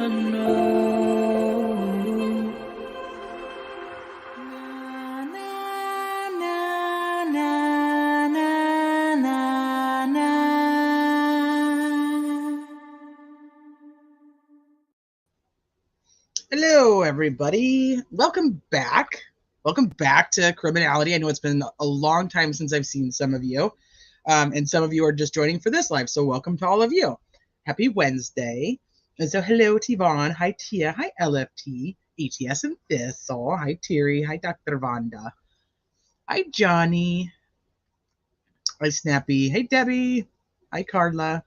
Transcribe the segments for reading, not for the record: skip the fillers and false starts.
Hello, everybody. Welcome back. Welcome back to Criminality. I know it's been a long time since I've seen some of you, and some of you are just joining for this live, so welcome to all of you. Happy Wednesday. And so hello, Tivon. Hi, Tia. Hi, LFT. ETS and Thistle. Hi, Terry. Hi, Dr. Vonda. Hi, Johnny. Hi, Snappy. Hey, Debbie. Hi, Carla.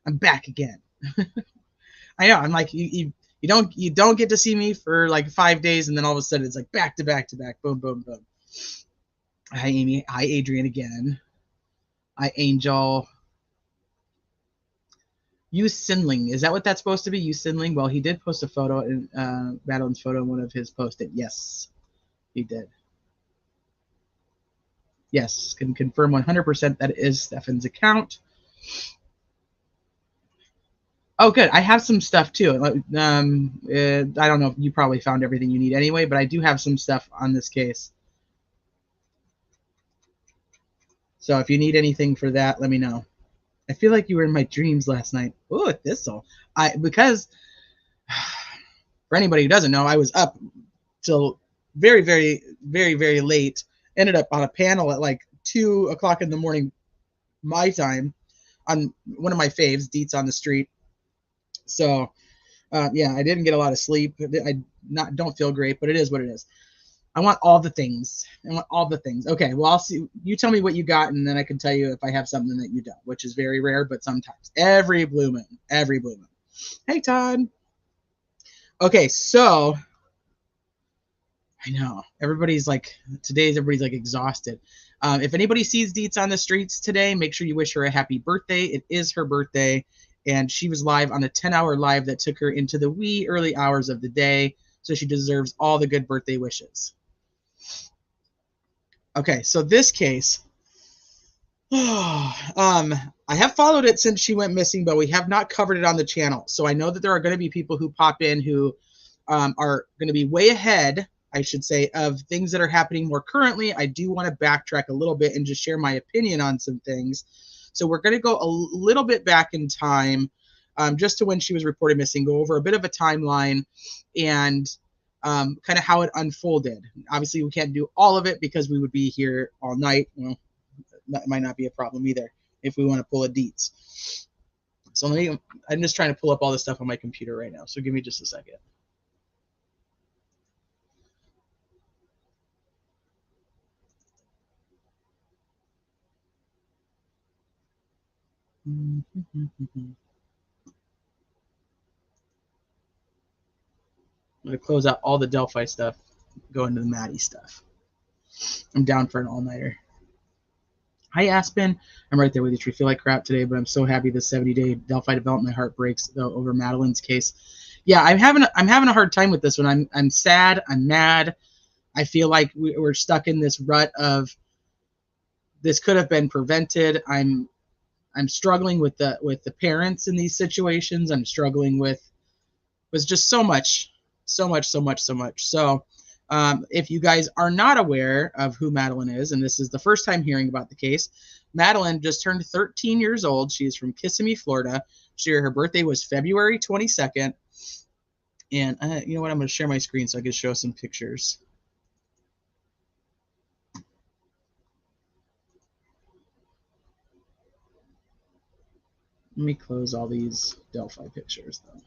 I'm back again. I know. I'm like, you don't get to see me for like 5 days, and then all of a sudden it's like back to back to back. Boom, boom, boom. Hi, Amy. Hi, Adrian again. Hi, Angel. You Sinling. Is that what that's supposed to be? You Sinling? Well, he did post a photo, in Madeline's photo in one of his posted. Yes, he did. Yes, can confirm 100% that it is Stefan's account. Oh, good. I have some stuff too. I don't know if you probably found everything you need anyway, but I do have some stuff on this case. So if you need anything for that, let me know. I feel like you were in my dreams last night. Oh, Thistle. Because for anybody who doesn't know, I was up till very, very, very, very late. Ended up on a panel at like 2 o'clock in the morning, my time, on one of my faves, Deets on the Street. So, yeah, I didn't get a lot of sleep. I don't feel great, but it is what it is. I want all the things. I want all the things. Okay, well, I'll see. You tell me what you got, and then I can tell you if I have something that you don't, which is very rare, but sometimes. Every blue moon. Every blue moon. Hey, Todd. Okay, so I know everybody's like exhausted. If anybody sees Deets on the streets today, make sure you wish her a happy birthday. It is her birthday, and she was live on a 10-hour live that took her into the wee early hours of the day, so she deserves all the good birthday wishes. Okay, so this case, I have followed it since she went missing, but we have not covered it on the channel. So I know that there are going to be people who pop in who are going to be way ahead, I should say, of things that are happening more currently. I do want to backtrack a little bit and just share my opinion on some things. So we're going to go a little bit back in time, just to when she was reported missing, go over a bit of a timeline and kind of how it unfolded. Obviously, we can't do all of it because we would be here all night. Well, that might not be a problem either if we want to pull a Deets. So I'm just trying to pull up all this stuff on my computer right now. So give me just a second. I'm going to close out all the Delphi stuff, go into the Maddie stuff. I'm down for an all-nighter. Hi, Aspen. I'm right there with you. I feel like crap today, but I'm so happy this 70-day Delphi development. My heart breaks though over Madeline's case. Yeah, I'm having a hard time with this one. I'm sad. I'm mad. I feel like we're stuck in this rut of this could have been prevented. I'm struggling with the parents in these situations. I'm struggling with just so much. So if you guys are not aware of who Madeline is, and this is the first time hearing about the case, Madeline just turned 13 years old. She is from Kissimmee, Florida. Her birthday was February 22nd. And you know what? I'm going to share my screen so I can show some pictures. Let me close all these Delphi pictures, though.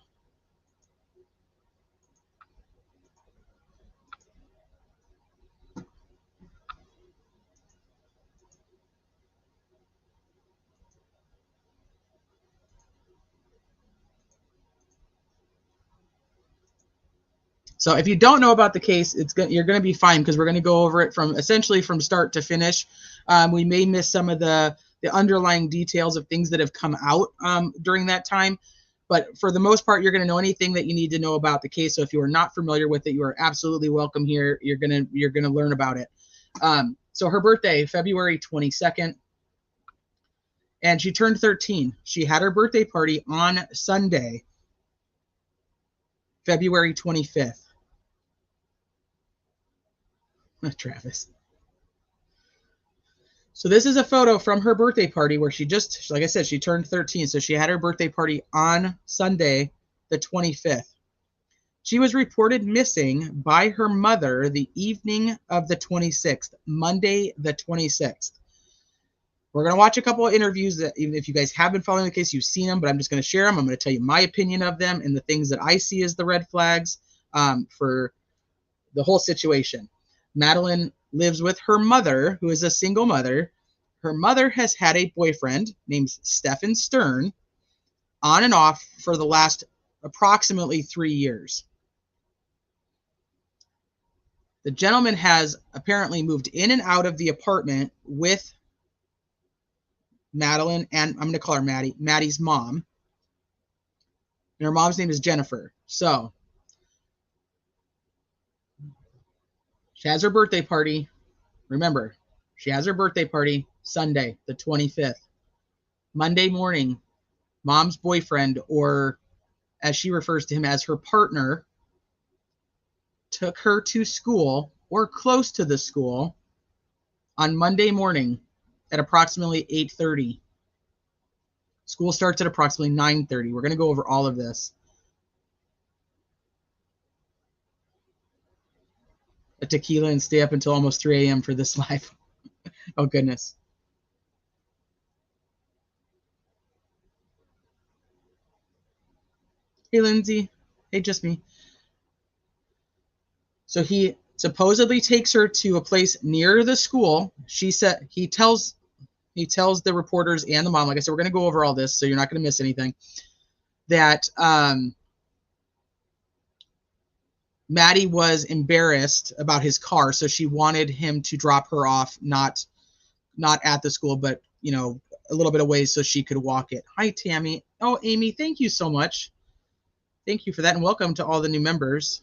So if you don't know about the case, you're going to be fine because we're going to go over it essentially from start to finish. We may miss some of the underlying details of things that have come out during that time. But for the most part, you're going to know anything that you need to know about the case. So if you are not familiar with it, you are absolutely welcome here. You're going to learn about it. So her birthday, February 22nd. And she turned 13. She had her birthday party on Sunday. February 25th. Travis. So this is a photo from her birthday party where she just, like I said, she turned 13. So she had her birthday party on Sunday, the 25th. She was reported missing by her mother the evening of the 26th, Monday the 26th. We're going to watch a couple of interviews that, even if you guys have been following the case, you've seen them, but I'm just going to share them. I'm going to tell you my opinion of them and the things that I see as the red flags for the whole situation. Madeline lives with her mother, who is a single mother. Her mother has had a boyfriend named Stephen Stern on and off for the last approximately 3 years. The gentleman has apparently moved in and out of the apartment with Madeline, and I'm going to call her Maddie, Maddie's mom. And her mom's name is Jennifer. So she has her birthday party. Remember, she has her birthday party Sunday, the 25th. Monday morning, mom's boyfriend, or as she refers to him as her partner, took her to school or close to the school on Monday morning at approximately 8:30. School starts at approximately 9:30. We're going to go over all of this. A tequila and stay up until almost 3 a.m. for this live. Oh, goodness. Hey, Lindsay. Hey, just me. So he supposedly takes her to a place near the school. She said he tells the reporters and the mom, like I said, we're going to go over all this, so you're not going to miss anything, that Maddie was embarrassed about his car, so she wanted him to drop her off, not at the school, but, you know, a little bit of ways so she could walk it. Hi, Tammy. Oh, Amy, thank you so much. Thank you for that, and welcome to all the new members.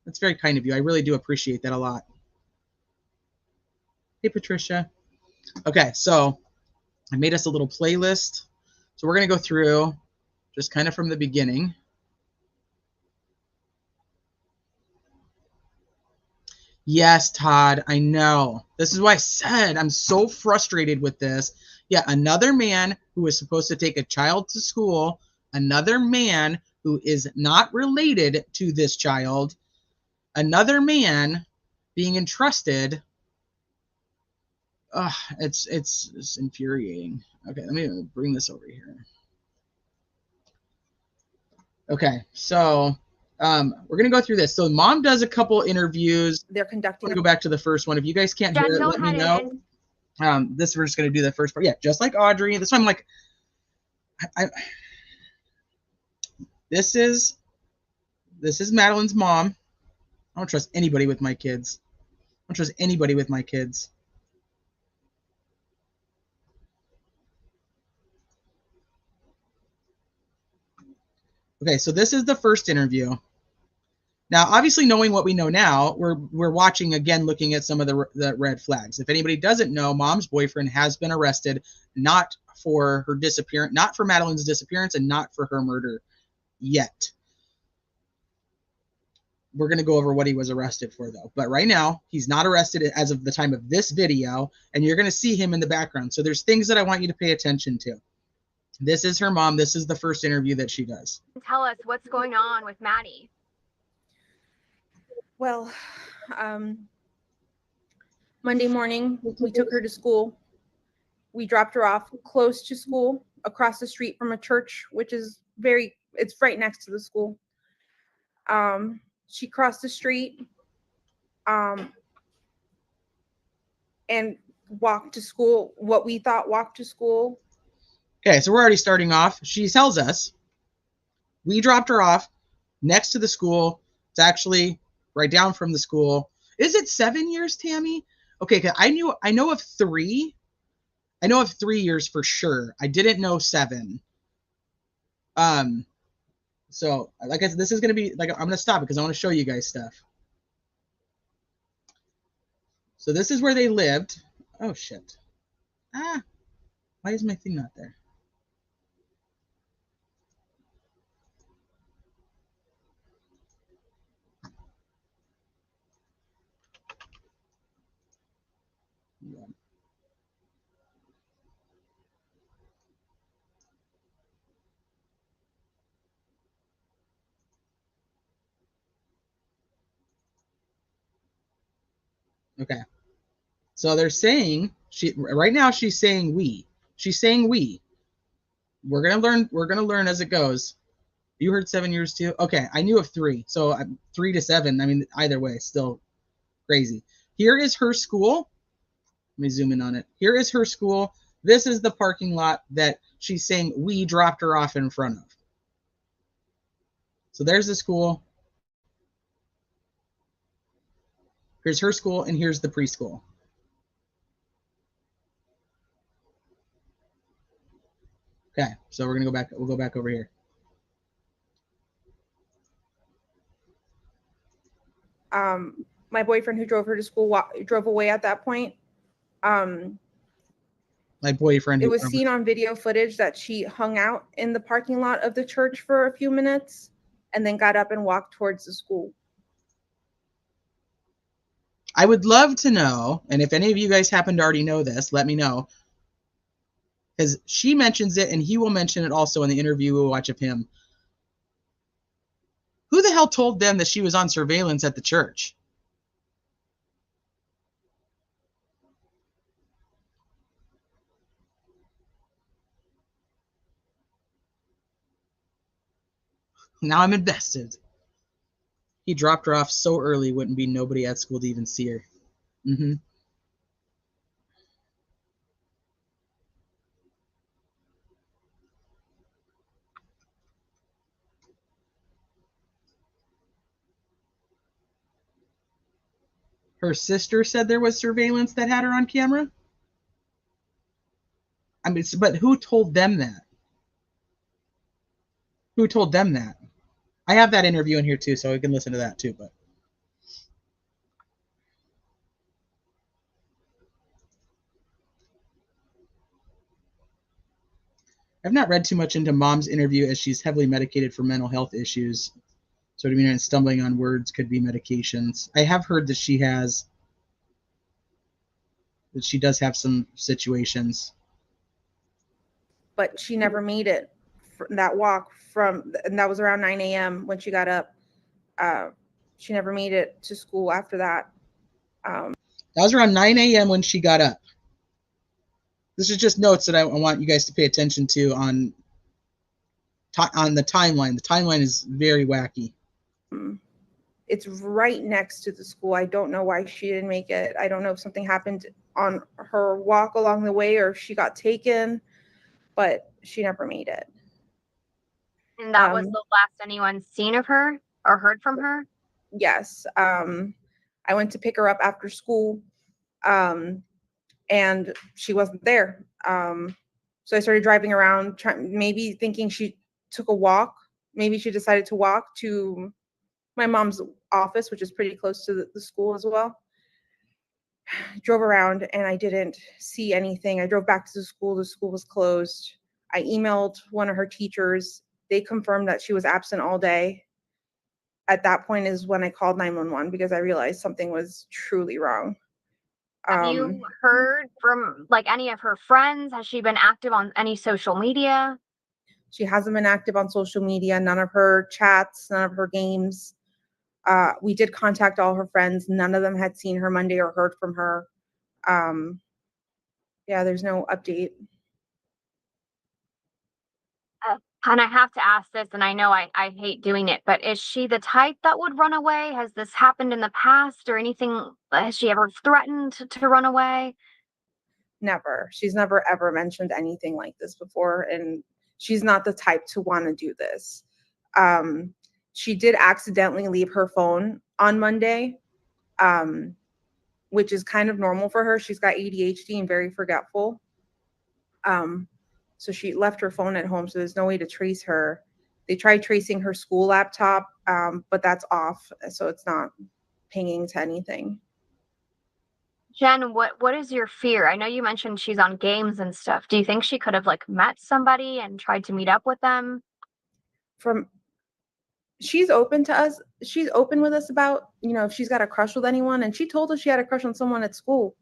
That's very kind of you. I really do appreciate that a lot. Hey, Patricia. Okay, so I made us a little playlist. So we're going to go through just kind of from the beginning. Yes, Todd, I know. This is why I said I'm so frustrated with this. Yeah, another man who is supposed to take a child to school, another man who is not related to this child, another man being entrusted. It's infuriating. Okay, let me bring this over here. Okay, so we're going to go through this. So mom does a couple interviews. They're conducting. I'm going to go back to the first one. If you guys can't hear it, let me know. This we're just going to do the first part. Yeah, just like Audrey. This one I'm like, this is Madeline's mom. I don't trust anybody with my kids. I don't trust anybody with my kids. Okay, so this is the first interview. Now, obviously, knowing what we know now, we're watching again, looking at some of the red flags. If anybody doesn't know, mom's boyfriend has been arrested, not for her disappearance, not for Madeline's disappearance, and not for her murder yet. We're going to go over what he was arrested for, though. But right now, he's not arrested as of the time of this video, and you're going to see him in the background. So there's things that I want you to pay attention to. This is her mom. This is the first interview that she does. Tell us what's going on with Maddie. Well, Monday morning, we took her to school. We dropped her off close to school, across the street from a church, which is it's right next to the school. She crossed the street and walked to school, what we thought walked to school. Okay, so we're already starting off. She tells us we dropped her off next to the school. It's actually right down from the school. Is it 7 years, Tammy? Okay, I know of 3. I know of 3 years for sure. I didn't know 7. So like I said, this is gonna be like, I'm gonna stop it because I want to show you guys stuff. So this is where they lived. Oh shit. Why is my thing not there? Okay. So they're saying right now she's saying we. She's saying we. We're gonna learn as it goes. You heard 7 years too? Okay, I knew of 3. So 3 to 7. I mean, either way, still crazy. Here is her school. Let me zoom in on it. Here is her school. This is the parking lot that she's saying we dropped her off in front of. So there's the school. Here's her school, and here's the preschool. Okay, so we're gonna go back. We'll go back over here. My boyfriend who drove her to school drove away at that point. My boyfriend. It was seen on video footage that she hung out in the parking lot of the church for a few minutes and then got up and walked towards the school. I would love to know, and if any of you guys happen to already know this, let me know. Because she mentions it, and he will mention it also in the interview we'll watch of him. Who the hell told them that she was on surveillance at the church? Now I'm invested. He dropped her off so early, wouldn't be nobody at school to even see her. Mm-hmm. Her sister said there was surveillance that had her on camera? I mean, but who told them that? Who told them that? I have that interview in here too, so we can listen to that too, but I've not read too much into Mom's interview as she's heavily medicated for mental health issues. So demeanor and stumbling on words could be medications. I have heard that she does have some situations. But she never made it that walk and that was around 9 a.m. when she got up. She never made it to school after that. That was around 9 a.m. when she got up. This is just notes that I want you guys to pay attention to on the timeline. The timeline is very wacky. It's right next to the school. I don't know why she didn't make it. I don't know if something happened on her walk along the way or if she got taken, but she never made it. And that was the last anyone's seen of her or heard from her? Yes. I went to pick her up after school, and she wasn't there. So I started driving around, maybe thinking she took a walk. Maybe she decided to walk to my mom's office, which is pretty close to the school as well. Drove around and I didn't see anything. I drove back to the school. The school was closed. I emailed one of her teachers. They confirmed that she was absent all day. At that point is when I called 911 because I realized something was truly wrong. Have you heard from any of her friends? Has she been active on any social media? She hasn't been active on social media. None of her chats, none of her games. We did contact all her friends. None of them had seen her Monday or heard from her. Yeah, there's no update. And I have to ask this, and I know I hate doing it, but is she the type that would run away? Has this happened in the past or anything? Has she ever threatened to run away? Never. She's never ever mentioned anything like this before, and she's not the type to want to do this. She did accidentally leave her phone on Monday, which is kind of normal for her. She's got ADHD and very forgetful. So she left her phone at home, so there's no way to trace her. They tried tracing her school laptop, but that's off, so it's not pinging to anything. Jen, what is your fear? I know you mentioned she's on games and stuff. Do you think she could have met somebody and tried to meet up with them? She's open to us. She's open with us about, if she's got a crush with anyone, and she told us she had a crush on someone at school.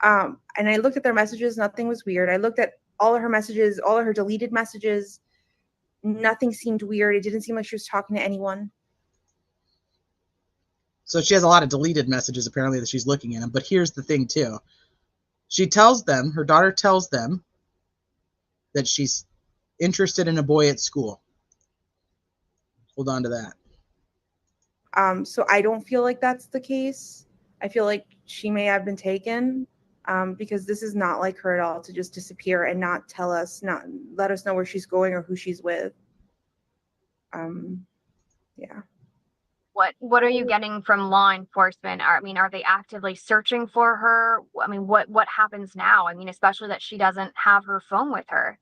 And I looked at their messages. Nothing was weird. I looked at all of her messages, all of her deleted messages. Nothing seemed weird. It didn't seem like she was talking to anyone. So she has a lot of deleted messages apparently that she's looking at. But here's the thing too. She tells them, her daughter tells them that she's interested in a boy at school. Hold on to that. So I don't feel like that's the case. I feel like she may have been taken, because this is not like her at all to just disappear and not tell us, not let us know where she's going or who she's with. Yeah. What are you getting from law enforcement? I mean, are they actively searching for her? I mean, what happens now? I mean, especially that she doesn't have her phone with her.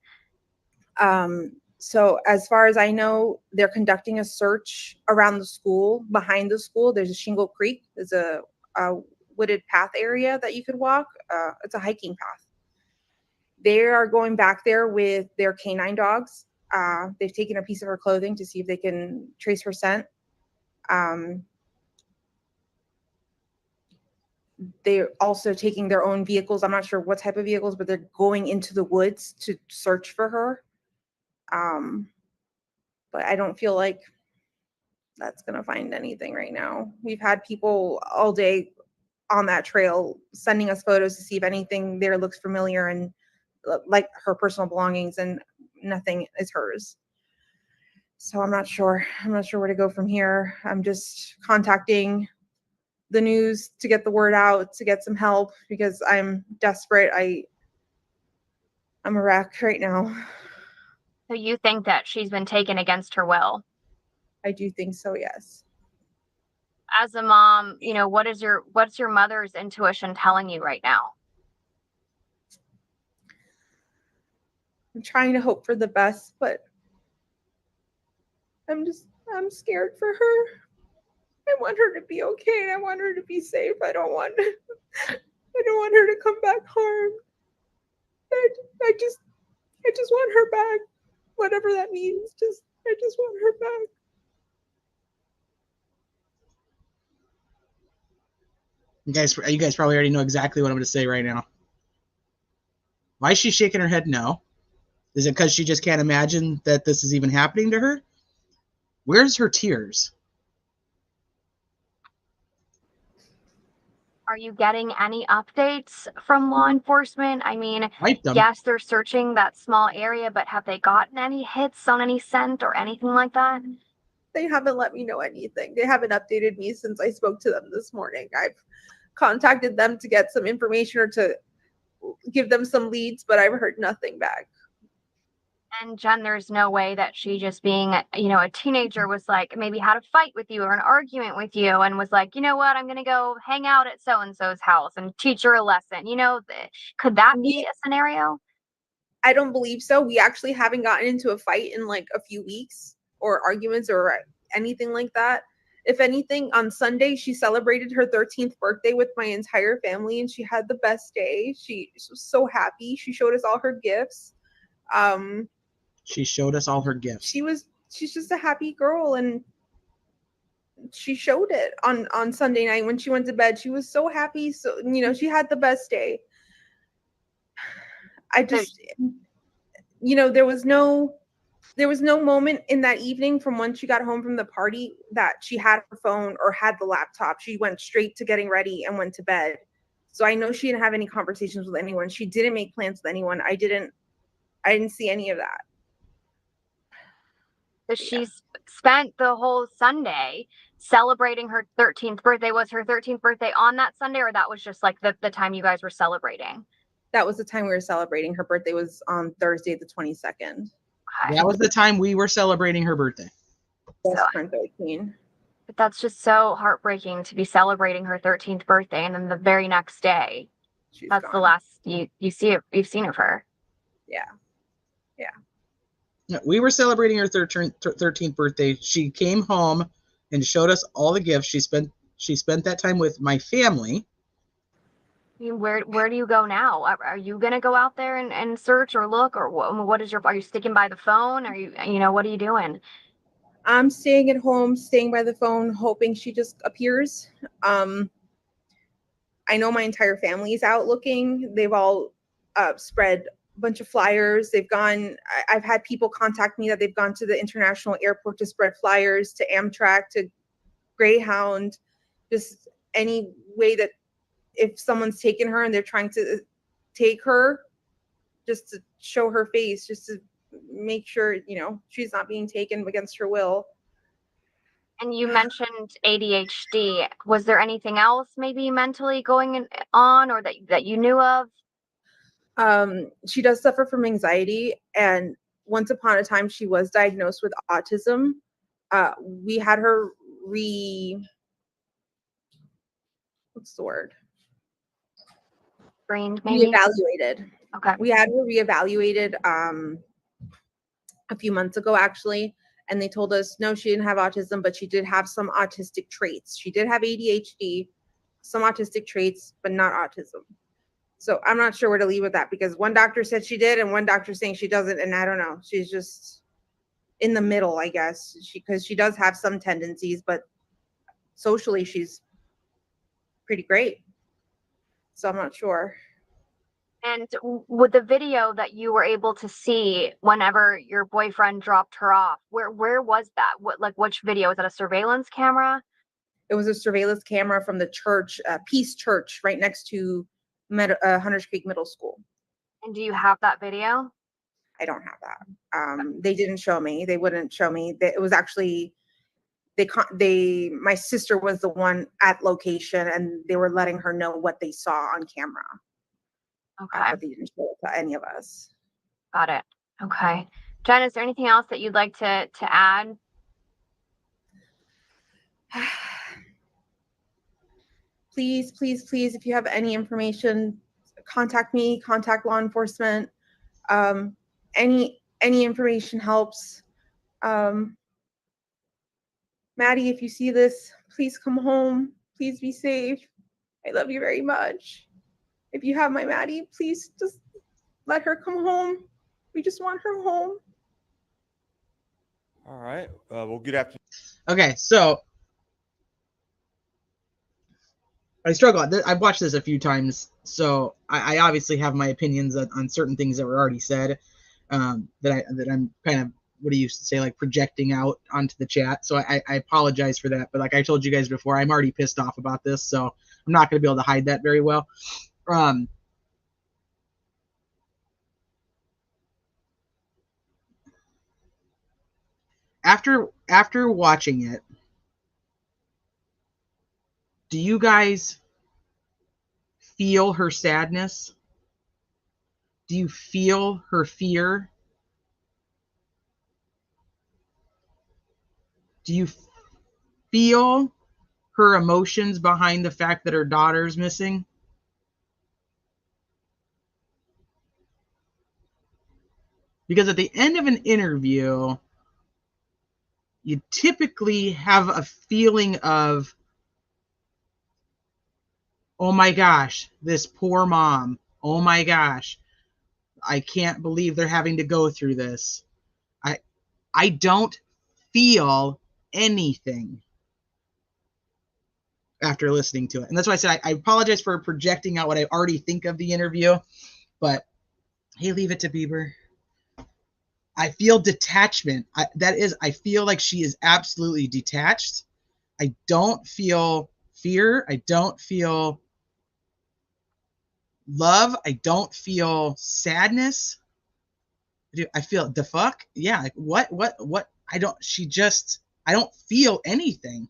So as far as I know, they're conducting a search around the school. Behind the school, there's a Shingle Creek. There's a wooded path area that you could walk. It's a hiking path. They are going back there with their canine dogs. They've taken a piece of her clothing to see if they can trace her scent. They're also taking their own vehicles. I'm not sure what type of vehicles, but they're going into the woods to search for her. But I don't feel like that's going to find anything right now. We've had people all day on that trail sending us photos to see if anything there looks familiar and like her personal belongings, and nothing is hers. So I'm not sure where to go from here. I'm just contacting the news to get the word out, to get some help, because I'm desperate. I'm a wreck right now. So you think that she's been taken against her will? I do think so, yes. As a mom, what's your mother's intuition telling you right now? I'm trying to hope for the best, but I'm scared for her. I want her to be okay, and I want her to be safe. I don't want her to come back harmed. I just want her back, whatever that means. I just want her back. You guys probably already know exactly what I'm going to say right now. Why is she shaking her head no? Is it because she just can't imagine that this is even happening to her? Where's her tears? Are you getting any updates from law enforcement? I mean, Wiped them. yes, they're searching that small area, but have they gotten any hits on any scent or anything like that? They haven't let me know anything. They haven't updated me since I spoke to them this morning. I've contacted them to get some information or to give them some leads, but I've heard nothing back. And Jen, there's no way that she, just being a teenager, was like, maybe had a fight with you or an argument with you and was like, you know what, I'm going to go hang out at so-and-so's house and teach her a lesson. Could that be a scenario? I don't believe so. We actually haven't gotten into a fight in like a few weeks, or arguments or anything like that. If anything, on Sunday, she celebrated her 13th birthday with my entire family, and she had the best day. She was so happy. She showed us all her gifts. She showed us all her gifts. She's just a happy girl, and she showed it on Sunday night when she went to bed. She was so happy. So, she had the best day. I just, there was no moment in that evening from when she got home from the party that she had her phone or had the laptop. She went straight to getting ready and went to bed. So I know she didn't have any conversations with anyone. She didn't make plans with anyone. I didn't see any of that. So she spent the whole Sunday celebrating her 13th birthday. Was her 13th birthday on that Sunday, or that was just like the time you guys were celebrating? That was the time we were celebrating. Her birthday was on Thursday, the 22nd. Okay. That was the time we were celebrating her birthday. Just turned 13. But that's just so heartbreaking to be celebrating her 13th birthday, and then the very next day, that's gone. The last you've seen of her. Yeah. We were celebrating her 13th birthday. She came home and showed us all the gifts. She spent that time with my family. I mean, where do you go now? Are you gonna go out there and search or look, or what is are you sticking by the phone? Are you what are you doing? I'm staying at home, staying by the phone, hoping she just appears. I know my entire family is out looking. They've all spread a bunch of flyers. I've had people contact me that they've gone to the international airport to spread flyers, to Amtrak, to Greyhound. just any way that if someone's taken her and they're trying to take her, just to show her face, just to make sure, you know, she's not being taken against her will. And you mentioned ADHD. Was there anything else maybe mentally going on or that you knew of? She does suffer from anxiety, and once upon a time she was diagnosed with autism. We had her what's the word? Screened, maybe? Reevaluated. Okay. We had her reevaluated a few months ago, actually, and they told us no, she didn't have autism, but she did have some autistic traits. She did have ADHD, some autistic traits, but not autism. So I'm not sure where to leave with that, because one doctor said she did and one doctor saying she doesn't, and I don't know. She's just in the middle, I guess, because she does have some tendencies, but socially she's pretty great. So I'm not sure. And with the video that you were able to see whenever your boyfriend dropped her off, where was that? Which video? Was that a surveillance camera? It was a surveillance camera from the church, Peace Church, right next to Hunters Creek Middle School. And do you have that video? I don't have that. They didn't show me. They wouldn't show me. It was actually my sister was the one at location, and they were letting her know what they saw on camera. Okay. But they didn't show it to any of us. Got it. Okay. Jen, is there anything else that you'd like to add? Please, please, please, if you have any information, contact me, contact law enforcement. Any information helps. Maddie, if you see this, please come home. Please be safe. I love you very much. If you have my Maddie, please just let her come home. We just want her home. All right. Well, good afternoon. Okay, so I struggle. I've watched this a few times, so I obviously have my opinions on certain things that were already said. That I'm kind of, what do you say, like projecting out onto the chat. So I apologize for that. But like I told you guys before, I'm already pissed off about this, so I'm not going to be able to hide that very well. After watching it, do you guys feel her sadness? Do you feel her fear? Do you feel her emotions behind the fact that her daughter's missing? Because at the end of an interview, you typically have a feeling of, oh my gosh, this poor mom. Oh my gosh, I can't believe they're having to go through this. I don't feel anything after listening to it. And that's why I said I apologize for projecting out what I already think of the interview, but hey, leave it to Bieber. I feel detachment. I feel like she is absolutely detached. I don't feel fear. I don't feel love. I don't feel sadness. I feel the fuck. Yeah. Like what? I don't feel anything.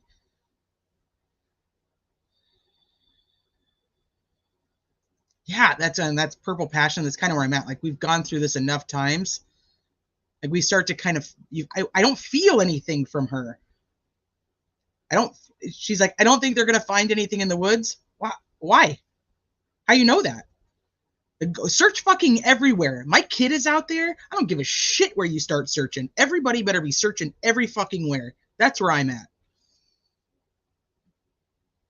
Yeah, that's Purple Passion. That's kind of where I'm at. Like we've gone through this enough times. Like we start to kind of, I don't feel anything from her. She's like, I don't think they're going to find anything in the woods. Why? How you know that? Search fucking everywhere. My kid is out there. I don't give a shit where you start searching. Everybody better be searching every fucking where. That's where I'm at.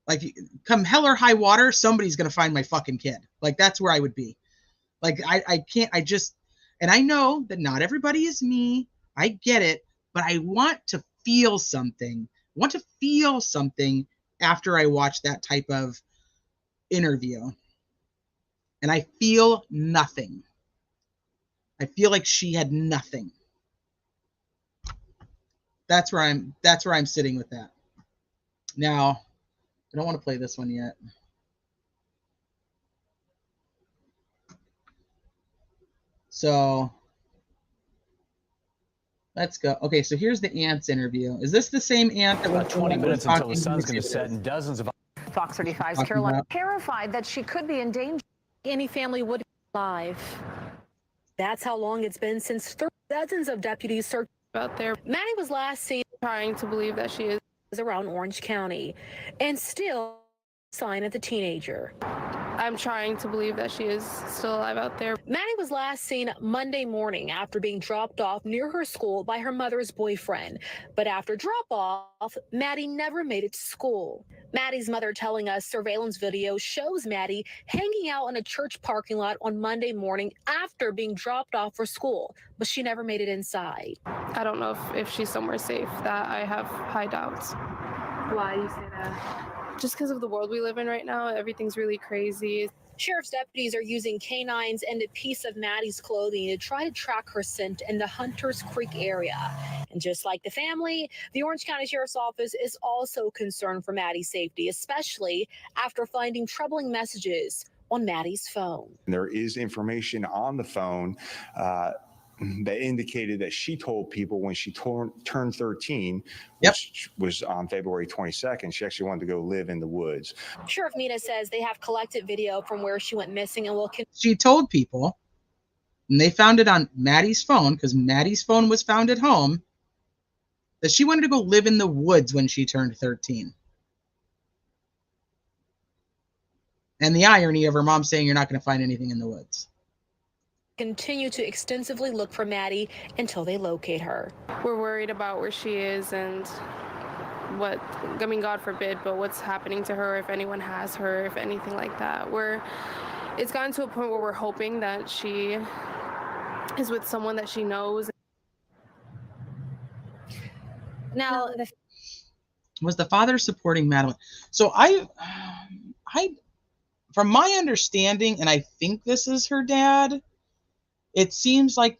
Like, come hell or high water, somebody's going to find my fucking kid. Like, that's where I would be. Like, I can't, and I know that not everybody is me. I get it. But I want to feel something. I want to feel something after I watch that type of interview. And I feel nothing. I feel like she had nothing. That's where I'm sitting with that. Now, I don't want to play this one yet. So let's go. Okay, so here's the aunt's interview. Is this the same aunt that was 20 minutes until the sun's going to set exhibitors? and dozens of Fox 35's Talking Caroline about- terrified that she could be in danger. Any family would be alive. That's how long it's been since dozens of deputies searched out there. Maddie was last seen Trying to believe that she is. around Orange County, and still sign of the teenager. I'm trying to believe that she is still alive out there. Maddie was last seen Monday morning after being dropped off near her school by her mother's boyfriend. But after drop-off, Maddie never made it to school. Maddie's mother telling us surveillance video shows Maddie hanging out in a church parking lot on Monday morning after being dropped off for school, but she never made it inside. I don't know if she's somewhere safe. That I have high doubts. Why do you say that? Just because of the world we live in right now, everything's really crazy. Sheriff's deputies are using canines and a piece of Maddie's clothing to try to track her scent in the Hunters Creek area. And just like the family, the Orange County Sheriff's Office is also concerned for Maddie's safety, especially after finding troubling messages on Maddie's phone. There is information on the phone that indicated that she told people when she turned 13, which was on February 22nd, she actually wanted to go live in the woods. Sheriff Mina says they have collected video from where she went missing and will She told people, and they found it on Maddie's phone, because Maddie's phone was found at home, that she wanted to go live in the woods when she turned 13. And the irony of her mom saying you're not going to find anything in the woods. continue to extensively look for Maddie until they locate her. We're worried about where she is and what, I mean, God forbid, but what's happening to her, if anyone has her, if anything like that. It's gotten to a point where we're hoping that she is with someone that she knows. Now, Was the father supporting Madeline? So I, from my understanding, and I think this is her dad, it seems like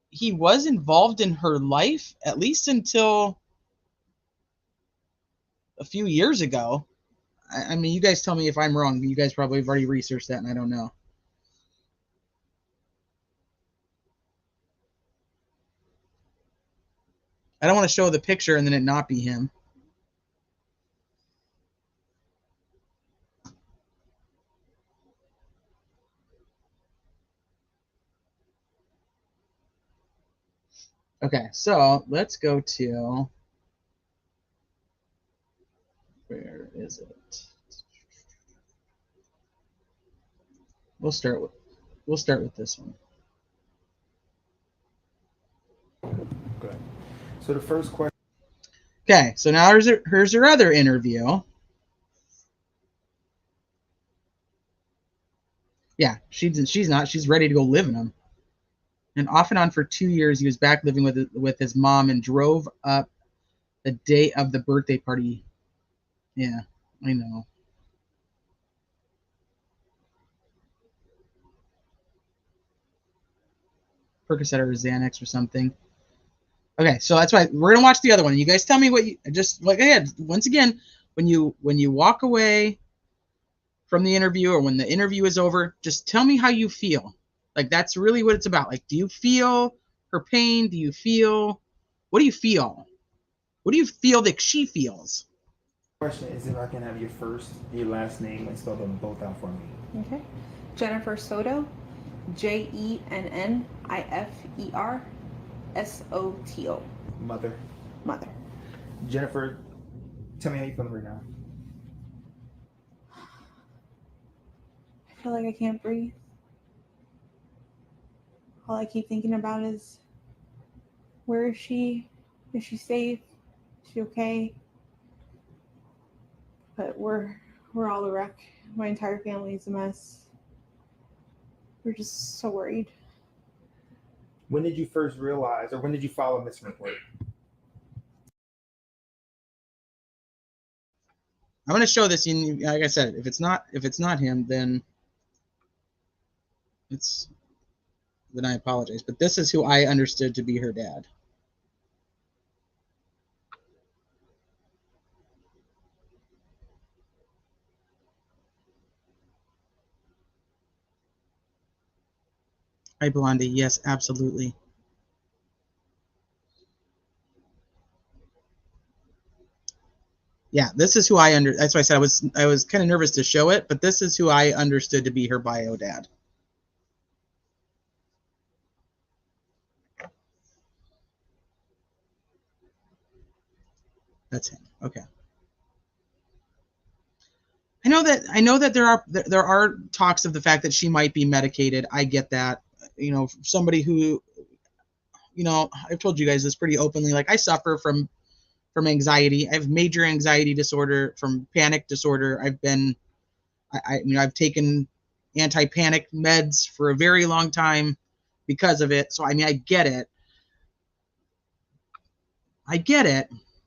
he was involved in her life, at least until a few years ago. I mean, you guys tell me if I'm wrong. You guys probably have already researched that, and I don't know. I don't want to show the picture and then it not be him. Okay, so let's go to, where is it? We'll start with this one. Good. So the first question. Okay, so now here's her other interview. Yeah, she's not. She's ready to go live in them. And off and on for 2 years, he was back living with his mom and drove up the day of the birthday party. Yeah, I know. Percocet or Xanax or something. Okay, so that's why we're gonna watch the other one. You guys tell me what you just like. Ahead once again, when you walk away from the interview or when the interview is over, just tell me how you feel. Like, that's really what it's about. Like, do you feel her pain? Do you feel, what do you feel? What do you feel that she feels? Question is if I can have your first, your last name, and spell them both out for me. Okay. Jennifer Soto, JENNIFER SOTO. Mother. Mother. Jennifer, tell me how you feeling right now. I feel like I can't breathe. All I keep thinking about is, where is she? Is she safe? Is she okay? But we're all a wreck. My entire family is a mess. We're just so worried. When did you first realize, or when did you file a missing report? I'm gonna show this. Like I said, if it's not him, then I apologize. But this is who I understood to be her dad. Hi, Blondie. Yes, absolutely. Yeah, this is who that's why I said I was kind of nervous to show it, but this is who I understood to be her bio dad. That's him. Okay. I know that there are talks of the fact that she might be medicated. I get that. You know, somebody who, you know, I've told you guys this pretty openly. Like, I suffer from anxiety. I have major anxiety disorder, from panic disorder. I've taken anti-panic meds for a very long time because of it. So I mean, I get it,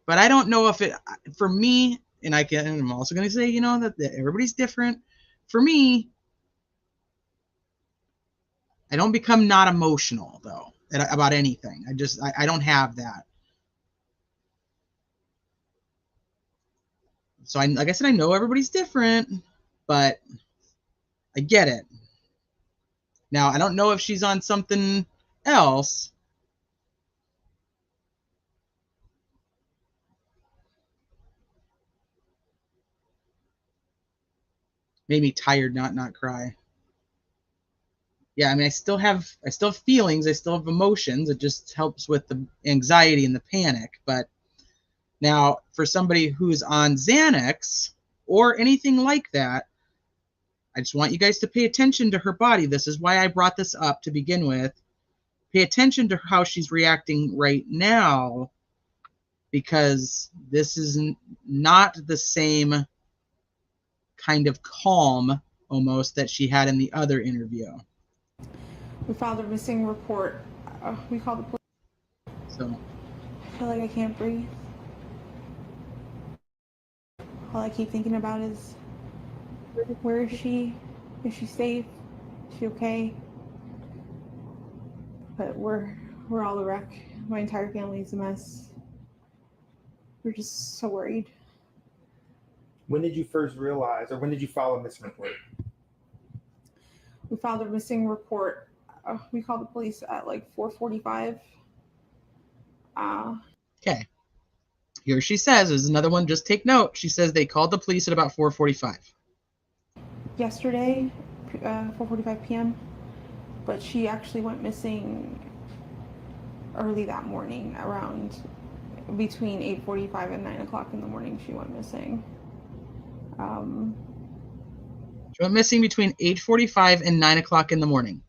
but I don't know if it, for me, and I'm also going to say, you know, that everybody's different. For me, I don't become not emotional though about anything. I don't have that. So like I said, I know everybody's different, but I get it. Now, I don't know if she's on something else. Made me tired, not cry. Yeah, I mean, I still have feelings, I still have emotions. It just helps with the anxiety and the panic. But now, for somebody who's on Xanax or anything like that, I just want you guys to pay attention to her body. This is why I brought this up to begin with. Pay attention to how she's reacting right now, because this is not the same kind of calm almost that she had in the other interview. We filed a missing report. We called the police. So I feel like I can't breathe. All I keep thinking about is, where is she? Is she safe? Is she okay? But we're all a wreck. My entire family is a mess. We're just so worried. When did you first realize, or when did you file a missing report? We filed a missing report. We called the police at like 4:45. Okay. Here she says, there's another one, just take note. She says they called the police at about 4:45. Yesterday, 4:45 p.m. But she actually went missing early that morning, around between 8:45 and 9 o'clock in the morning. She went missing. She went missing between 8:45 and 9 o'clock in the morning.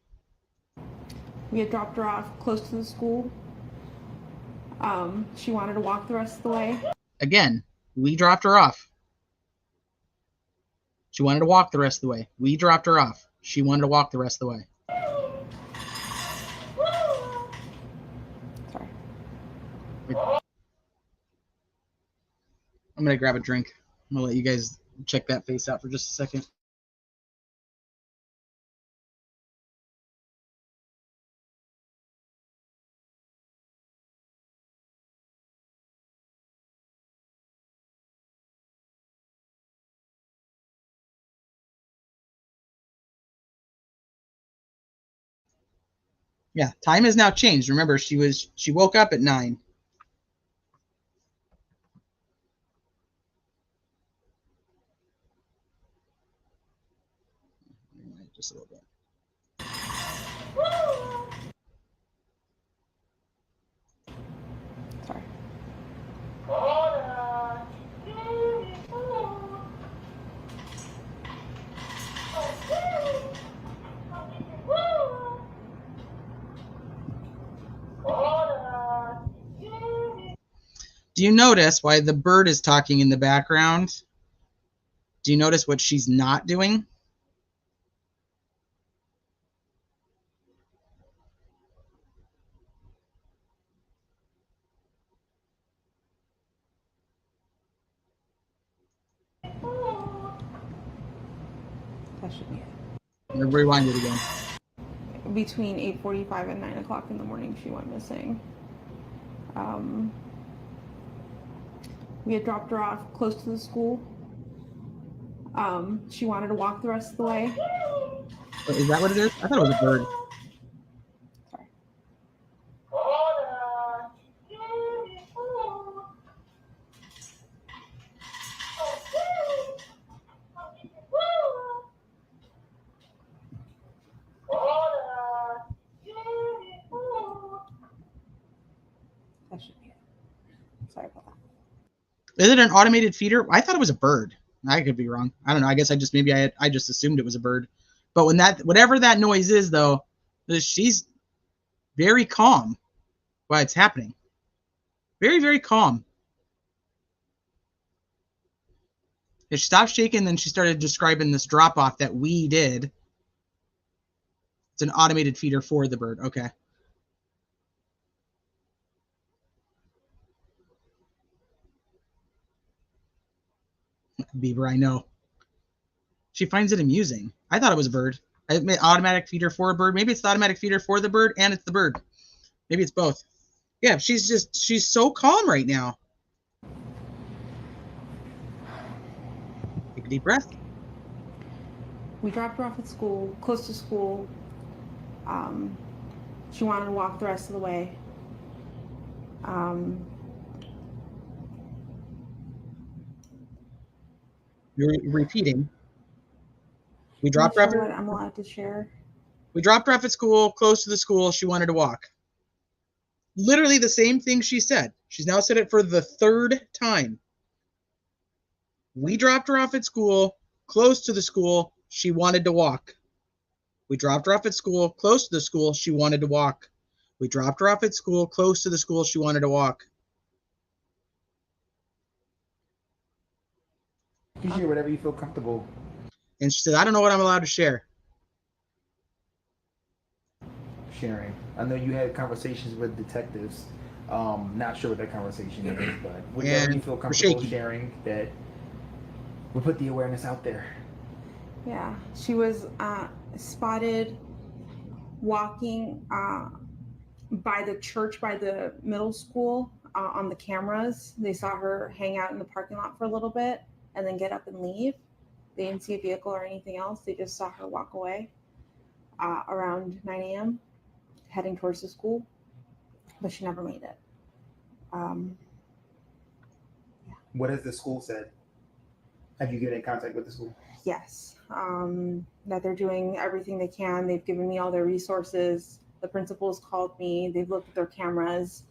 We had dropped her off close to the school. She wanted to walk the rest of the way. Again, we dropped her off. She wanted to walk the rest of the way. We dropped her off. She wanted to walk the rest of the way. Sorry. I'm going to grab a drink. I'm going to let you guys check that face out for just a second. Yeah, time has now changed. Remember, she woke up at 9. Just a little bit. Sorry. Do you notice why the bird is talking in the background? Do you notice what she's not doing? That should be it. Rewind it again. Between 8:45 and 9 o'clock in the morning, she went missing. We had dropped her off close to the school. She wanted to walk the rest of the way. Is that what it is? I thought it was a bird. That should be it. Sorry about that. Is it an automated feeder? I thought it was a bird. I could be wrong. I don't know. I guess I just assumed it was a bird. But when whatever that noise is, though, she's very calm while it's happening. Very, very calm. If she stopped shaking, then she started describing this drop off that we did. It's an automated feeder for the bird. Okay. Beaver, I know. She finds it amusing. I thought it was a bird. I admit automatic feeder for a bird. Maybe it's the automatic feeder for the bird and it's the bird. Maybe it's both. Yeah, she's so calm right now. Take a deep breath. We dropped her off at school, close to school. She wanted to walk the rest of the way. You're repeating. We I'm dropped not her sure off. what I'm allowed to share. We dropped her off at school, close to the school. She wanted to walk. Literally the same thing she said. She's now said it for the third time. We dropped her off at school, close to the school. She wanted to walk. We dropped her off at school, close to the school. She wanted to walk. We dropped her off at school, close to the school. She wanted to walk. You share whatever you feel comfortable. And she said, I don't know what I'm allowed to share. Sharing. I know you had conversations with detectives. Not sure what that conversation is, but whatever you feel comfortable sharing, that we'll put the awareness out there. Yeah, she was spotted walking by the church, by the middle school on the cameras. They saw her hang out in the parking lot for a little bit and then get up and leave. They didn't see a vehicle or anything else. They just saw her walk away around 9 a.m. heading towards the school, but she never made it. Yeah. What has the school said? Have you get in contact with the school? Yes, that they're doing everything they can. They've given me all their resources. The principals called me. They've looked at their cameras.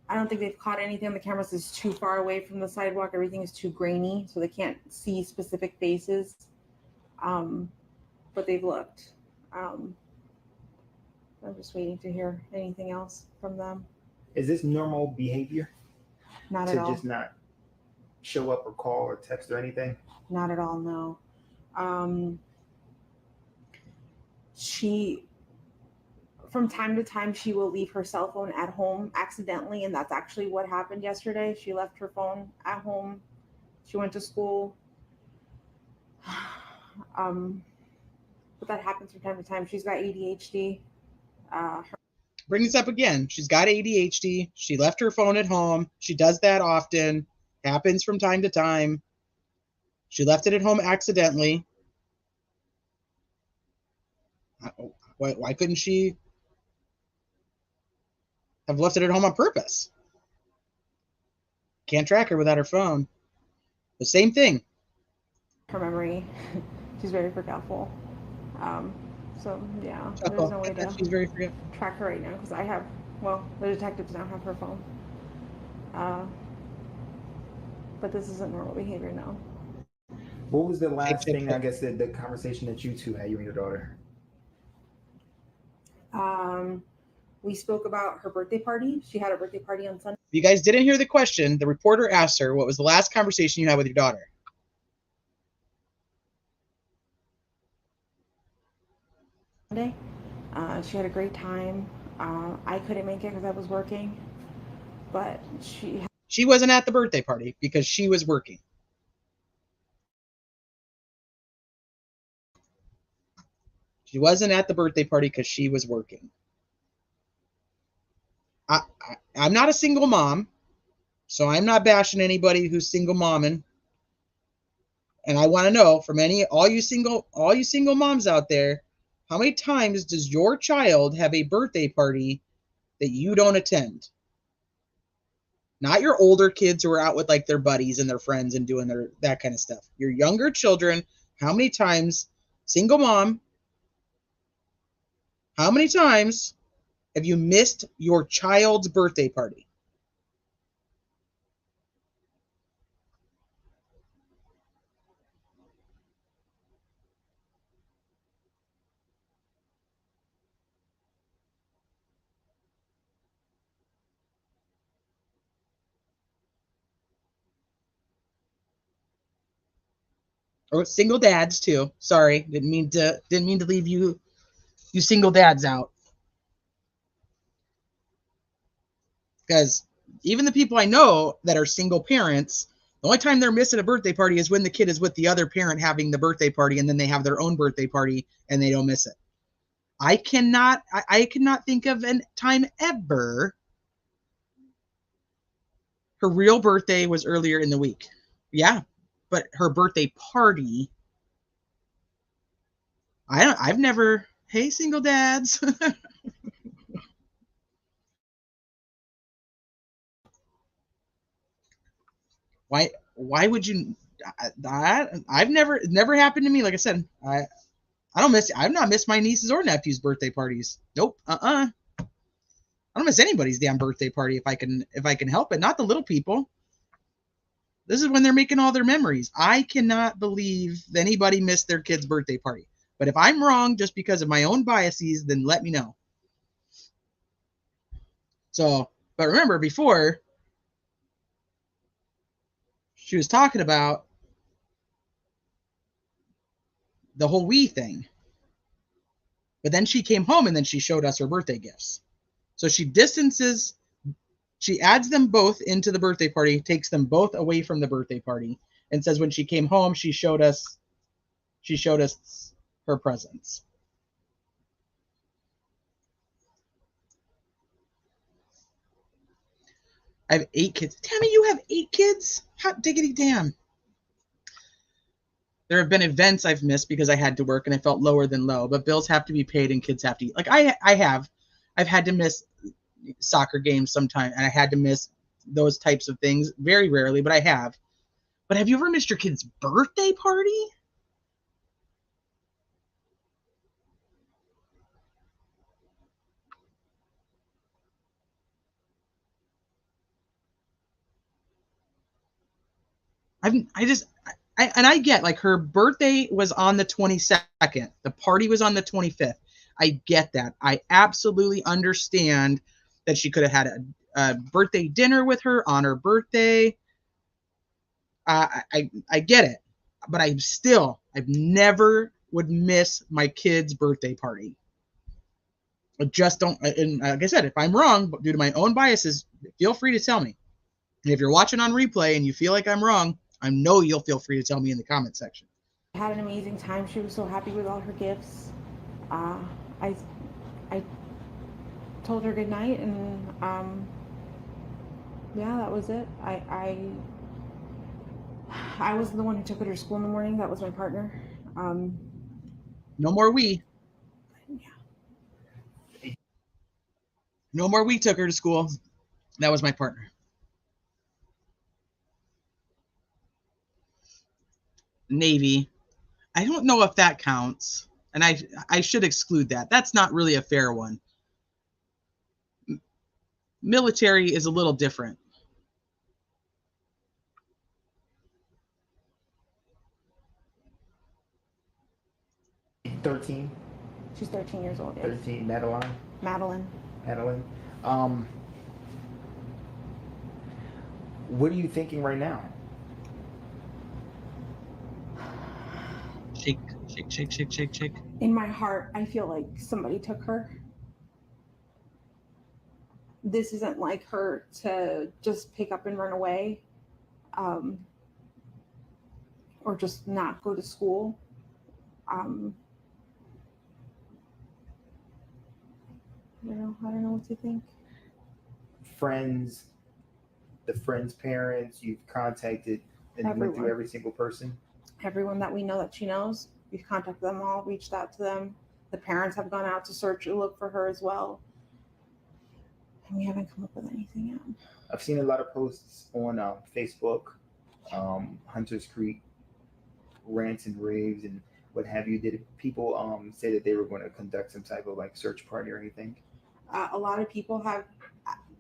I don't think they've caught anything on the cameras is too far away from the sidewalk. Everything is too grainy, so they can't see specific faces. But they've looked. I'm just waiting to hear anything else from them. Is this normal behavior? Not at all. To just not show up or call or text or anything? Not at all, no. She, from time to time, she will leave her cell phone at home accidentally, and that's actually what happened yesterday. She left her phone at home. She went to school. But that happens from time to time. She's got ADHD. Bring this up again. She's got ADHD. She left her phone at home. She does that often. Happens from time to time. She left it at home accidentally. Why couldn't she have left it at home on purpose? Can't track her without her phone. The same thing. Her memory. She's very forgetful. So yeah, there's no way to she's very forgetful. Track her right now because the detectives now have her phone. But this isn't normal behavior now. What was the last thing, I guess, the conversation that you two had, you and your daughter? We spoke about her birthday party. She had a birthday party on Sunday. If you guys didn't hear the question, the reporter asked her, what was the last conversation you had with your daughter? She had a great time. I couldn't make it because I was working, but she wasn't at the birthday party because she was working. She wasn't at the birthday party because she was working. I'm not a single mom, so I'm not bashing anybody who's single momming. And I want to know from all you single moms out there, how many times does your child have a birthday party that you don't attend? Not your older kids who are out with like their buddies and their friends and doing that kind of stuff. Your younger children, how many times, single mom, how many times Have you missed your child's birthday party? Or single dads too. Sorry, didn't mean to leave you single dads out. Because even the people I know that are single parents, the only time they're missing a birthday party is when the kid is with the other parent having the birthday party, and then they have their own birthday party and they don't miss it. I cannot think of a time ever. Her real birthday was earlier in the week. Yeah, but her birthday party, I've never, hey, single dads. Why would you, I've never happened to me. Like I said, I've not missed my nieces or nephews' birthday parties. Nope. I don't miss anybody's damn birthday party if I can help it. Not the little people. This is when they're making all their memories. I cannot believe anybody missed their kid's birthday party. But if I'm wrong just because of my own biases, then let me know. So, but remember before, she was talking about the whole we thing. But then she came home and then she showed us her birthday gifts. So she adds them both into the birthday party, takes them both away from the birthday party, and says when she came home, she showed us her presents. I have 8 kids. Tammy, you have 8 kids? Hot diggity damn. There have been events I've missed because I had to work and I felt lower than low, but bills have to be paid and kids have to eat. Like I've had to miss soccer games sometime, and I had to miss those types of things very rarely, but I have. But have you ever missed your kid's birthday party? I get, like, her birthday was on the 22nd. The party was on the 25th. I get that. I absolutely understand that she could have had a birthday dinner with her on her birthday. I get it. But I've never would miss my kid's birthday party. I just don't. And like I said, if I'm wrong, due to my own biases, feel free to tell me. And if you're watching on replay and you feel like I'm wrong, I know you'll feel free to tell me in the comment section. I had an amazing time. She was so happy with all her gifts. I told her good night, and yeah, that was it. I was the one who took her to school in the morning. That was my partner. No more we. Yeah. No more we took her to school. That was my partner. Navy. I don't know if that counts. And I should exclude that. That's not really a fair one. Military is a little different. She's 13 years old. Yes. 13. Madeline. What are you thinking right now? Shake. In my heart, I feel like somebody took her. This isn't like her to just pick up and run away, or just not go to school. I don't know what to think. The friends' parents, you've contacted and Everyone. went through every single person? Everyone that we know that she knows, we've contacted them all, reached out to them. The parents have gone out to search and look for her as well. And we haven't come up with anything yet. I've seen a lot of posts on Facebook, Hunters Creek, rants and raves and what have you. Did people say that they were going to conduct some type of like search party or anything? A lot of people have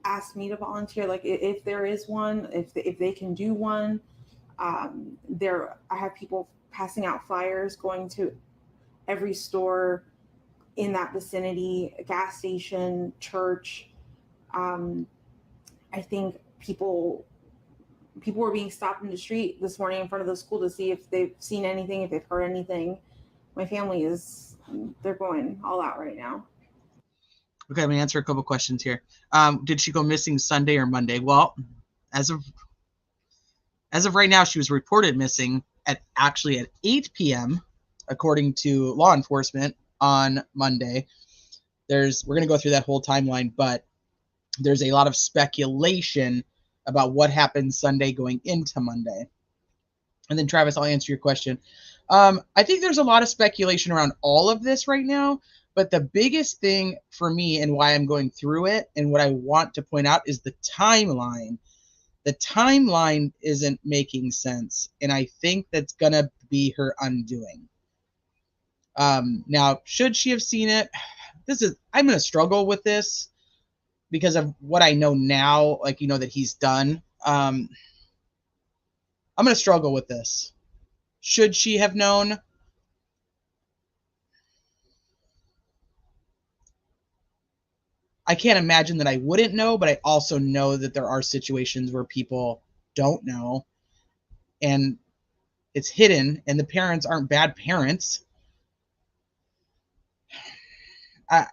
asked me to volunteer, like if there is one, if they can do one. I have people passing out flyers, going to every store in that vicinity, gas station, church. I think people were being stopped in the street this morning in front of the school to see if they've seen anything, if they've heard anything. My family they're going all out right now. Okay, I'm gonna answer a couple questions here. Did she go missing Sunday or Monday? Well, as of right now, she was reported missing at 8 p.m. according to law enforcement on Monday. We're gonna go through that whole timeline, but there's a lot of speculation about what happened Sunday going into Monday. And then Travis, I'll answer your question. I think there's a lot of speculation around all of this right now, but the biggest thing for me and why I'm going through it and what I want to point out is the timeline. The timeline isn't making sense, and I think that's going to be her undoing. Now, should she have seen it? I'm going to struggle with this because of what I know now, like, that he's done. I'm going to struggle with this. Should she have known? I can't imagine that I wouldn't know, but I also know that there are situations where people don't know and it's hidden and the parents aren't bad parents. I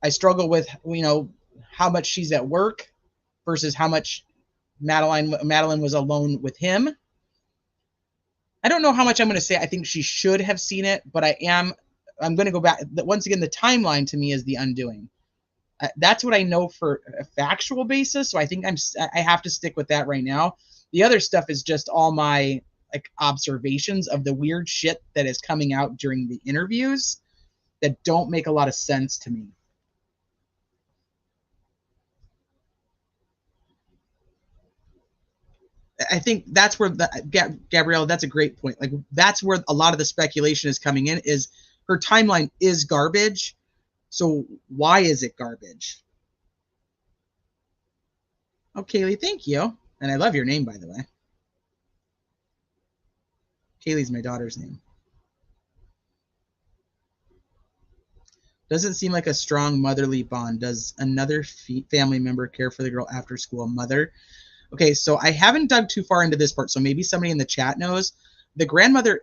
struggle with, how much she's at work versus how much Madeline was alone with him. I don't know how much I'm going to say I think she should have seen it, but I'm going to go back. Once again, the timeline to me is the undoing. That's what I know for a factual basis. So I think I have to stick with that right now. The other stuff is just all my observations of the weird shit that is coming out during the interviews that don't make a lot of sense to me. I think that's where Gabrielle, that's a great point. That's where a lot of the speculation is coming in, is her timeline is garbage. So why is it garbage? Oh, Kaylee, thank you. And I love your name, by the way. Kaylee's my daughter's name. Doesn't seem like a strong motherly bond. Does another family member care for the girl after school? Mother? Okay, so I haven't dug too far into this part, so maybe somebody in the chat knows. The grandmother,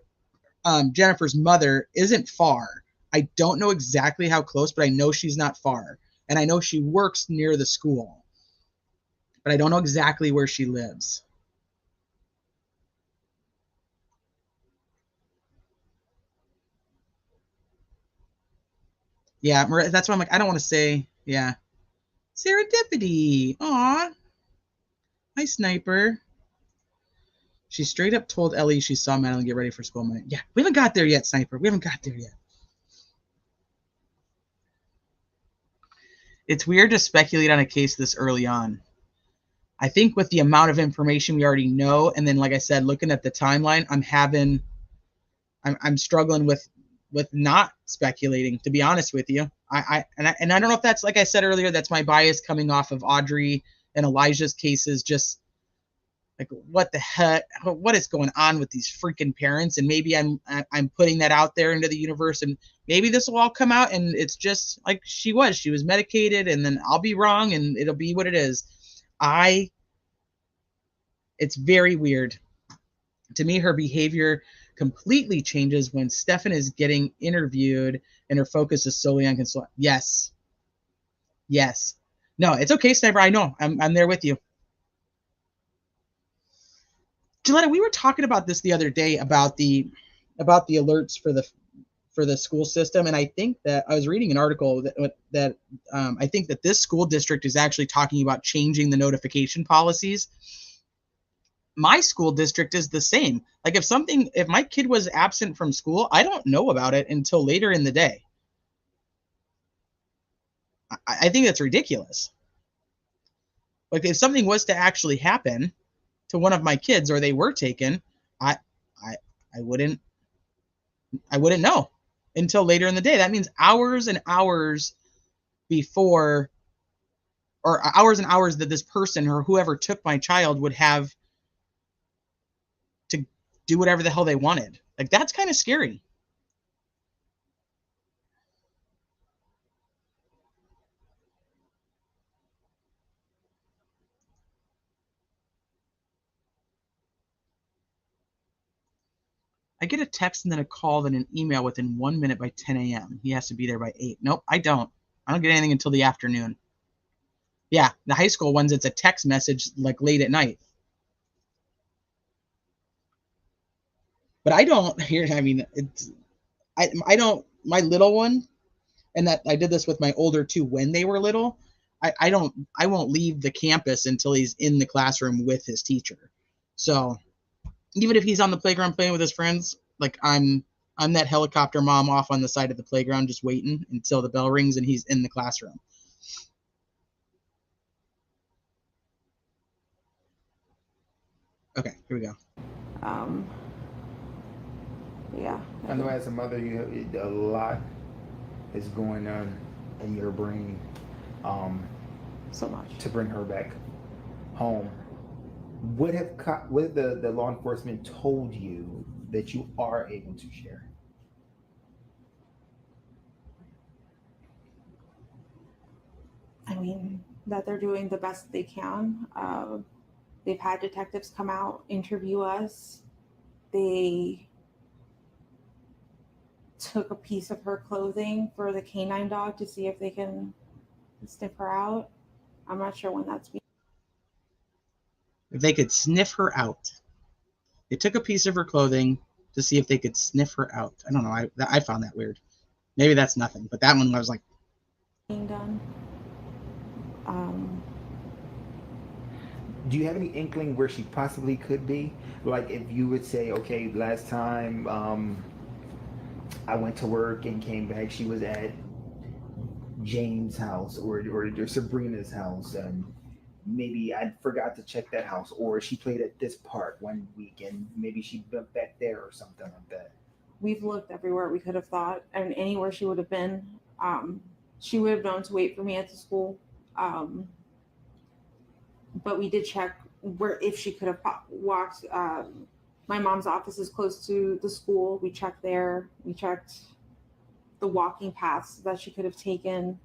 Jennifer's mother, isn't far. I don't know exactly how close, but I know she's not far. And I know she works near the school. But I don't know exactly where she lives. Yeah, that's why I'm I don't want to say, yeah. Serendipity. Aw. Hi, Sniper. She straight up told Ellie she saw Madeline get ready for school Monday. Yeah, we haven't got there yet, Sniper. We haven't got there yet. It's weird to speculate on a case this early on. I think with the amount of information we already know, and then, like I said, looking at the timeline, I'm struggling with not speculating, to be honest with you. I don't know if that's, like I said earlier, that's my bias coming off of Audrey and Elijah's cases, just what the heck, what is going on with these freaking parents? And maybe I'm putting that out there into the universe, and maybe this will all come out and it's just like she was medicated, and then I'll be wrong and it'll be what it is. It's very weird. To me, her behavior completely changes when Stefan is getting interviewed and her focus is solely on consult. Yes. No, it's okay, Sniper. I know. I'm there with you. Gilletta, we were talking about this the other day about the alerts for the school system, and I think that I was reading an article that I think that this school district is actually talking about changing the notification policies. My school district is the same. If my kid was absent from school, I don't know about it until later in the day. I think that's ridiculous. If something was to actually happen to one of my kids, or they were taken, I wouldn't know until later in the day. That means hours and hours before, or hours and hours that this person or whoever took my child would have to do whatever the hell they wanted. Like, that's kind of scary. I get a text and then a call, then an email within 1 minute by 10 a.m. He has to be there by 8. Nope, I don't. I don't get anything until the afternoon. Yeah, the high school ones, it's a text message like late at night. But I don't hear, I mean, I don't, my little one, and that I did this with my older two when they were little, I won't leave the campus until he's in the classroom with his teacher. So even if he's on the playground playing with his friends, like I'm that helicopter mom off on the side of the playground just waiting until the bell rings and he's in the classroom. Okay, here we go. Yeah. I know as a mother, a lot is going on in your brain. So much. To bring her back home. What have the law enforcement told you that you are able to share? I mean, that they're doing the best they can. They've had detectives come out, interview us. They took a piece of her clothing for the canine dog to see if they can sniff her out. I'm not sure when that's being. If they could sniff her out. They took a piece of her clothing to see if they could sniff her out. I don't know. I found that weird. Maybe that's nothing, but that one I was like, being done. Do you have any inkling where she possibly could be? Like if you would say, okay, last time I went to work and came back, she was at James' house or Sabrina's house, and maybe I forgot to check that house, or she played at this park one weekend, maybe she went back there or something like that. We've looked everywhere we could have thought, and anywhere she would have been. She would have known to wait for me at the school. But we did check where if she could have walked. My mom's office is close to the school. We checked there. We checked the walking paths that she could have taken.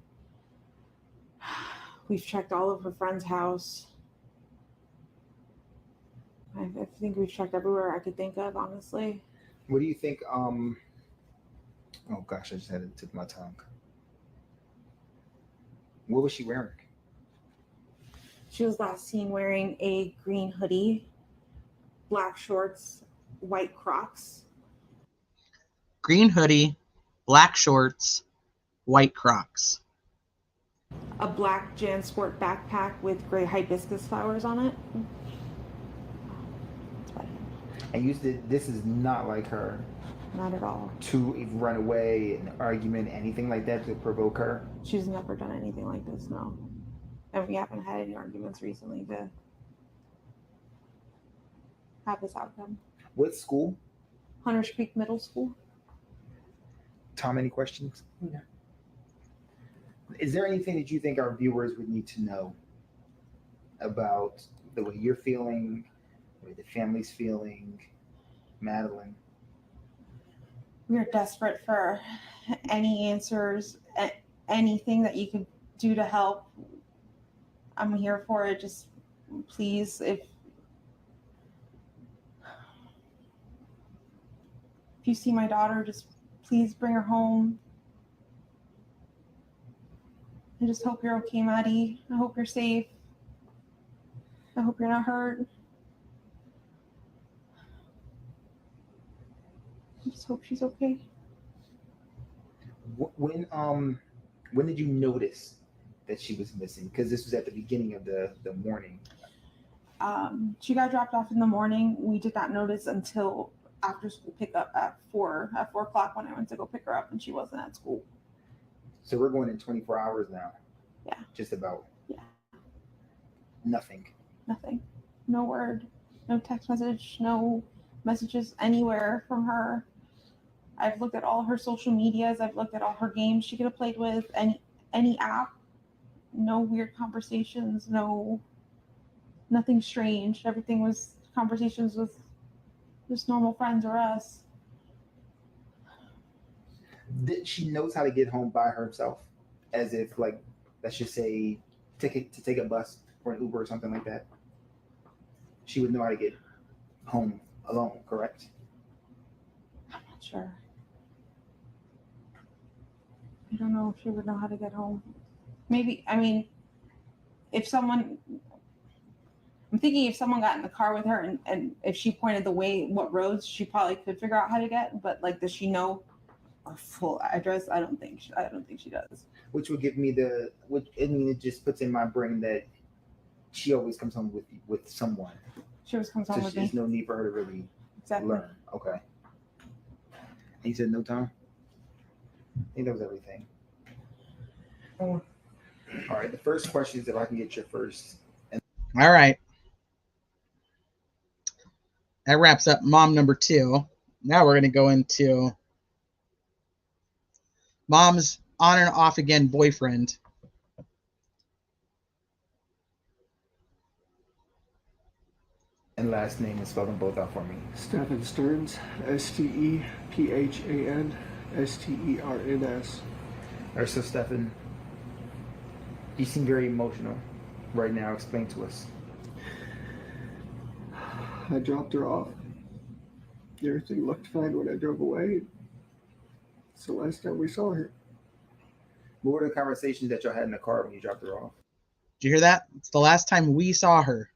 We've checked all of her friend's house. I think we've checked everywhere I could think of, honestly. What do you think? Oh gosh, I just had it tip my tongue. What was she wearing? She was last seen wearing a green hoodie, black shorts, white Crocs. Green hoodie, black shorts, white Crocs. A black JanSport backpack with gray hibiscus flowers on it. And you said this is not like her. Not at all. To run away, an argument, anything like that to provoke her? She's never done anything like this, no. And we haven't had any arguments recently to have this outcome. What school? Hunters Creek Middle School. Tom, any questions? No. Is there anything that you think our viewers would need to know about the way you're feeling, the way the family's feeling, Madeline? We're desperate for any answers, anything that you could do to help. I'm here for it. Just please, if you see my daughter, just please bring her home. I just hope you're okay, Maddie. I hope you're safe. I hope you're not hurt. I just hope she's okay. When did you notice that she was missing? Because this was at the beginning of the morning. She got dropped off in the morning. We did not notice until after school pickup at 4 o'clock when I went to go pick her up, and she wasn't at school. So we're going in 24 hours now. Yeah. Just about. Yeah. Nothing. No word. No text message. No messages anywhere from her. I've looked at all her social medias. I've looked at all her games she could have played with, and any app, no weird conversations, nothing strange. Everything was conversations with just normal friends or us. She knows how to get home by herself, as if, like, let's just say, to take a bus or an Uber or something like that. She would know how to get home alone, correct? I'm not sure. I don't know if she would know how to get home. Maybe, I mean, I'm thinking if someone got in the car with her and if she pointed the way, what roads, she probably could figure out how to get. But like, does she know our full address? I don't think she does. Which would give me it just puts in my brain that she always comes home with someone. She always comes home with me. There's no need for her to really learn. Okay. And you said no time? I think that was everything. All right. The first question is if I can get your first. All right. That wraps up mom number 2. Now we're going to go into mom's on and off again boyfriend. And last name, and spell them both out for me. Stephen Stearns, Stephan Stearns. All right, so Stephen, you seem very emotional right now. Explain to us. I dropped her off. Everything looked fine when I drove away. It's the last time we saw her. What were the conversations that y'all had in the car when you dropped her off? Did you hear that? It's the last time we saw her.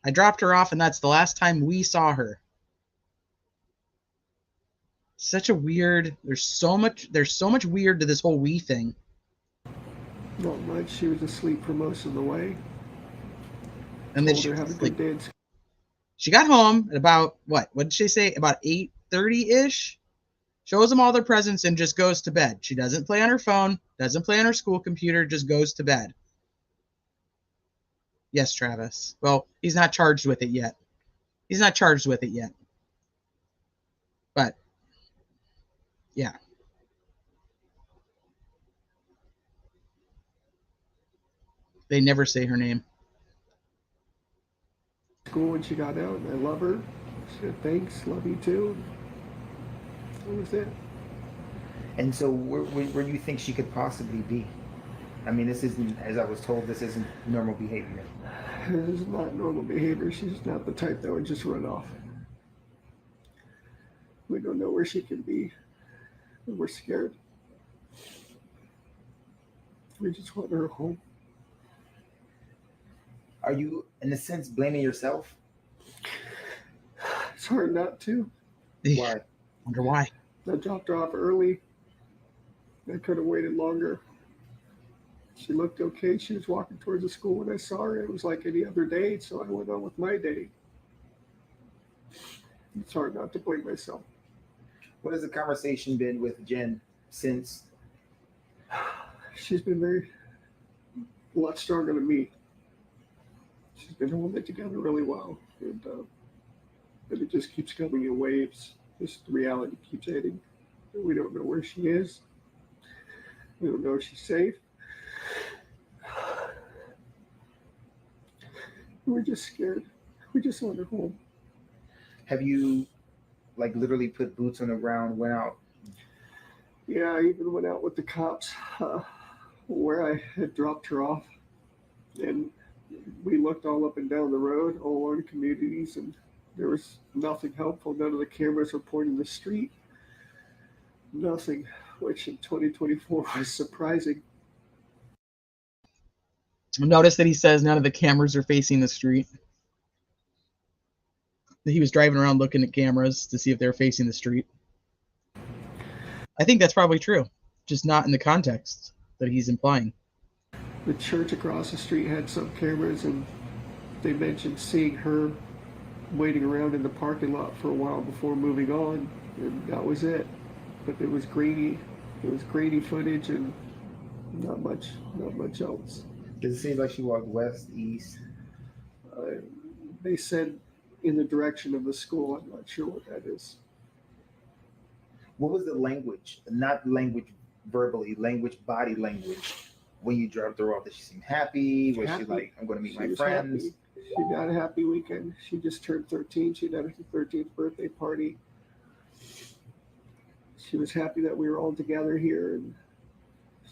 I dropped her off, and that's the last time we saw her. Such a weird. There's so much weird to this whole we thing. Not much. She was asleep for most of the way. And then she got home at about what did she say? About 8:30-ish. Shows them all their presents and just goes to bed. She doesn't play on her phone, doesn't play on her school computer, just goes to bed. Yes, Travis. Well, he's not charged with it yet. But yeah. They never say her name. School when she got out, and I love her. She said, thanks, love you too. That was it. And so where do you think she could possibly be? I mean, this isn't, as I was told, this isn't normal behavior. This is not normal behavior. She's not the type that would just run off. We don't know where she can be. And we're scared. We just want her home. Are you, in a sense, blaming yourself? It's hard not to. Why? Wonder why. I dropped her off early. I could have waited longer. She looked okay. She was walking towards the school when I saw her. It was like any other day, so I went on with my day. It's hard not to blame myself. What has the conversation been with Jen since? She's been a lot stronger than me. She's been holding it together really well. And it just keeps coming in waves. Just the reality keeps hitting. We don't know where she is. We don't know if she's safe. We're just scared. We just want her home. Have you, like, literally put boots on the ground, went out? Yeah, I even went out with the cops where I had dropped her off. And we looked all up and down the road, all along communities, and there was nothing helpful. None of the cameras were pointing the street. Nothing, which in 2024 was surprising. Notice that he says none of the cameras are facing the street. He was driving around looking at cameras to see if they're facing the street. I think that's probably true, just not in the context that he's implying. The church across the street had some cameras, and they mentioned seeing her waiting around in the parking lot for a while before moving on, and that was it. But it was grainy. It was grainy footage, and not much else. Does it seem like she walked west, east? They said in the direction of the school. I'm not sure what that is. What was the language? Not language verbally, body language, when you dropped her off? Did she seem happy? Was she Happy. like, I'm going to meet She my was friends? happy. She had a happy weekend. She just turned 13. She had her 13th birthday party. She was happy that we were all together here, and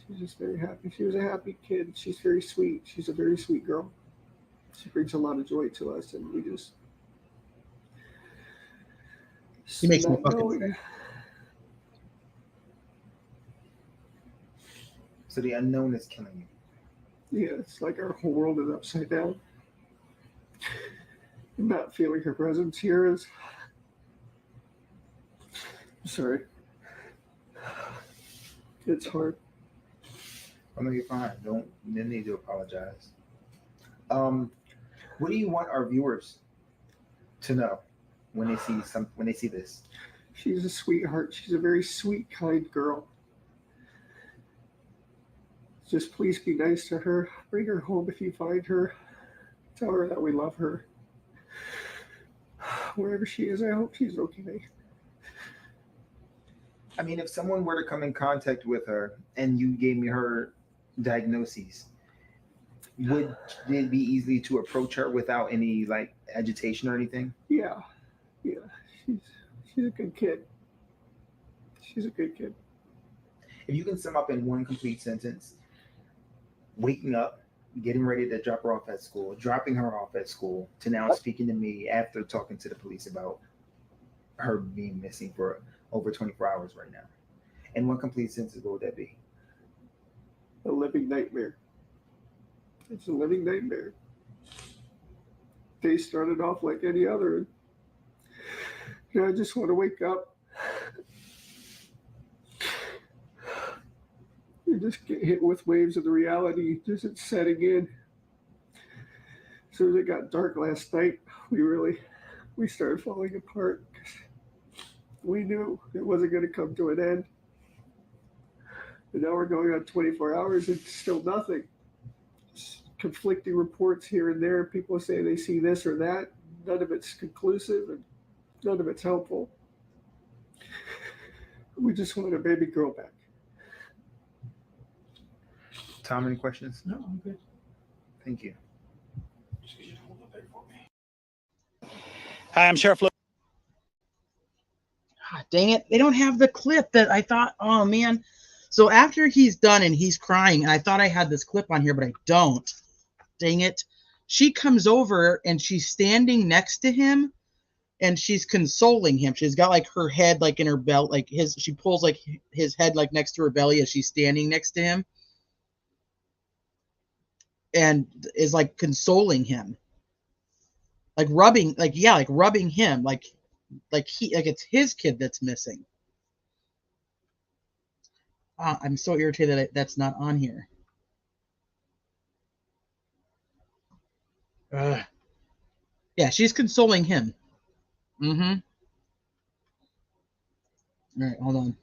she's just very happy. She was a happy kid. She's very sweet. She's a very sweet girl. She brings a lot of joy to us, and we just. He makes me not fucking knowing. sick. So the unknown is killing you. Yeah, it's like our whole world is upside down. Not feeling her presence here is. Sorry. It's hard. I know you're fine. Don't need to apologize. What do you want our viewers to know when they see this? She's a sweetheart. She's a very sweet, kind girl. Just please be nice to her. Bring her home if you find her. Tell her that we love her. Wherever she is, I hope she's okay. I mean, if someone were to come in contact with her and you gave me her diagnoses, would it be easy to approach her without any like agitation or anything? Yeah. She's a good kid. She's a good kid. If you can sum up in one complete sentence, waking up, getting ready to drop her off at school, dropping her off at school, to now speaking to me after talking to the police about her being missing for over 24 hours right now. In one complete sentence, what would that be? A living nightmare. It's a living nightmare. Day started off like any other. I just want to wake up. You just get hit with waves of the reality. Just it's setting in. As soon as it got dark last night, we started falling apart. We knew it wasn't going to come to an end. And now we're going on 24 hours and still nothing. Conflicting reports here and there. People say they see this or that. None of it's conclusive and none of it's helpful. We just want a baby girl back. Tom, any questions? No, I'm good. Thank you. Hi, I'm Sheriff Lewis. God, dang it. They don't have the clip that I thought, oh man. So after he's done and he's crying, and I thought I had this clip on here, but I don't. Dang it. She comes over and she's standing next to him and she's consoling him. She's got like her head like in her belt, like she pulls like his head like next to her belly as she's standing next to him and is like consoling him. Like rubbing him like it's his kid that's missing. I'm so irritated that that's not on here. Yeah, she's consoling him. Mm-hmm. All right, hold on.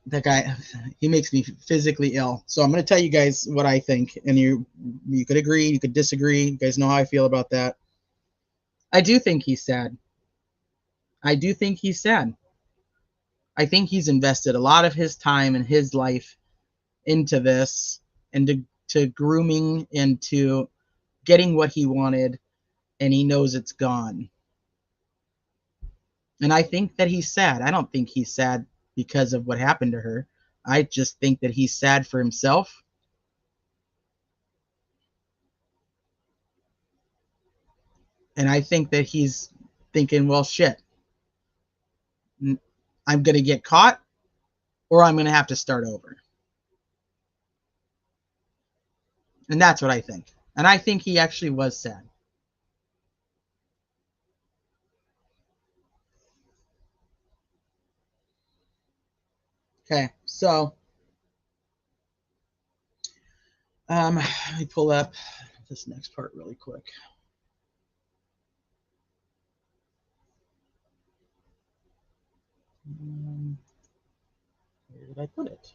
That guy, he makes me physically ill. So I'm going to tell you guys what I think, and you could agree, you could disagree. You guys know how I feel about that. I do think he's sad. I think he's invested a lot of his time and his life into this and to grooming and to getting what he wanted, and he knows it's gone. And I think that he's sad. I don't think he's sad because of what happened to her. I just think that he's sad for himself. And I think that he's thinking, well, shit, I'm going to get caught or I'm going to have to start over. And that's what I think. And I think he actually was sad. Okay, so let me pull up this next part really quick. Where did I put it?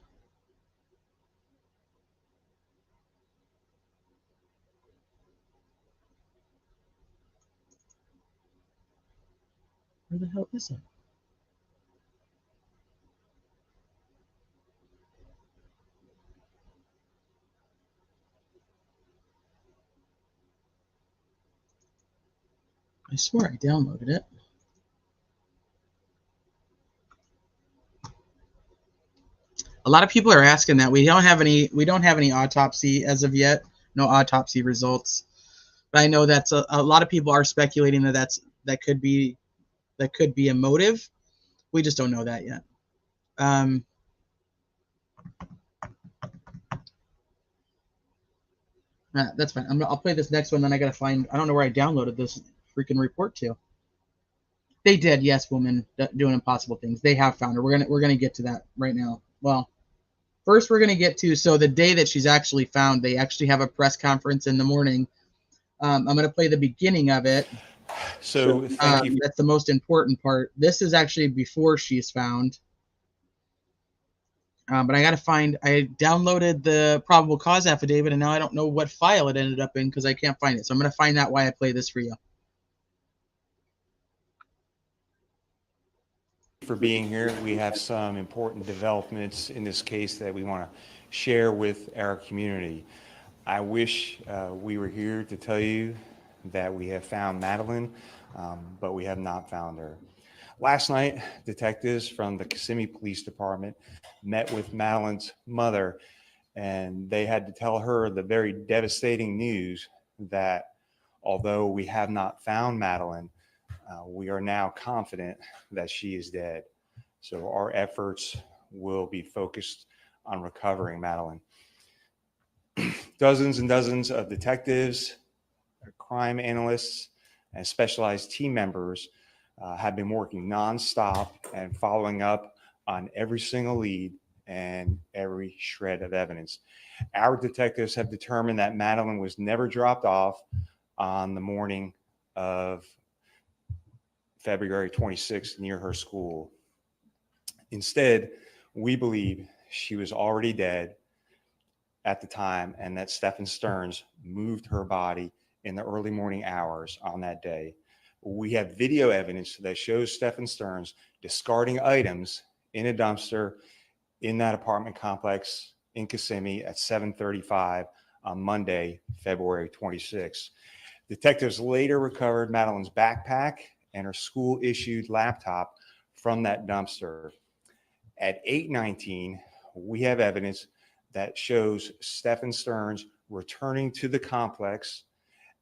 Where the hell is it? I swear I downloaded it. A lot of people are asking that. We don't have any autopsy as of yet. No autopsy results. But I know that's a lot of people are speculating that could be a motive. We just don't know that yet. That's fine. I'll play this next one. Then I gotta find. I don't know where I downloaded this freaking report to. They did, yes, woman doing impossible things. They have found her. We're gonna get to that right now. Well, first we're gonna get to the day that she's actually found. They actually have a press conference in the morning. I'm gonna play the beginning of it. So thank you. That's the most important part. This is actually before she's found. But I gotta find. I downloaded the probable cause affidavit, and now I don't know what file it ended up in because I can't find it. So I'm gonna find out why I play this for you. For being here. We have some important developments in this case that we want to share with our community. I wish we were here to tell you that we have found Madeline, but we have not found her. Last night, detectives from the Kissimmee Police Department met with Madeline's mother, and they had to tell her the very devastating news that although we have not found Madeline, we are now confident that she is dead. So our efforts will be focused on recovering Madeline. Dozens and dozens of detectives, crime analysts, and specialized team members have been working nonstop and following up on every single lead and every shred of evidence. Our detectives have determined that Madeline was never dropped off on the morning of February 26th near her school. Instead, we believe she was already dead at the time and that Stephen Stearns moved her body in the early morning hours on that day. We have video evidence that shows Stephen Stearns discarding items in a dumpster in that apartment complex in Kissimmee at 7:35 on Monday, February 26th. Detectives later recovered Madeline's backpack and her school-issued laptop from that dumpster. At 8:19, we have evidence that shows Stephen Stearns returning to the complex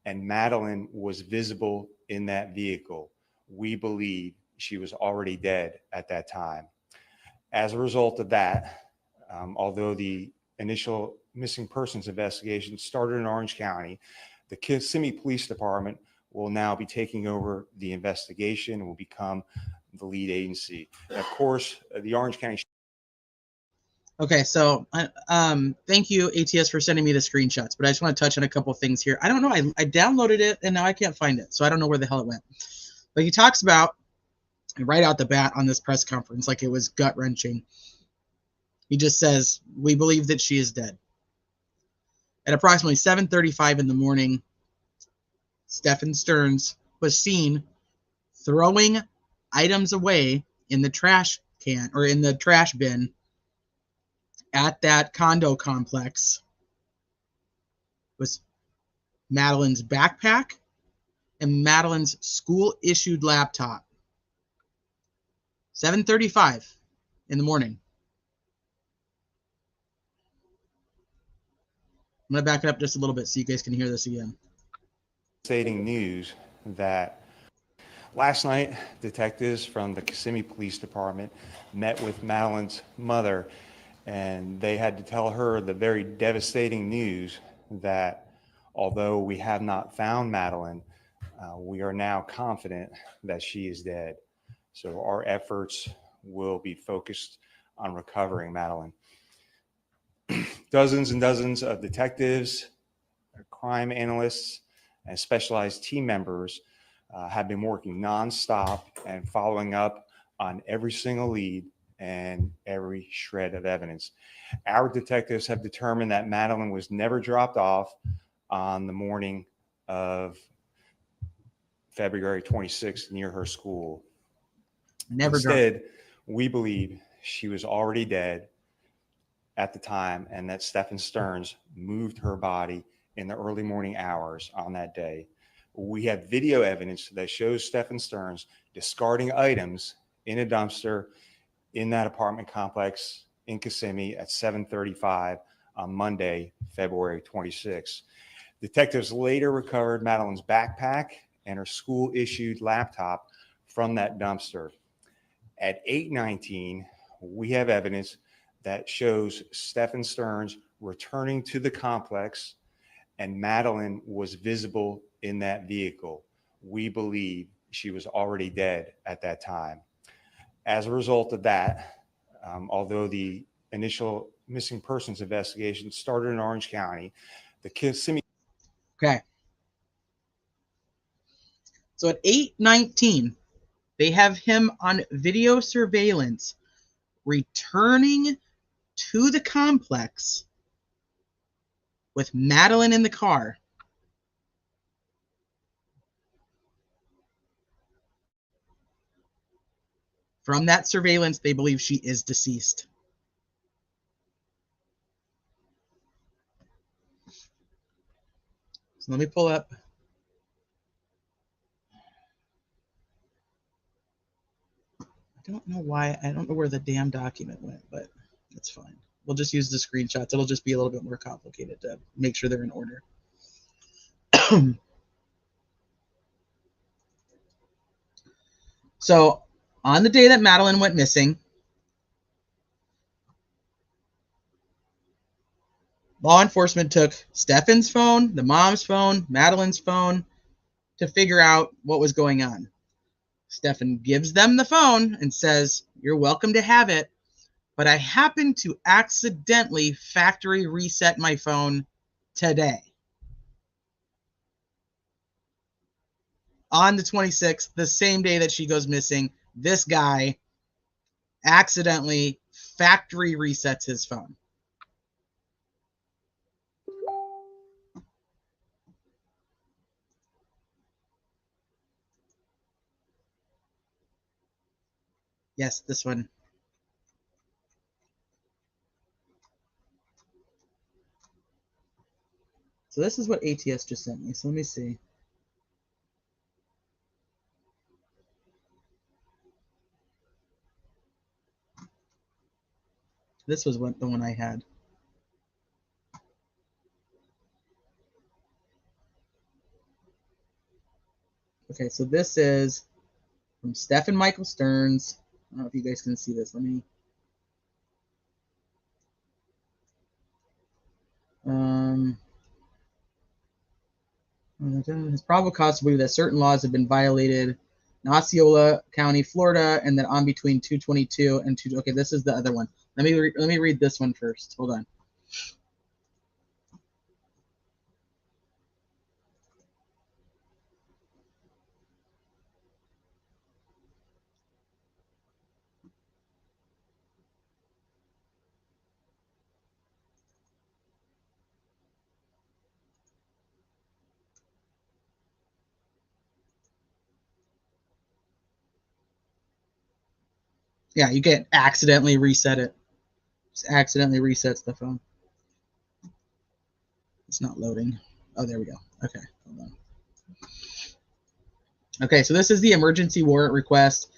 and Madeline was visible in that vehicle. We believe she was already dead at that time. As a result of that, although the initial missing persons investigation started in Orange County, the Kissimmee Police Department will now be taking over the investigation and will become the lead agency. And of course, the Orange County. Okay, so thank you, ATS, for sending me the screenshots, but I just want to touch on a couple things here. I don't know, I downloaded it, and now I can't find it, so I don't know where the hell it went. But he talks about, right out the bat on this press conference, like it was gut-wrenching. He just says, we believe that she is dead. At approximately 7:35 in the morning, Stephen Stearns was seen throwing items away in the trash can or in the trash bin at that condo complex. Was Madeline's backpack and Madeline's school-issued laptop. 7:35 in the morning. I'm going to back it up just a little bit so you guys can hear this again. Stating news that last night, detectives from the Kissimmee Police Department met with Madeline's mother, and they had to tell her the very devastating news that although we have not found Madeline, we are now confident that she is dead. So our efforts will be focused on recovering Madeline. Dozens and dozens of detectives, crime analysts, and specialized team members have been working nonstop and following up on every single lead and every shred of evidence. Our detectives have determined that Madeline was never dropped off on the morning of February 26th near her school. Never drunk. Instead, we believe she was already dead at the time and that Stephen Stearns moved her body in the early morning hours on that day. We have video evidence that shows Stephen Stearns discarding items in a dumpster in that apartment complex in Kissimmee at 7:35 on Monday, February 26. Detectives later recovered Madeline's backpack and her school-issued laptop from that dumpster. At 8:19, we have evidence that shows Stephen Stearns returning to the complex and Madeline was visible in that vehicle. We believe she was already dead at that time. As a result of that, although the initial missing persons investigation started in Orange County, the Kissimmee. Okay. So at 8:19, they have him on video surveillance returning to the complex with Madeline in the car. From that surveillance, they believe she is deceased. So let me pull up. I don't know why. I don't know where the damn document went, but it's fine. We'll just use the screenshots. It'll just be a little bit more complicated to make sure they're in order. So on the day that Madeline went missing, law enforcement took Stephen's phone, the mom's phone, Madeline's phone to figure out what was going on. Stephen gives them the phone and says, "You're welcome to have it, but I happened to accidentally factory reset my phone today." On the 26th, the same day that she goes missing, this guy accidentally factory resets his phone. Yes, this one. So this is what ATS just sent me. So let me see. This was the one I had. Okay, so this is from Stephen Michael Stearns. I don't know if you guys can see this. Let me. His probable cause to believe that certain laws have been violated in Osceola County, Florida, and that on between 222 and 2. Okay, this is the other one. Let me read this one first. Hold on. Yeah, you can accidentally reset it. Just accidentally resets the phone. It's not loading. Oh, there we go. Okay, hold on. Okay, so this is the emergency warrant request.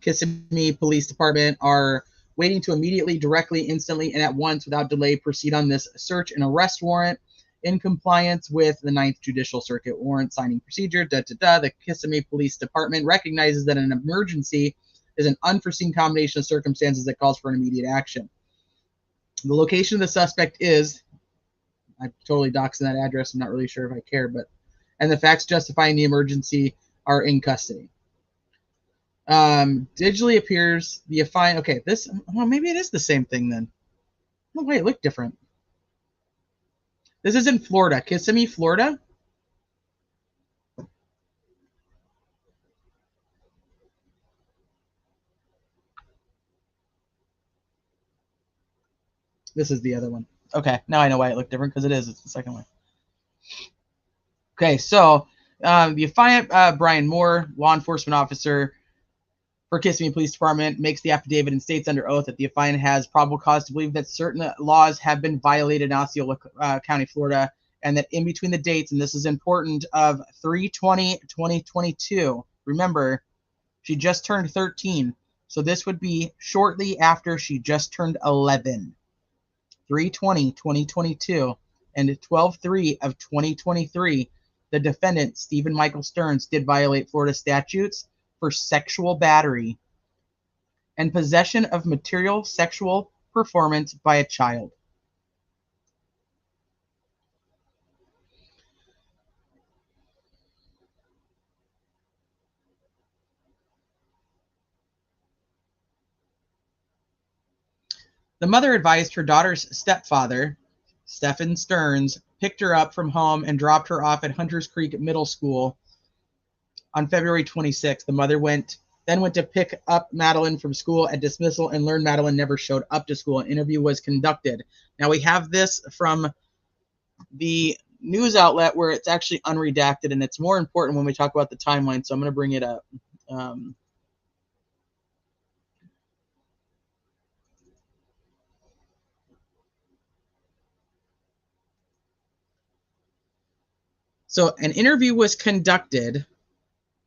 Kissimmee Police Department are waiting to immediately, directly, instantly, and at once, without delay, proceed on this search and arrest warrant in compliance with the 9th Judicial Circuit warrant signing procedure. The Kissimmee Police Department recognizes that an emergency is an unforeseen combination of circumstances that calls for an immediate action. The location of the suspect is, I'm totally doxing that address. I'm not really sure if I care, and the facts justifying the emergency are in custody. Digitally appears the affiant. Okay, this. Well, maybe it is the same thing then. No, wait, it looked different. This is in Florida, Kissimmee, Florida. This is the other one. Okay, now I know why it looked different, because it is. It's the second one. Okay, so the affiant, Brian Moore, law enforcement officer, for Kissimmee Police Department makes the affidavit and states under oath that the affiant has probable cause to believe that certain laws have been violated in Osceola County, Florida, and that in between the dates, and this is important, of 3/20/2022, remember, she just turned 13, so this would be shortly after she just turned 11. 3/20/2022 and 12/3 of 2023, the defendant, Stephen Michael Stearns, did violate Florida statutes for sexual battery and possession of material sexual performance by a child. The mother advised her daughter's stepfather, Stephen Stearns, picked her up from home and dropped her off at Hunters Creek Middle School on February 26th. The mother then went to pick up Madeline from school at dismissal and learned Madeline never showed up to school. An interview was conducted. Now we have this from the news outlet where it's actually unredacted, and it's more important when we talk about the timeline, so I'm going to bring it up. So an interview was conducted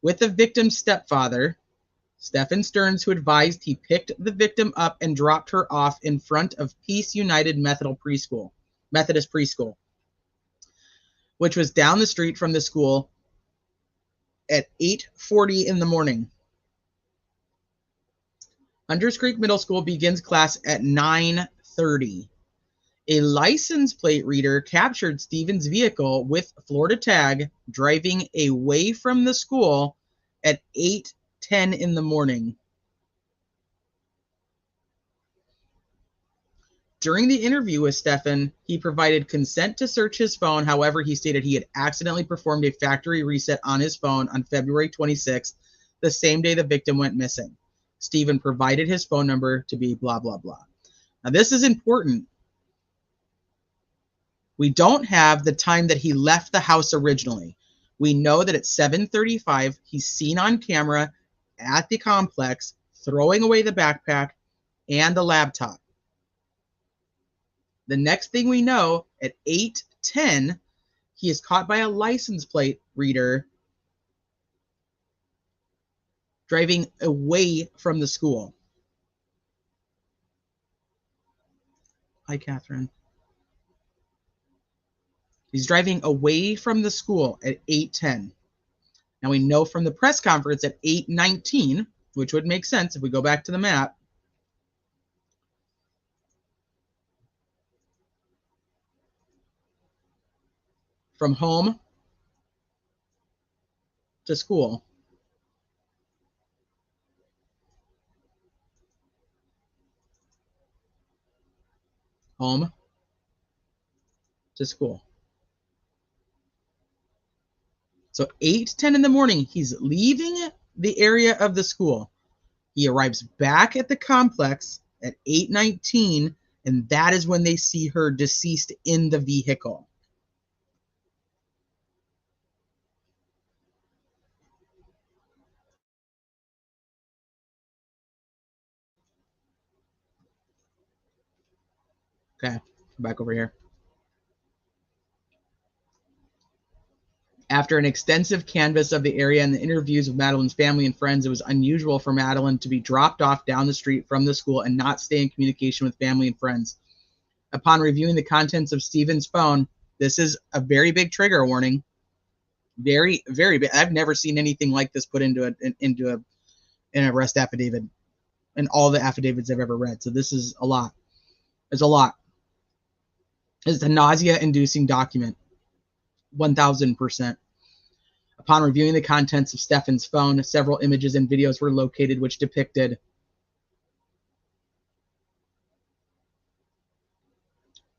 with the victim's stepfather, Stephen Stearns, who advised he picked the victim up and dropped her off in front of Peace United Methodist Preschool, which was down the street from the school at 8:40 in the morning. Hunters Creek Middle School begins class at 9:30. A license plate reader captured Stephen's vehicle with Florida tag driving away from the school at 8:10 in the morning. During the interview with Stephen, he provided consent to search his phone. However, he stated he had accidentally performed a factory reset on his phone on February 26th, the same day the victim went missing. Stephen provided his phone number to be blah, blah, blah. Now, this is important. We don't have the time that he left the house originally. We know that at 7:35, he's seen on camera at the complex throwing away the backpack and the laptop. The next thing we know, at 8:10, he is caught by a license plate reader driving away from the school. Hi, Catherine. He's driving away from the school at 8:10. Now we know from the press conference at 8:19, which would make sense if we go back to the map. From home to school. Home to school. So 8:10 in the morning, he's leaving the area of the school. He arrives back at the complex at 8:19, and that is when they see her deceased in the vehicle. Okay, back over here. After an extensive canvass of the area and the interviews with Madeline's family and friends, it was unusual for Madeline to be dropped off down the street from the school and not stay in communication with family and friends. Upon reviewing the contents of Stephen's phone, this is a very big trigger warning. Very, very big. I've never seen anything like this put into an arrest affidavit in all the affidavits I've ever read. So this is a lot. It's a lot. It's a nausea-inducing document. 1000%. Upon reviewing the contents of Stephen's phone, several images and videos were located which depicted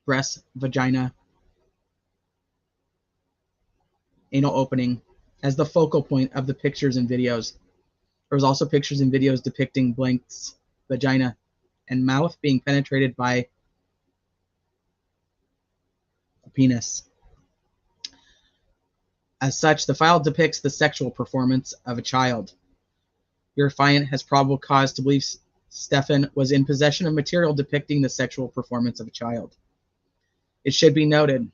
breast, vagina, anal opening as the focal point of the pictures and videos. There was also pictures and videos depicting Blank's vagina and mouth being penetrated by a penis. As such, the file depicts the sexual performance of a child. Your affiant has probable cause to believe Stefan was in possession of material depicting the sexual performance of a child. It should be noted,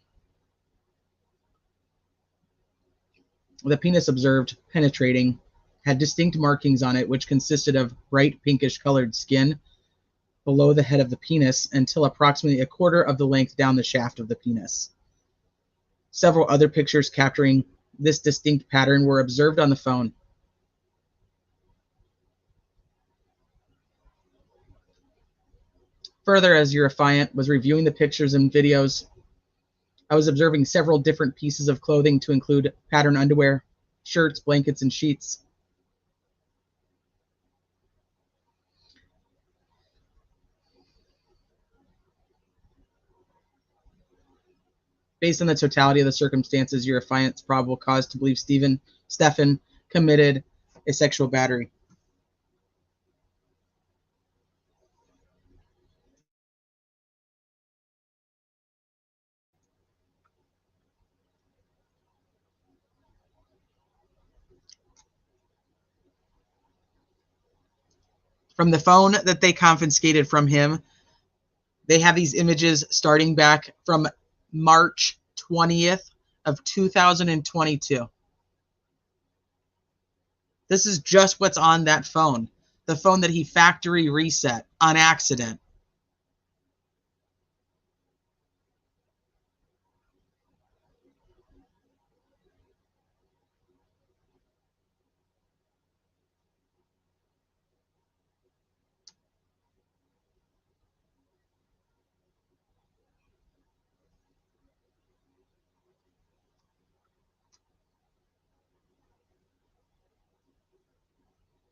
the penis observed penetrating had distinct markings on it, which consisted of bright pinkish colored skin below the head of the penis until approximately a quarter of the length down the shaft of the penis. Several other pictures capturing this distinct pattern were observed on the phone. Further, as your affiant was reviewing the pictures and videos, I was observing several different pieces of clothing to include pattern underwear, shirts, blankets, and sheets. Based on the totality of the circumstances, your affiant's probable cause to believe Stefan committed a sexual battery. From the phone that they confiscated from him, they have these images starting back from March 20th of 2022. This is just what's on that phone, the phone that he factory reset on accident.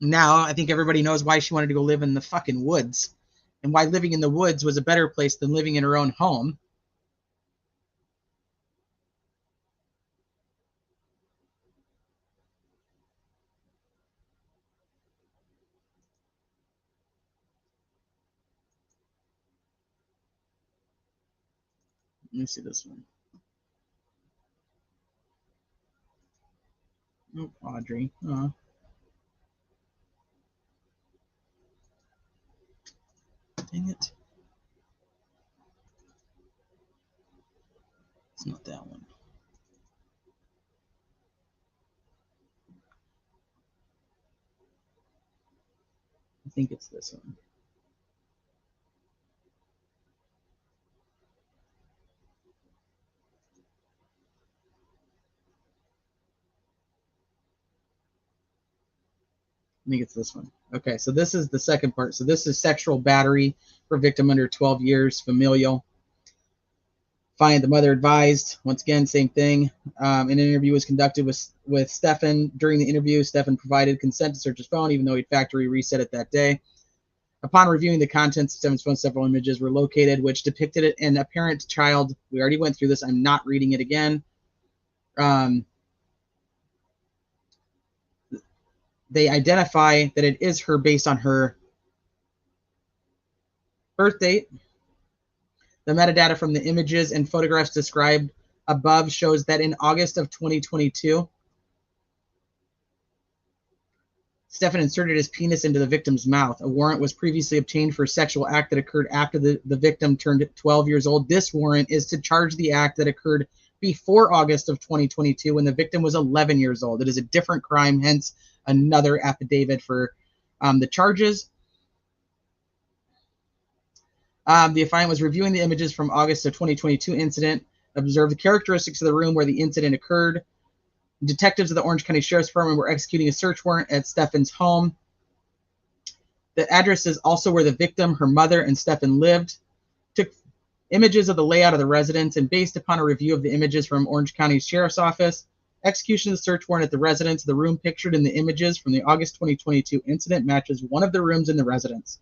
Now, I think everybody knows why she wanted to go live in the fucking woods and why living in the woods was a better place than living in her own home. Let me see this one. Oh, Audrey. Oh. Dang it. It's not that one. I think it's this one. I think it's this one. Okay, so this is the second part. So this is sexual battery for victim under 12 years, familial. Find the mother advised. Once again, same thing. An interview was conducted with Stefan. During the interview, Stefan provided consent to search his phone, even though he'd factory reset it that day. Upon reviewing the contents of Stefan's phone, several images were located, which depicted an apparent child. We already went through this. I'm not reading it again. They identify that it is her based on her birth date. The metadata from the images and photographs described above shows that in August of 2022, Stefan inserted his penis into the victim's mouth. A warrant was previously obtained for a sexual act that occurred after the victim turned 12 years old. This warrant is to charge the act that occurred before August of 2022 when the victim was 11 years old. It is a different crime, hence another affidavit for the charges. The affiant was reviewing the images from August of 2022 incident, observed the characteristics of the room where the incident occurred. Detectives of the Orange County Sheriff's Department were executing a search warrant at Stefan's home. The address is also where the victim, her mother, and Stefan lived. Took images of the layout of the residence, and based upon a review of the images from Orange County Sheriff's Office, execution of the search warrant at the residence. The room pictured in the images from the August 2022 incident matches one of the rooms in the residence.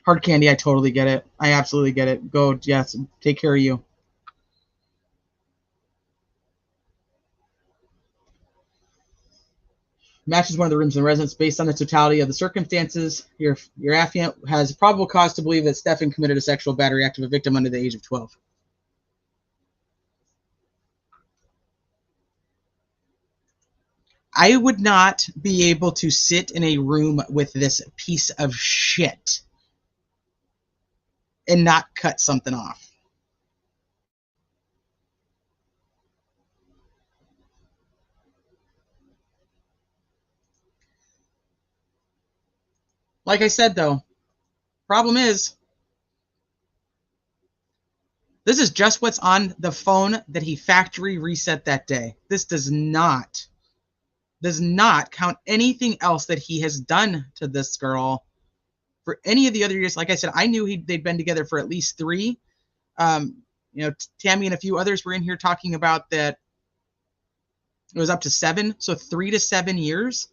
Hard candy, I totally get it. I absolutely get it. Go, yes, take care of you. Matches one of the rooms in the residence based on the totality of the circumstances. Your affiant has probable cause to believe that Stefan committed a sexual battery act of a victim under the age of 12. I would not be able to sit in a room with this piece of shit and not cut something off. Like I said, though, problem is, this is just what's on the phone that he factory reset that day. This does not count anything else that he has done to this girl for any of the other years. Like I said, I knew they'd been together for at least 3. Tammy and a few others were in here talking about that it was up to 7. So 3 to 7 years.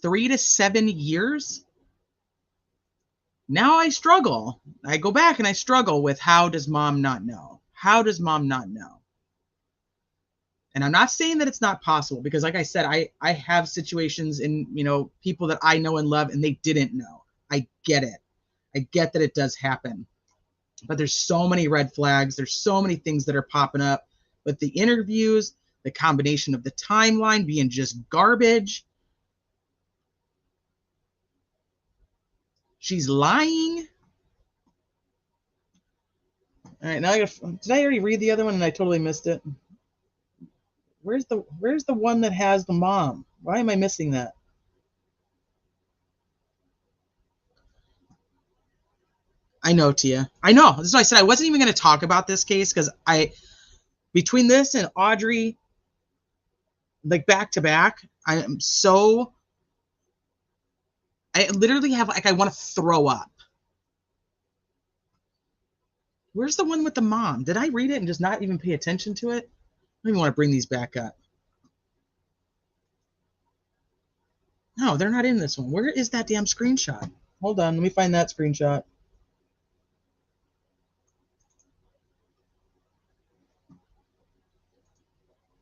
3 to 7 years. Now I struggle. I go back and I struggle with, how does mom not know? How does mom not know? And I'm not saying that it's not possible, because like I said, I have situations in, people that I know and love, and they didn't know. I get it. I get that it does happen. But there's so many red flags. There's so many things that are popping up with the interviews, the combination of the timeline being just garbage. She's lying. All right, now did I already read the other one and I totally missed it? Where's the one that has the mom? Why am I missing that? I know, Tia. I know. That's why I said I wasn't even going to talk about this case, because between this and Audrey, like back to back, I literally have, I want to throw up. Where's the one with the mom? Did I read it and just not even pay attention to it? I don't even want to bring these back up. No, they're not in this one. Where is that damn screenshot? Hold on, let me find that screenshot.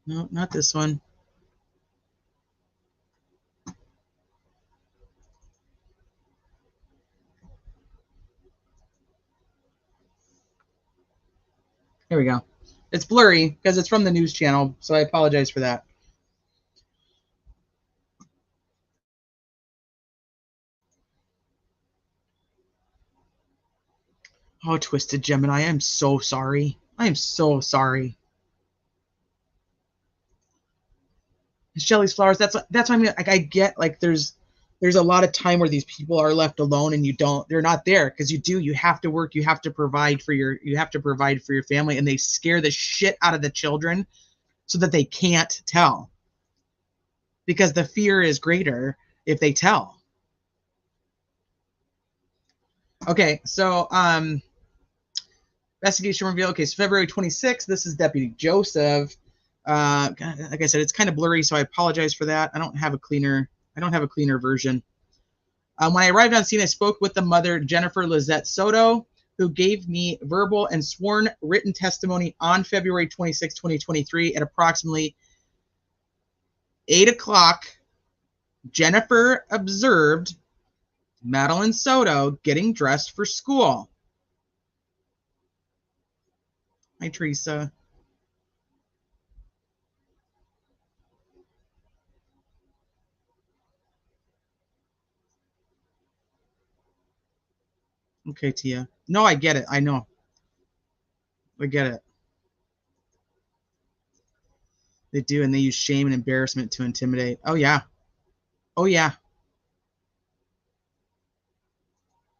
No, not this one. Here we go. It's blurry because it's from the news channel, so I apologize for that. Oh, Twisted Gemini, I'm so sorry. I am so sorry. Shelly's Flowers, that's what I mean. Like, I get, like, there's a lot of time where these people are left alone and they're not there, because you have to work, you have to provide for your family, and they scare the shit out of the children so that they can't tell, because the fear is greater if they tell. Okay, so investigation reveal. Okay, so February 26th, this is Deputy Joseph. Like I said, it's kind of blurry, so I apologize for that. I don't have a cleaner version. When I arrived on scene, I spoke with the mother, Jennifer Lizette Soto, who gave me verbal and sworn written testimony on February 26, 2023 at approximately 8 o'clock. Jennifer observed Madeline Soto getting dressed for school. Hi, Teresa. Okay, Tia. No, I get it. I know. I get it. They do, and they use shame and embarrassment to intimidate. Oh, yeah. Oh, yeah.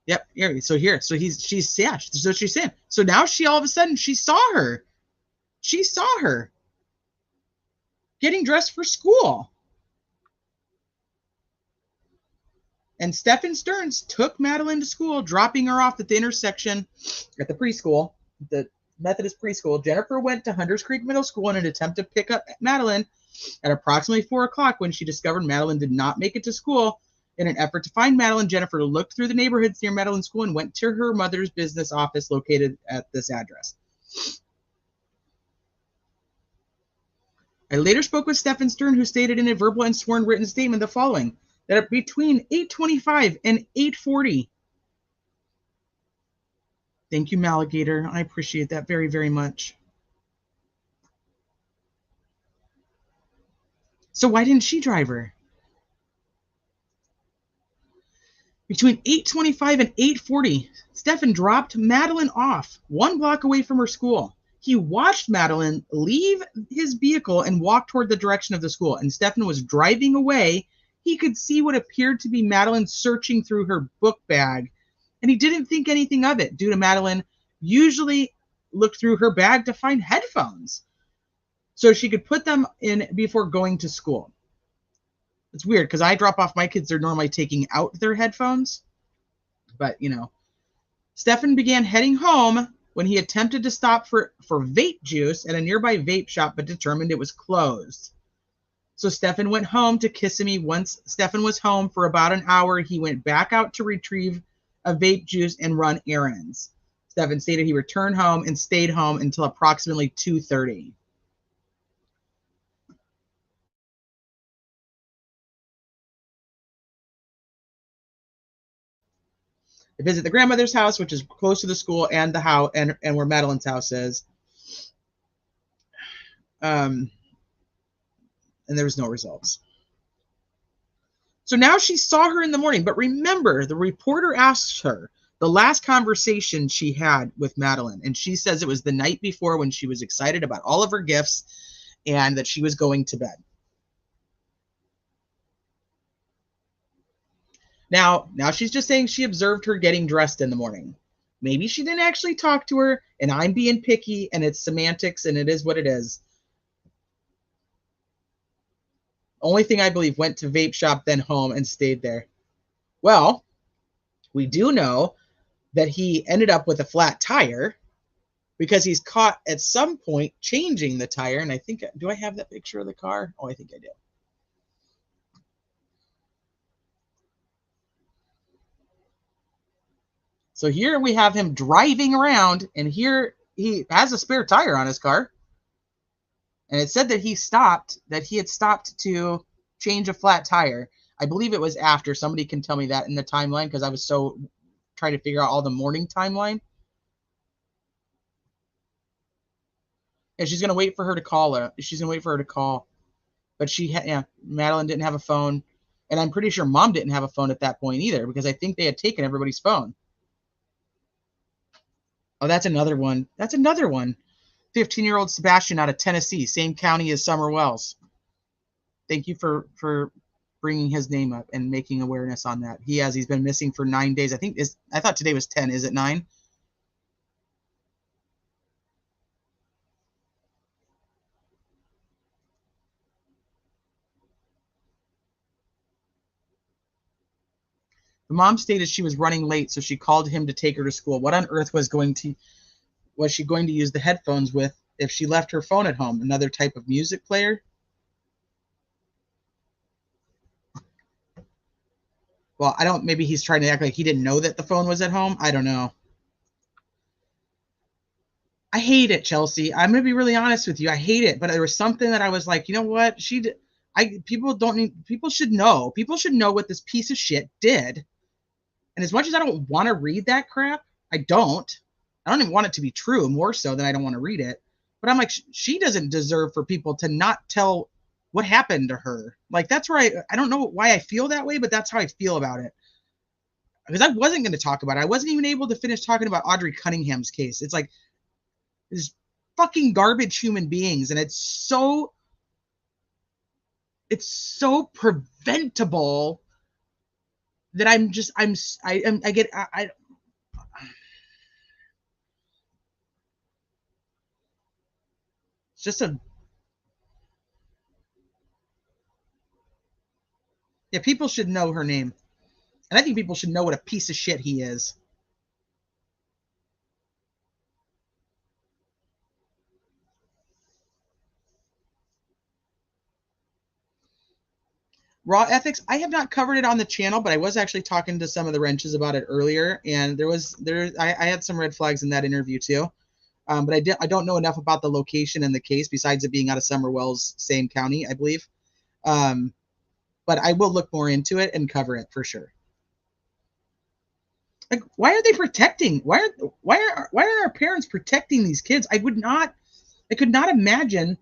Yep. Here. So she's saying. So now all of a sudden, she saw her. She saw her getting dressed for school. And Stephen Stearns took Madeline to school, dropping her off at the intersection at the preschool, the Methodist preschool. Jennifer went to Hunters Creek Middle School in an attempt to pick up Madeline at approximately 4 o'clock. When she discovered Madeline did not make it to school, in an effort to find Madeline, Jennifer looked through the neighborhoods near Madeline's school and went to her mother's business office located at this address. I later spoke with Stephen Stern, who stated in a verbal and sworn written statement the following: that between 8:25 and 8:40. Thank you, Maligator. I appreciate that very, very much. So why didn't she drive her? Between 8:25 and 8:40, Stefan dropped Madeline off 1 block away from her school. He watched Madeline leave his vehicle and walk toward the direction of the school, and Stefan was driving away. He could see what appeared to be Madeline searching through her book bag, and he didn't think anything of it due to Madeline usually looked through her bag to find headphones so she could put them in before going to school. It's weird because I drop off my kids, they're normally taking out their headphones. But, you know, Stefan began heading home when he attempted to stop for vape juice at a nearby vape shop, but determined it was closed. So Stefan went home to Kissimmee. Once Stefan was home for about an hour, he went back out to retrieve a vape juice and run errands. Stefan stated he returned home and stayed home until approximately 2:30. They visit the grandmother's house, which is close to the school and the house, and where Madeline's house is. And there was no results. So now she saw her in the morning, but remember, the reporter asked her the last conversation she had with Madeline, and she says it was the night before when she was excited about all of her gifts and that she was going to bed. Now she's just saying she observed her getting dressed in the morning. Maybe she didn't actually talk to her, and I'm being picky, and it's semantics, and it is what it is. Only thing I believe, went to vape shop, then home, and stayed there. Well, we do know that he ended up with a flat tire because he's caught at some point changing the tire. And I think, do I have that picture of the car? Oh, I think I do. So here we have him driving around, and here he has a spare tire on his car. And it said that he had stopped to change a flat tire. I believe it was after. Somebody can tell me that in the timeline because I was so trying to figure out all the morning timeline. And she's going to wait for her to call her. She's going to wait for her to call. But Madeline didn't have a phone. And I'm pretty sure Mom didn't have a phone at that point either because I think they had taken everybody's phone. Oh, that's another one. 15-year-old Sebastian out of Tennessee, same county as Summer Wells. Thank you for bringing his name up and making awareness on that. He's been missing for 9 days. I thought today was 10. Is it 9? The mom stated she was running late, so she called him to take her to school. What on earth was she going to use the headphones with if she left her phone at home? Another type of music player? Well, maybe he's trying to act like he didn't know that the phone was at home. I don't know. I hate it, Chelsea. I'm going to be really honest with you. I hate it, but there was something that I was like, you know what? People should know. People should know what this piece of shit did. And as much as I don't want to read that crap, I don't even want it to be true, more so than I don't want to read it. But I'm like, she doesn't deserve for people to not tell what happened to her. Like, that's where I don't know why I feel that way, but that's how I feel about it. Because I wasn't going to talk about it. I wasn't even able to finish talking about Audrey Cunningham's case. It's like, these fucking garbage human beings, and it's so preventable that I it's just people should know her name. And I think people should know what a piece of shit he is. Raw ethics, I have not covered it on the channel, but I was actually talking to some of the wrenches about it earlier, and I had some red flags in that interview too. But I don't know enough about the location and the case besides it being out of Summer Wells, same county, I believe. But I will look more into it and cover it for sure. Like, why are they protecting? Why are our parents protecting these kids? I could not imagine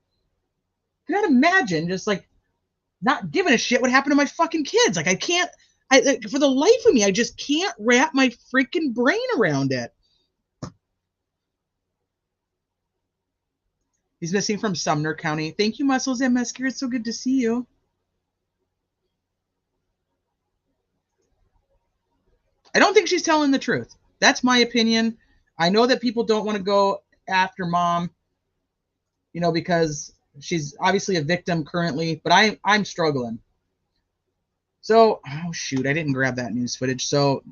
just like not giving a shit what happened to my fucking kids. Like, I can't, for the life of me, I just can't wrap my freaking brain around it. He's missing from Sumner County. Thank you, Muscles and Mesker. It's so good to see you. I don't think she's telling the truth. That's my opinion. I know that people don't want to go after mom, you know, because she's obviously a victim currently, but I'm struggling. So, oh shoot, I didn't grab that news footage. So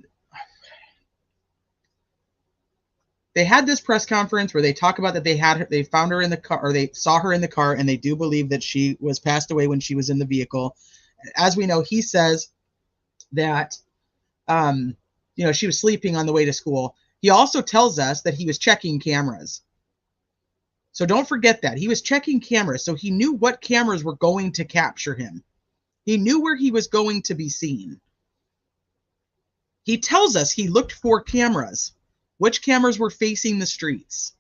they had this press conference where they talk about that they found her in the car, or they saw her in the car, and they do believe that she was passed away when she was in the vehicle. As we know, he says that you know, she was sleeping on the way to school. He also tells us that he was checking cameras. So don't forget that. He was checking cameras, so he knew what cameras were going to capture him. He knew where he was going to be seen. He tells us he looked for cameras. Which cameras were facing the streets?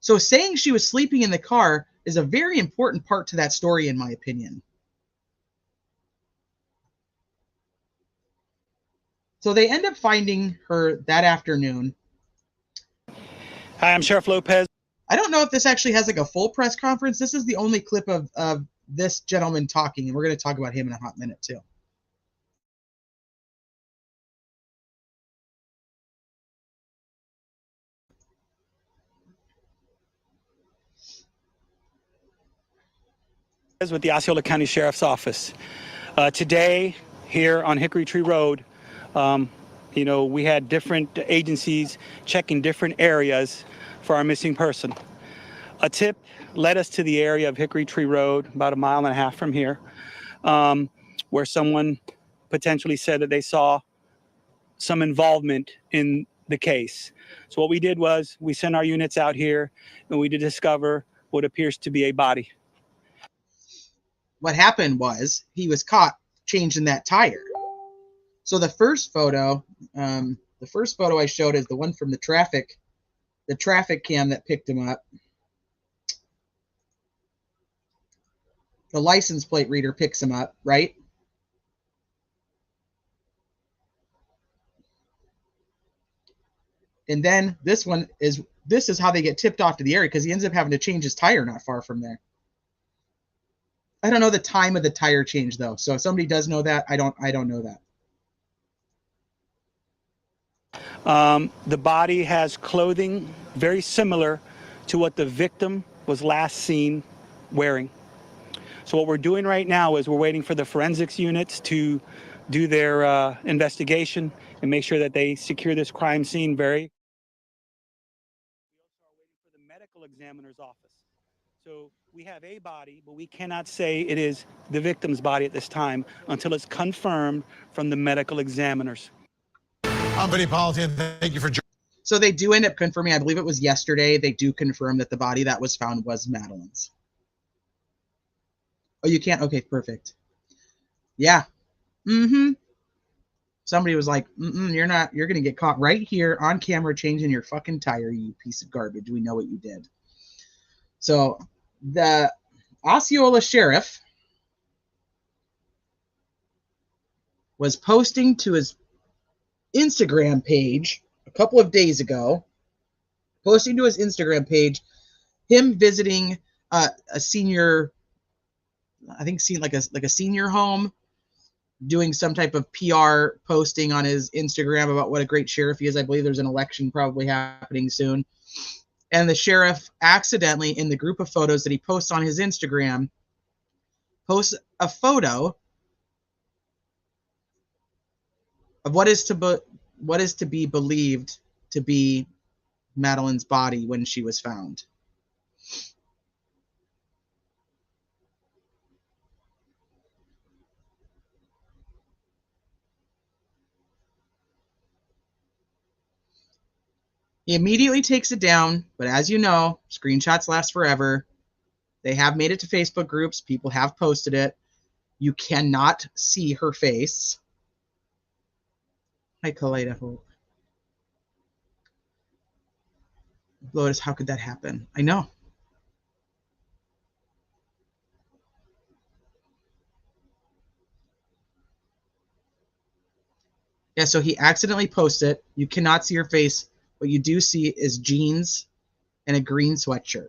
So saying she was sleeping in the car is a very important part to that story, in my opinion. So they end up finding her that afternoon. Hi, I'm Sheriff Lopez. I don't know if this actually has like a full press conference. This is the only clip of this gentleman talking, and we're going to talk about him in a hot minute too. With the Osceola County Sheriff's Office. Today, here on Hickory Tree Road, you know, we had different agencies checking different areas for our missing person. A tip led us to the area of Hickory Tree Road, about 1.5 miles from here, where someone potentially said that they saw some involvement in the case. So what we did was we sent our units out here, and we did discover what appears to be a body. What happened was he was caught changing that tire. So the first photo I showed is the one from the traffic cam that picked him up. The license plate reader picks him up, right? And then this is how they get tipped off to the area, because he ends up having to change his tire not far from there. I don't know the time of the tire change though. So if somebody does know that, I don't know that. The body has clothing very similar to what the victim was last seen wearing. So what we're doing right now is we're waiting for the forensics units to do their investigation and make sure that they secure this crime scene very. We also are waiting for the medical examiner's office. So we have a body, but we cannot say it is the victim's body at this time until it's confirmed from the medical examiners. I'm Vinny Politan. Thank you for joining. So they do end up confirming, I believe it was yesterday, they do confirm that the body that was found was Madeline's. Oh, you can't? Okay, perfect. Yeah. Somebody was like, you're going to get caught right here on camera changing your fucking tire, you piece of garbage. We know what you did. So the Osceola sheriff was posting to his Instagram page a couple of days ago, him visiting a senior, I think like a senior home, doing some type of PR posting on his Instagram about what a great sheriff he is. I believe there's an election probably happening soon. And the sheriff accidentally, in the group of photos that he posts on his Instagram, posts a photo of what is to be believed to be Madeline's body when she was found. He immediately takes it down, but as you know, screenshots last forever. They have made it to Facebook groups. People have posted it. You cannot see her face. Hi, Kaleida Hope. Lotus, how could that happen? I know. Yeah, so he accidentally posts it. You cannot see her face. What you do see is jeans and a green sweatshirt.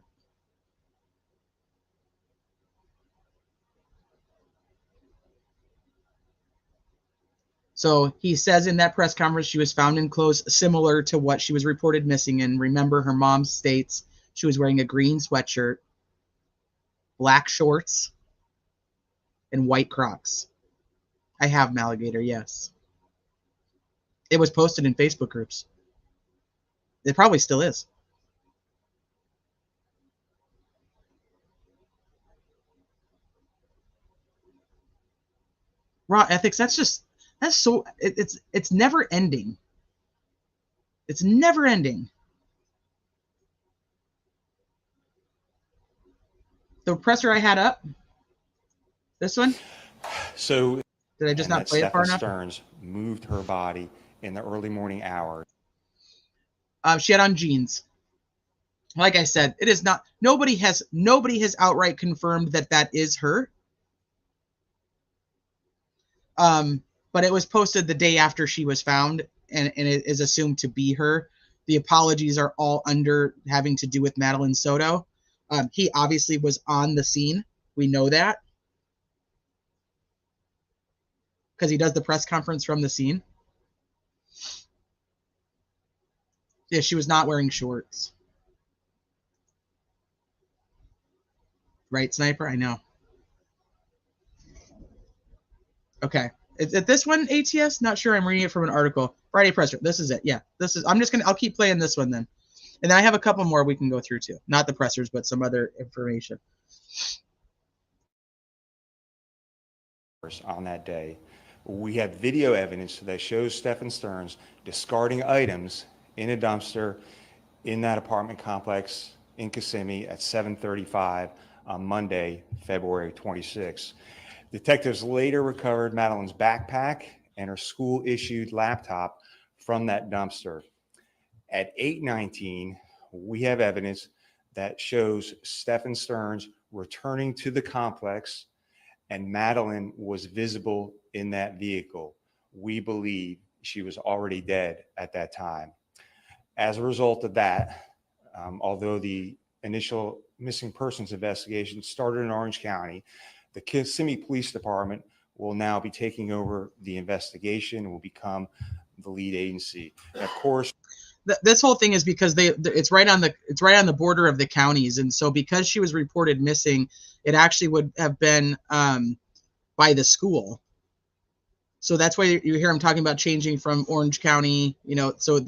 So he says in that press conference she was found in clothes similar to what she was reported missing in. Remember, her mom states she was wearing a green sweatshirt, black shorts, and white Crocs. I have Maligator, yes. It was posted in Facebook groups. It probably still is. Raw ethics, it's never ending. It's never ending. The presser I had up, this one. So did I just not play it far enough? Stearns moved her body in the early morning hours. She had on jeans. Like I said, it is not. Nobody has outright confirmed that is her. But it was posted the day after she was found, and it is assumed to be her. The apologies are all under having to do with Madeline Soto. He obviously was on the scene. We know that because he does the press conference from the scene. Yeah, she was not wearing shorts. Right, Sniper? I know. Okay. Is this one ATS? Not sure. I'm reading it from an article. Friday presser. This is it. Yeah. I'll keep playing this one then. And then I have a couple more we can go through too. Not the pressers, but some other information. On that day, we have video evidence that shows Stephen Stearns discarding items in a dumpster in that apartment complex in Kissimmee at 7:35 on Monday, February 26. Detectives later recovered Madeline's backpack and her school-issued laptop from that dumpster. At 8:19, we have evidence that shows Stephen Stearns returning to the complex, and Madeline was visible in that vehicle. We believe she was already dead at that time. As a result of that, although the initial missing persons investigation started in Orange County, the Kissimmee Police Department will now be taking over the investigation and will become the lead agency. And of course, this whole thing is because it's right on the border of the counties, and so because she was reported missing, it actually would have been by the school. So that's why you hear him talking about changing from Orange County. So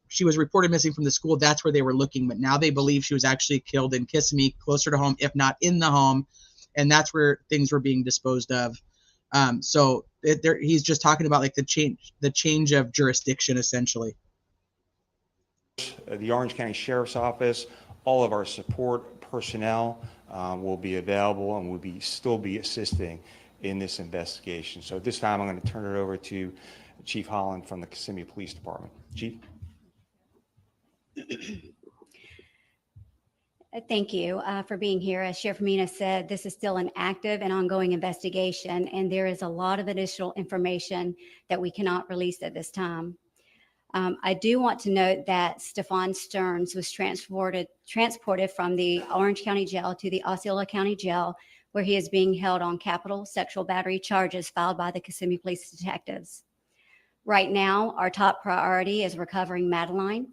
she was reported missing from the school. That's where they were looking, but now they believe she was actually killed in Kissimmee, closer to home, if not in the home, and that's where things were being disposed of. He's just talking about like the change of jurisdiction, essentially. The Orange County Sheriff's Office, all of our support personnel will be available and will still be assisting in this investigation. So at this time, I'm going to turn it over to Chief Holland from the Kissimmee Police Department. Chief. Thank you for being here. As Sheriff Mina said, this is still an active and ongoing investigation, and there is a lot of additional information that we cannot release at this time. I do want to note that Stephen Stearns was transported from the Orange County Jail to the Osceola County Jail, where he is being held on capital sexual battery charges filed by the Kissimmee Police detectives. Right now, our top priority is recovering Madeline.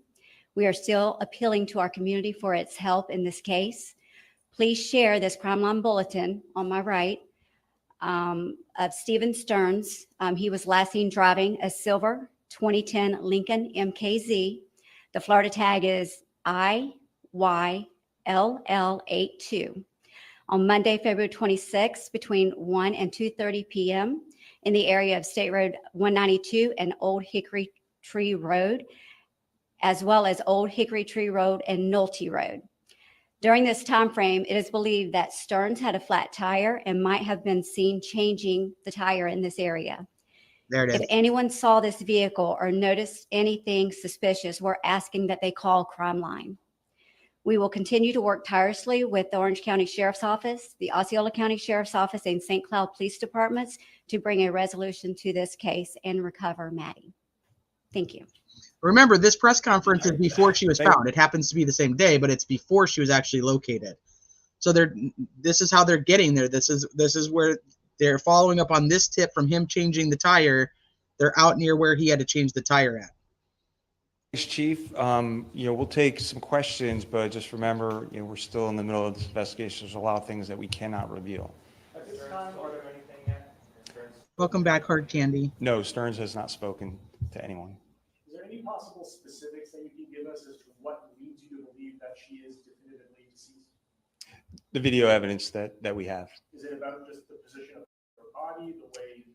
We are still appealing to our community for its help in this case. Please share this crime line bulletin on my right of Stephen Stearns. He was last seen driving a silver 2010 Lincoln MKZ. The Florida tag is IYLL82. On Monday, February 26th, between 1 and 2:30 p.m. in the area of State Road 192 and Old Hickory Tree Road, as well as Old Hickory Tree Road and Nolte Road. During this time frame, it is believed that Stearns had a flat tire and might have been seen changing the tire in this area. There it is. If anyone saw this vehicle or noticed anything suspicious, we're asking that they call Crime Line. We will continue to work tirelessly with the Orange County Sheriff's Office, the Osceola County Sheriff's Office, and St. Cloud Police Departments to bring a resolution to this case and recover Maddie. Thank you. Remember, this press conference is before she was found. It happens to be the same day, but it's before she was actually located. So this is how they're getting there. This is where they're following up on this tip from him changing the tire. They're out near where he had to change the tire at. Thanks, Chief. We'll take some questions, but just remember, we're still in the middle of this investigation. There's a lot of things that we cannot reveal. At this time, are there anything yet? Welcome back, Hard Candy. No, Stearns has not spoken to anyone. Is there any possible specifics that you can give us as to what leads you to believe that she is definitively deceased? The video evidence that we have. Is it about just the position of her body, the way?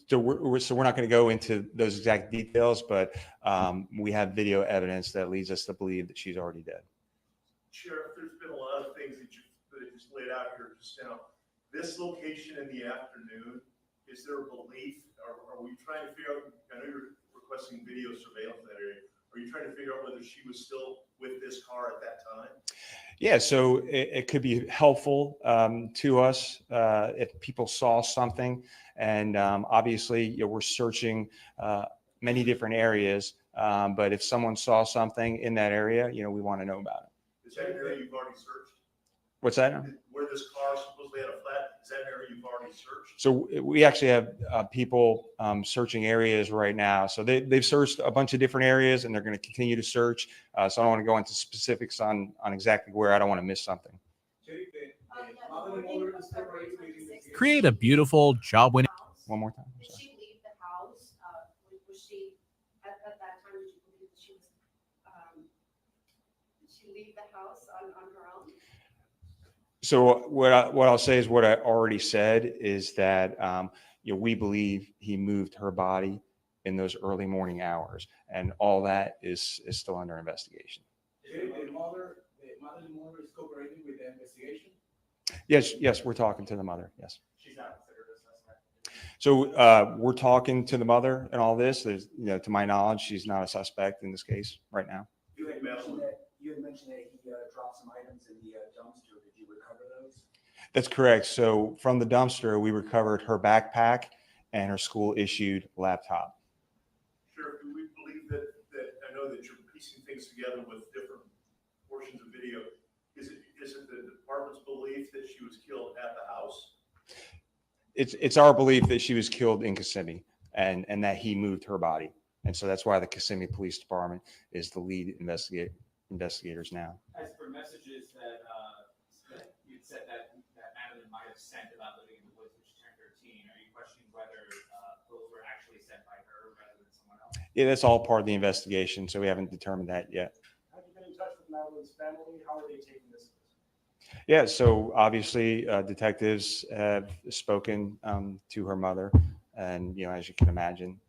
So we're not going to go into those exact details, but we have video evidence that leads us to believe that she's already dead. Sheriff, there's been a lot of things that you just laid out here just now. This location in the afternoon, is there a belief, or are we trying to figure out, I know you're requesting video surveillance in that area, are you trying to figure out whether she was still with this car at that time? Yeah, so it could be helpful to us if people saw something. And obviously, we're searching many different areas. But if someone saw something in that area, we want to know about it. Is that an area you've already searched? What's that? Where this car supposedly had a flat, is that an area you've already searched? So we actually have people searching areas right now. So they've searched a bunch of different areas, and they're going to continue to search. So I don't want to go into specifics on exactly where. I don't want to miss something. Create a beautiful job winning. One more time. Did she leave the house? Was she at that time? Did you believe that she was? Did she leave the house on her own? So what I'll say is what I already said is that we believe he moved her body in those early morning hours, and all that is still under investigation. The mother is cooperating with the investigation? Yes, we're talking to the mother. Yes. She's not considered a suspect. So we're talking to the mother and all this. There's, to my knowledge, she's not a suspect in this case right now. You had mentioned that he dropped some items in the dumpster. Did you recover those? That's correct. So from the dumpster, we recovered her backpack and her school issued laptop. Sheriff, do we believe that I know that you're piecing things together with different portions of video. Is it the department's belief that she was killed at the house? It's our belief that she was killed in Kissimmee and that he moved her body. And so that's why the Kissimmee Police Department is the lead investigators now. As for messages that you said that Madeline might have sent about living in the woods when she turned 13, are you questioning whether those were actually sent by her rather than someone else? Yeah, that's all part of the investigation. So we haven't determined that yet. Have you been in touch with Madeline's family? How are they taking this? Yeah, so obviously detectives have spoken to her mother, and as you can imagine,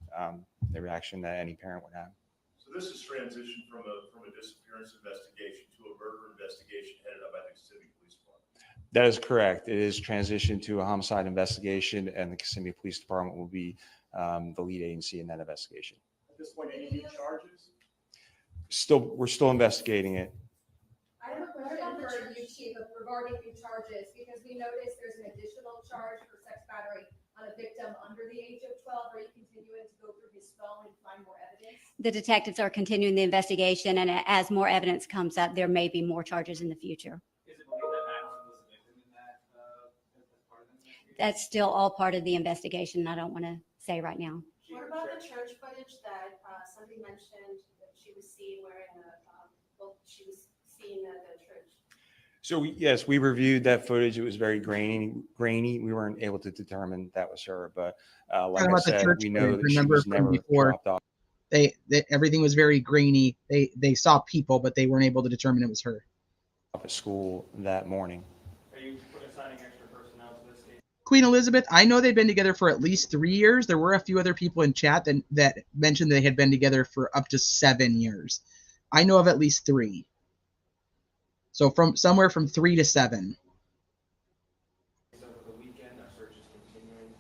the reaction that any parent would have. So this is transitioned from a disappearance investigation to a murder investigation headed up by the Kissimmee Police Department. That is correct. It is transitioned to a homicide investigation, and the Kissimmee Police Department will be the lead agency in that investigation. At this point, any new charges? We're still investigating it. I have a question for you, Chief, regarding new charges, because we noticed there's an additional charge for sex battery on a victim under the age of 12. Are you continuing to go through his phone and find more evidence? The detectives are continuing the investigation, and as more evidence comes up, there may be more charges in the future. Is it believed that Madeline was a victim in that as part of the investigation? That's still all part of the investigation. I don't want to say right now. What about the church footage that somebody mentioned that she was seen wearing she was seen at the church? So yes, we reviewed that footage. It was very grainy. We weren't able to determine that was her, but like I said, we know that she was never dropped off. Everything was very grainy. They saw people, but they weren't able to determine it was her. At school that morning. Are you assigning extra personnel to this case? Queen Elizabeth, I know they've been together for at least 3 years. There were a few other people in chat that mentioned they had been together for up to 7 years. I know of at least 3. So from somewhere from 3 to 7. So over the weekend, our search is continuing.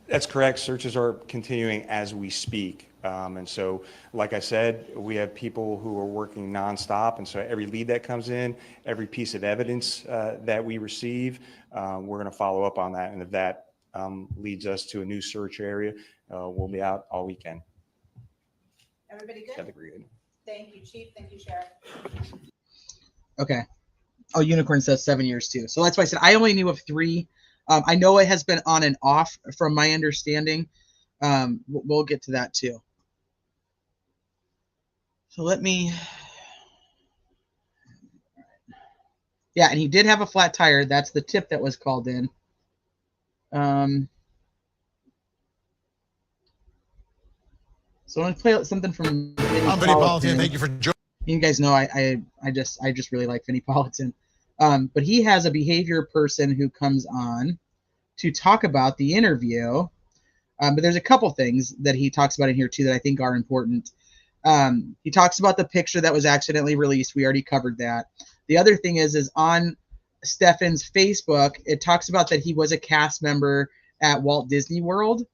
That's correct. Searches are continuing as we speak. And so, like I said, we have people who are working nonstop. And so every lead that comes in, every piece of evidence that we receive, we're going to follow up on that. And if that leads us to a new search area, we'll be out all weekend. Everybody good? Agreed. Thank you, Chief. Thank you, Sheriff. Okay. Oh, Unicorn says 7 years too. So that's why I said I only knew of 3. I know it has been on and off from my understanding. We'll get to that too. So let me. Yeah, and he did have a flat tire. That's the tip that was called in. So I'm gonna play something from Vinny Politan. Thank you for joining. You guys know I just really like Vinny Politan. But he has a behavior person who comes on to talk about the interview. But there's a couple things that he talks about in here too that I think are important. He talks about the picture that was accidentally released. We already covered that. The other thing is on Stefan's Facebook, it talks about that he was a cast member at Walt Disney World.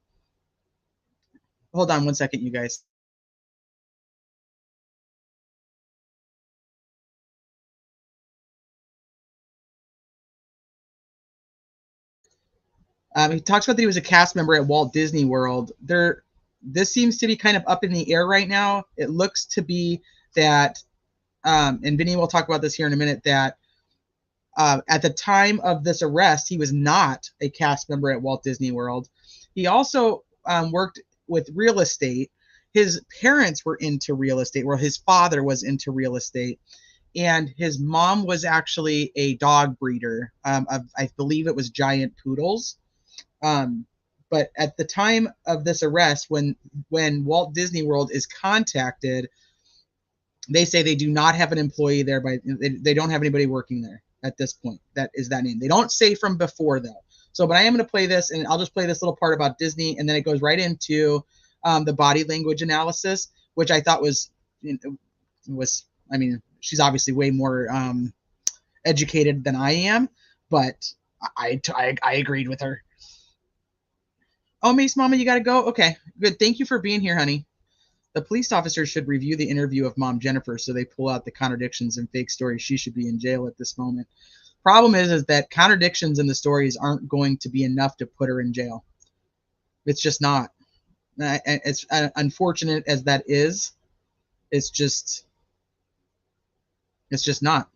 Hold on one second, you guys. He talks about that he was a cast member at Walt Disney World. This seems to be kind of up in the air right now. It looks to be that, and Vinny will talk about this here in a minute, that at the time of this arrest, he was not a cast member at Walt Disney World. He also worked with real estate. His parents were into real estate, well, his father was into real estate, and his mom was actually a dog breeder. I believe it was giant poodles. But at the time of this arrest, when Walt Disney World is contacted, they say they do not have an employee there. They don't have anybody working there at this point. That is that name. They don't say from before though. So, but I am going to play this, and I'll just play this little part about Disney, and then it goes right into the body language analysis, which I thought was, I mean, she's obviously way more educated than I am, but I agreed with her. Oh, Mace Mama, you got to go? Okay, good. Thank you for being here, honey. The police officers should review the interview of Mom Jennifer so they pull out the contradictions and fake stories. She should be in jail at this moment. Problem is that contradictions in the stories aren't going to be enough to put her in jail. It's just not. It's unfortunate as that is. It's just not.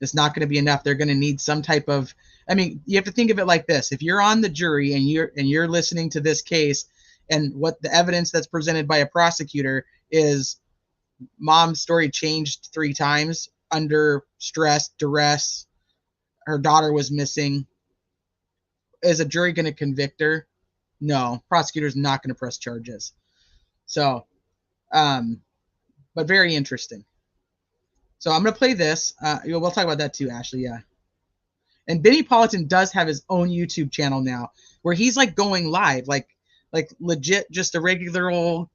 It's not going to be enough. They're going to need some type of, I mean, you have to think of it like this. If you're on the jury and you're listening to this case, and what the evidence that's presented by a prosecutor is Mom's story changed 3 times under stress, duress, her daughter was missing. Is a jury going to convict her? No, prosecutor's not going to press charges. So, but very interesting. So I'm going to play this. We'll talk about that too, Ashley. Yeah. And Vinny Politan does have his own YouTube channel now where he's like going live, like legit, just a regular old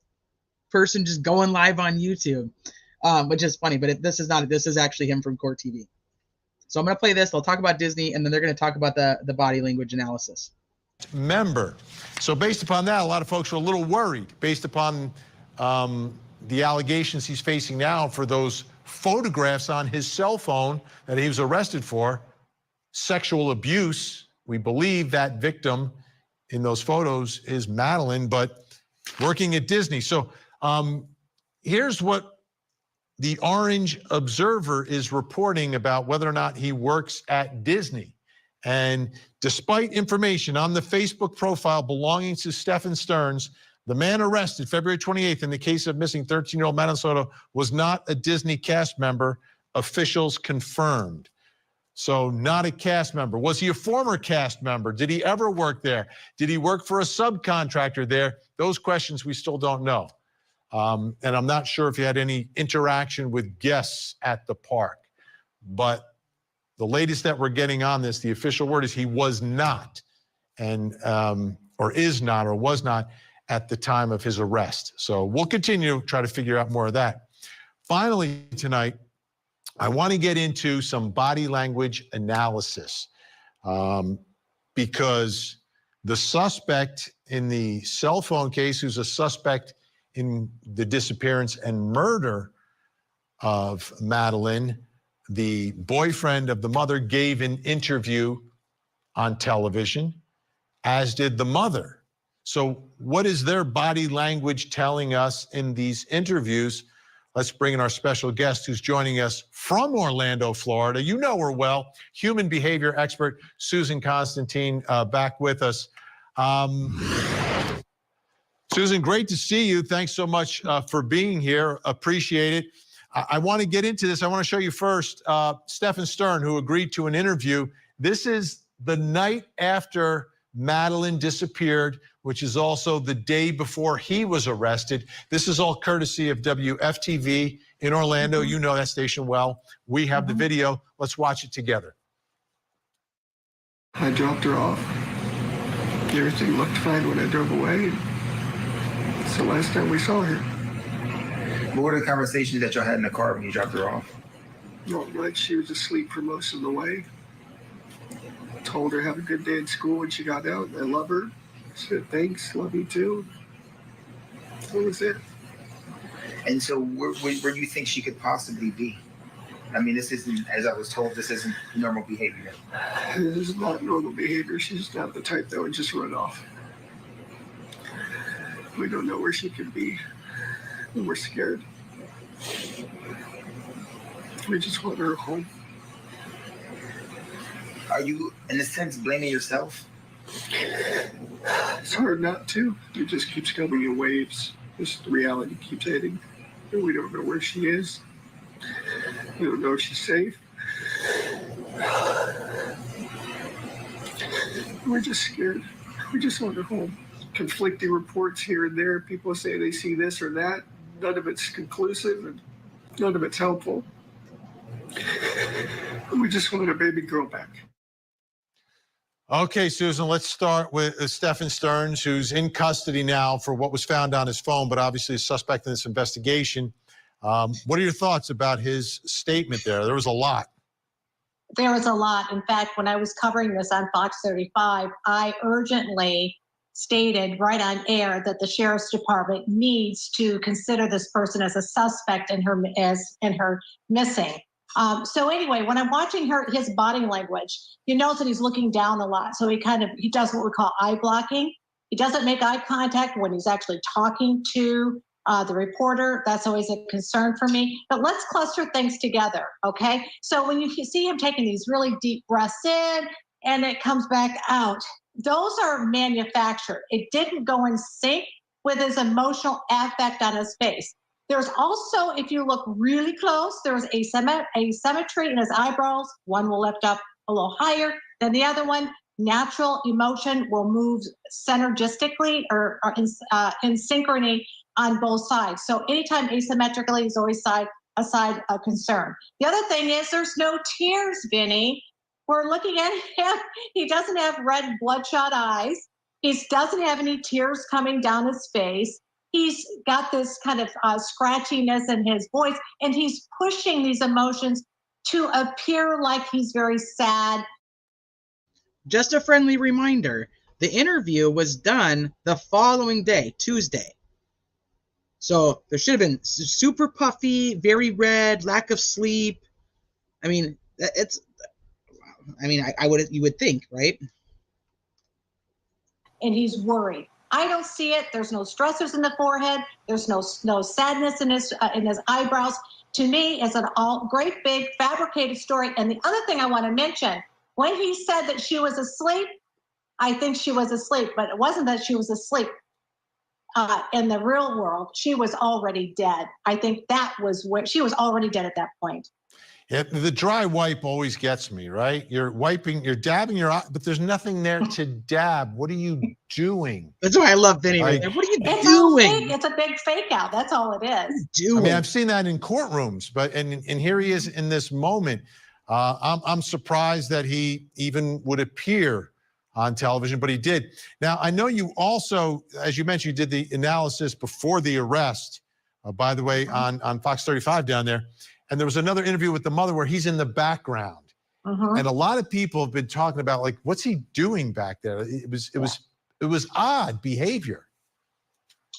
person just going live on YouTube, which is funny. But this is actually him from Court TV. So I'm going to play this. They'll talk about Disney, and then they're going to talk about the body language analysis. Member. So based upon that, a lot of folks are a little worried based upon the allegations he's facing now for those photographs on his cell phone that he was arrested for. Sexual abuse. We believe that victim in those photos is Madeline, but working at Disney. So here's what the Orange Observer is reporting about whether or not he works at Disney. And despite information on the Facebook profile belonging to Stephen Stearns, the man arrested February 28th in the case of missing 13-year-old Madeline Soto was not a Disney cast member, officials confirmed. So not a cast member. Was he a former cast member? Did he ever work there? Did he work for a subcontractor there? Those questions we still don't know. And I'm not sure if he had any interaction with guests at the park. But the latest that we're getting on this, the official word is he was not, and or is not, or was not at the time of his arrest. So we'll continue to try to figure out more of that. Finally tonight, I want to get into some body language analysis because The suspect in the cell phone case, who's a suspect in the disappearance and murder of Madeline, the boyfriend of the mother, gave an interview on television, as did the mother. So what is their body language telling us in these interviews? Let's bring in our special guest who's joining us from Orlando, Florida. You know her well, human behavior expert Susan Constantine, back with us. Susan, great to see you. Thanks so much for being here. Appreciate it. I want to get into this. I want to show you first Stephen Stern, who agreed to an interview. This is the night after Madeline disappeared, which is also the day before he was arrested. This is all courtesy of WFTV in Orlando. You know that station well. We have the video. Let's watch it together. I dropped her off. Everything looked fine when I drove away. It's the last time we saw her. What were the conversations that y'all had in the car when you dropped her off? Not much. She was asleep for most of the way. Told her have a good day at school when she got out. I love her. Said thanks, love you too. That was it. And so where do you think she could possibly be? I mean, this isn't, as I was told, this isn't normal behavior. This is not normal behavior. She's not the type that would just run off. We don't know where she could be. And we're scared. We just want her home. Are you, in a sense, blaming yourself? It's hard not to. It just keeps coming in waves. This reality keeps hitting. And we don't know where she is. We don't know if she's safe. We're just scared. We just want her home. Conflicting reports here and there. People say they see this or that. None of it's conclusive and none of it's helpful. We just want our baby girl back. Okay, Susan, let's start with Stephen Stearns, who's in custody now for what was found on his phone, but obviously a suspect in this investigation. What are your thoughts about his statement there? There was a lot. There was a lot. In fact, when I was covering this on Fox 35, I urgently stated right on air that the sheriff's department needs to consider this person as a suspect in her missing. So anyway, when I'm watching his body language, you notice that he's looking down a lot. So he does what we call eye blocking. He doesn't make eye contact when he's actually talking to the reporter. That's always a concern for me. But let's cluster things together, okay? So when you see him taking these really deep breaths in and it comes back out, those are manufactured. It didn't go in sync with his emotional affect on his face. There's also, if you look really close, there's asymmetry in his eyebrows. One will lift up a little higher than the other one. Natural emotion will move synergistically or in synchrony on both sides. So anytime asymmetrically is always a side of concern. The other thing is there's no tears, Vinny. We're looking at him. He doesn't have red bloodshot eyes. He doesn't have any tears coming down his face. He's got this kind of scratchiness in his voice, and he's pushing these emotions to appear like he's very sad. Just a friendly reminder, the interview was done the following day, Tuesday. So there should have been super puffy, very red, lack of sleep. I mean, you would think, right? And he's worried. I don't see it. There's no stressors in the forehead. There's no sadness in his eyebrows. To me, it's an all great big fabricated story. And the other thing I want to mention, when he said that she was asleep, I think she was asleep, but it wasn't that she was asleep. In the real world, she was already dead. I think that was where she was already dead at that point. Yeah, the dry wipe always gets me, right? You're dabbing your eye, but there's nothing there to dab. What are you doing? That's why I love Vinny. What are you doing? It's a big fake out. That's all it is. I mean, I've seen that in courtrooms, but and here he is in this moment. I'm surprised that he even would appear on television, but he did. Now, I know you also, as you mentioned, you did the analysis before the arrest, by the way, on Fox 35 down there. And there was another interview with the mother where he's in the background. And a lot of people have been talking about, like, what's he doing back there? It was It was odd behavior.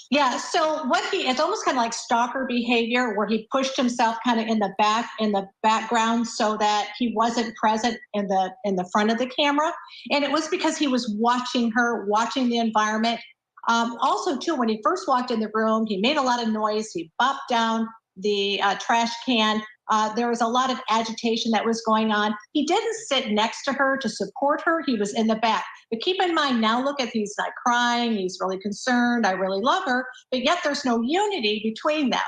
Yeah, so it's almost kind of like stalker behavior where he pushed himself kind of in the background so that he wasn't present in the front of the camera. And it was because he was watching her, watching the environment. Also, too, when he first walked in the room, he made a lot of noise. He bopped down the trash can. There was a lot of agitation that was going on. He didn't sit next to her to support her. He was in the back. But keep in mind, now look at, he's not crying. He's really concerned. I really love her. But yet there's no unity between them.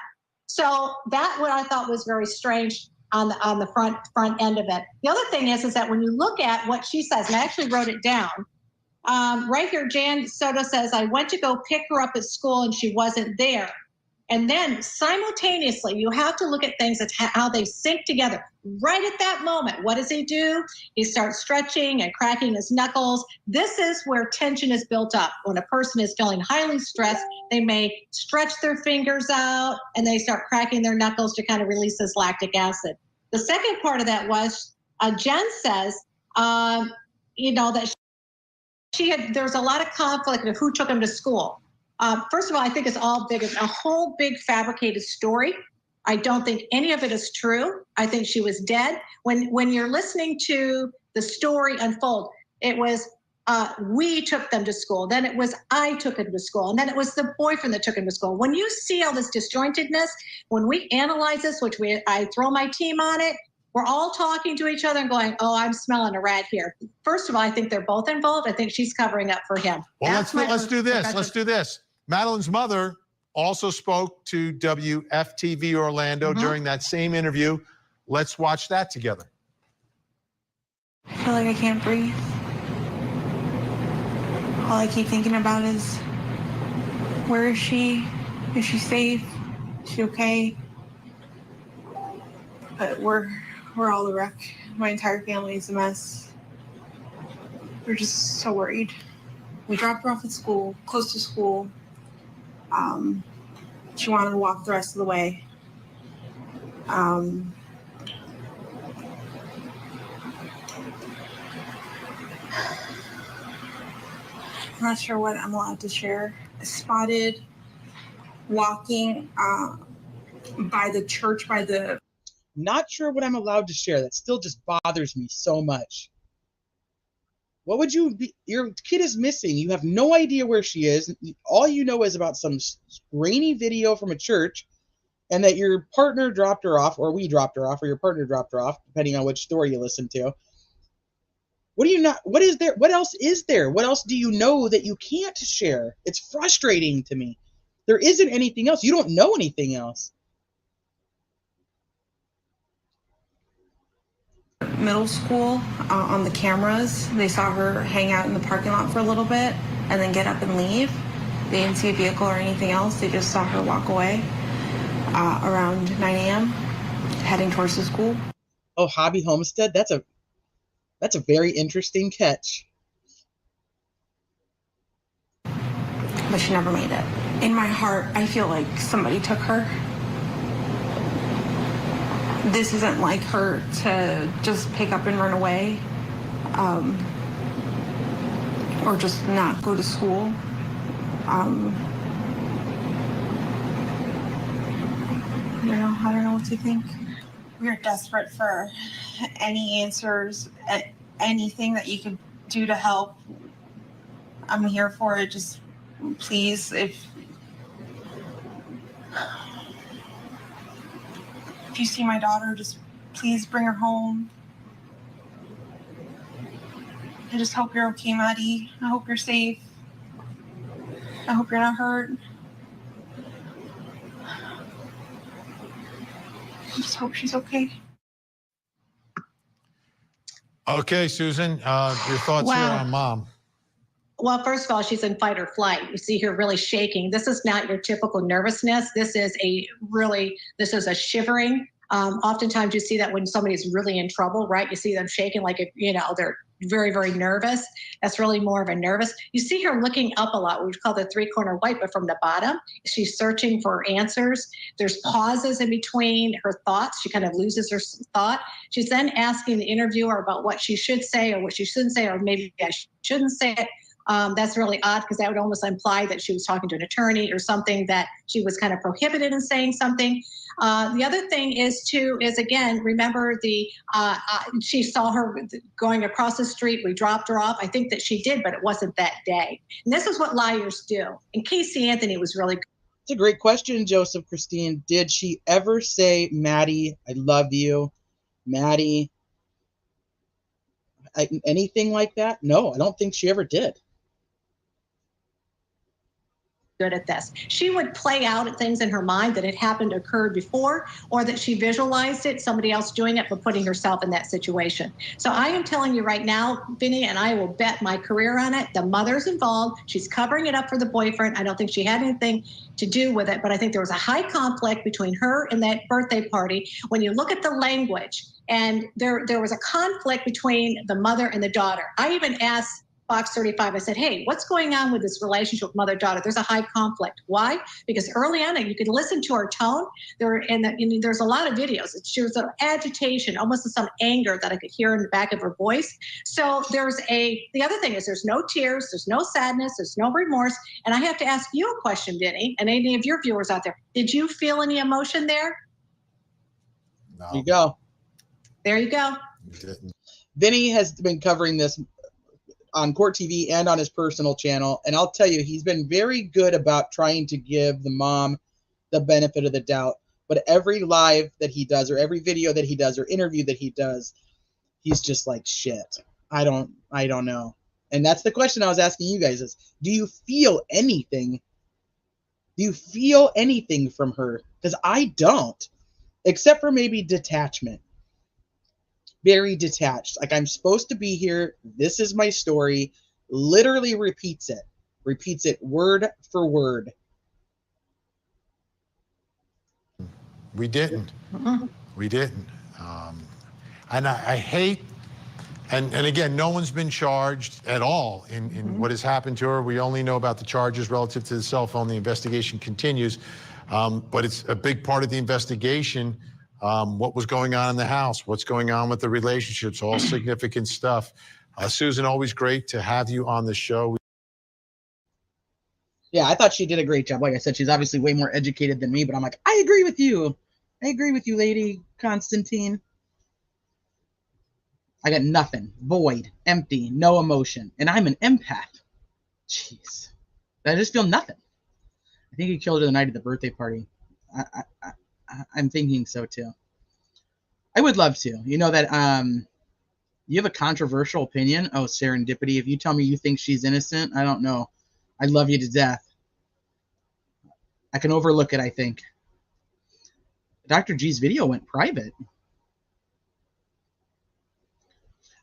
So that what I thought was very strange on the front end of it. The other thing is that when you look at what she says, and I actually wrote it down, right here, Jan Soto says, I went to go pick her up at school and she wasn't there. And then simultaneously, you have to look at things at how they sync together. Right at that moment, what does he do? He starts stretching and cracking his knuckles. This is where tension is built up. When a person is feeling highly stressed, they may stretch their fingers out and they start cracking their knuckles to kind of release this lactic acid. The second part of that was, Jen says, that there's a lot of conflict of who took him to school. First of all, I think it's all big, a whole big fabricated story. I don't think any of it is true. I think she was dead. When you're listening to the story unfold, it was we took them to school. Then it was I took him to school. And then it was the boyfriend that took him to school. When you see all this disjointedness, when we analyze this, I throw my team on it, we're all talking to each other and going, oh, I'm smelling a rat here. First of all, I think they're both involved. I think she's covering up for him. Well, let's do this. Let's do this. Madeline's mother also spoke to WFTV Orlando during that same interview. Let's watch that together. I feel like I can't breathe. All I keep thinking about is, where is she? Is she safe? Is she okay? But we're all a wreck. My entire family is a mess. We're just so worried. We dropped her off at school, close to school. She wanted to walk the rest of the way. I'm not sure what I'm allowed to share. Spotted walking by the church, Not sure what I'm allowed to share. That still just bothers me so much. What would you be? Your kid is missing. You have no idea where she is. All you know is about some grainy video from a church, and that your partner dropped her off, or we dropped her off, or your partner dropped her off, depending on which story you listen to. What is there? What else is there? What else do you know that you can't share? It's frustrating to me. There isn't anything else. You don't know anything else. Middle school, on the cameras, they saw her hang out in the parking lot for a little bit and then get up and leave. They didn't see a vehicle or anything else. They just saw her walk away around 9 a.m. heading towards the school. Oh, Hobby Homestead? That's a very interesting catch. But she never made it. In my heart, I feel like somebody took her. This isn't like her to just pick up and run away, or just not go to school. I don't know what to think. We're desperate for any answers, anything that you could do to help. I'm here for it. Just please, if you see my daughter, just please bring her home. I just hope you're okay, Maddie. I hope you're safe. I hope you're not hurt. I just hope she's okay. Okay, Susan, your thoughts here on Mom. Well, first of all, she's in fight or flight. You see her really shaking. This is not your typical nervousness. This is a shivering. Oftentimes you see that when somebody's really in trouble, right? You see them shaking like if, they're very, very nervous. That's really more of a nervous. You see her looking up a lot, which we call the three-corner white, but from the bottom. She's searching for answers. There's pauses in between her thoughts. She kind of loses her thought. She's then asking the interviewer about what she should say or what she shouldn't say, or maybe I shouldn't say it. That's really odd because that would almost imply that she was talking to an attorney or something, that she was kind of prohibited in saying something. The other thing is again, remember she saw her going across the street. We dropped her off. I think that she did, but it wasn't that day. And this is what liars do. And Casey Anthony was really good. It's a great question, Joseph Christine. Did she ever say, Maddie, I love you, Maddie, anything like that? No, I don't think she ever did. Good at this. She would play out things in her mind that had happened, occurred before, or that she visualized it, somebody else doing it, but putting herself in that situation. So I am telling you right now, Vinny, and I will bet my career on it, the mother's involved. She's covering it up for the boyfriend. I don't think she had anything to do with it, but I think there was a high conflict between her and that birthday party. When you look at the language, and there was a conflict between the mother and the daughter. I even asked Fox 35, I said, hey, what's going on with this relationship with mother-daughter? There's a high conflict. Why? Because early on, you could listen to her tone. There's a lot of videos. She was an agitation, almost some anger that I could hear in the back of her voice. So the other thing is there's no tears, there's no sadness, there's no remorse. And I have to ask you a question, Vinny, and any of your viewers out there. Did you feel any emotion there? No. There you go. There you go. Vinny has been covering this on Court TV and on his personal channel. And I'll tell you, he's been very good about trying to give the mom the benefit of the doubt. But every live that he does, or every video that he does, or interview that he does, he's just like, shit, I don't know. And that's the question I was asking you guys is, do you feel anything? Do you feel anything from her? Because I don't, except for maybe detachment. Very detached. Like, I'm supposed to be here. This is my story. Literally repeats it word for word. We didn't. We didn't. And I hate, and again, no one's been charged at all in what has happened to her. We only know about the charges relative to the cell phone. The investigation continues. But it's a big part of the investigation. What was going on in the house, what's going on with the relationships, all significant stuff. Susan, always great to have you on the show. Yeah, I thought she did a great job. Like I said, she's obviously way more educated than me, but I'm like, I agree with you. I agree with you, Lady Constantine. I got nothing. Void. Empty. No emotion. And I'm an empath. Jeez. I just feel nothing. I think he killed her the night of the birthday party. I'm thinking so too. I would love to. You know that you have a controversial opinion. Oh, serendipity. If you tell me you think she's innocent, I don't know. I love you to death. I can overlook it, I think. Dr. G's video went private.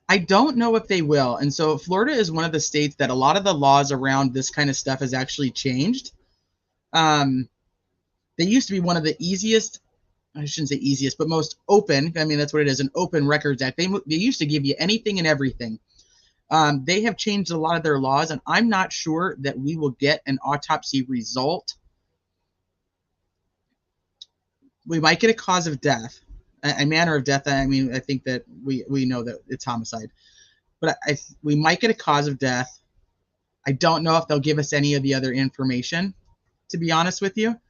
I don't know if they will. And so Florida is one of the states that a lot of the laws around this kind of stuff has actually changed. They used to be one of the easiest, I shouldn't say easiest, but most open. I mean, that's what it is, an open records act. They used to give you anything and everything. They have changed a lot of their laws, and I'm not sure that we will get an autopsy result. We might get a cause of death, a manner of death. I mean, I think that we know that it's homicide. But we might get a cause of death. I don't know if they'll give us any of the other information, to be honest with you.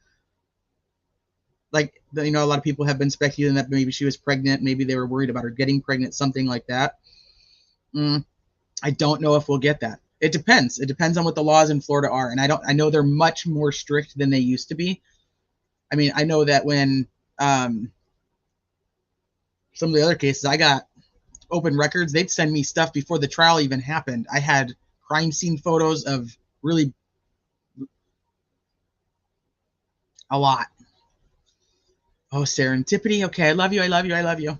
Like, you know, a lot of people have been speculating that maybe she was pregnant. Maybe they were worried about her getting pregnant, something like that. I don't know if we'll get that. It depends. It depends on what the laws in Florida are. And I know they're much more strict than they used to be. I mean, I know that when some of the other cases, I got open records. They'd send me stuff before the trial even happened. I had crime scene photos of really a lot. Oh, serendipity. Okay, I love you. I love you. I love you.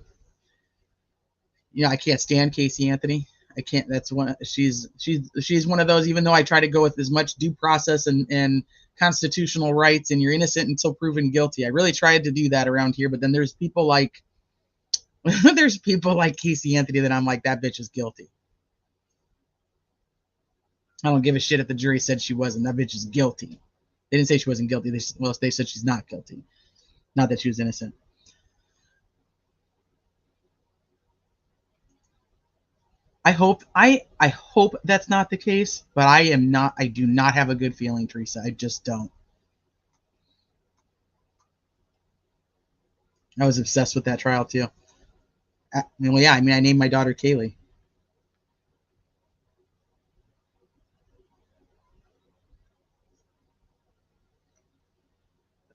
You know, I can't stand Casey Anthony. I can't. That's one. She's one of those. Even though I try to go with as much due process and constitutional rights, and you're innocent until proven guilty. I really tried to do that around here, but then there's people like Casey Anthony that I'm like, that bitch is guilty. I don't give a shit if the jury said she wasn't. That bitch is guilty. They didn't say she wasn't guilty. They said she's not guilty. Not that she was innocent. I hope that's not the case, but I do not have a good feeling, Teresa. I just don't. I was obsessed with that trial too. I named my daughter Kaylee.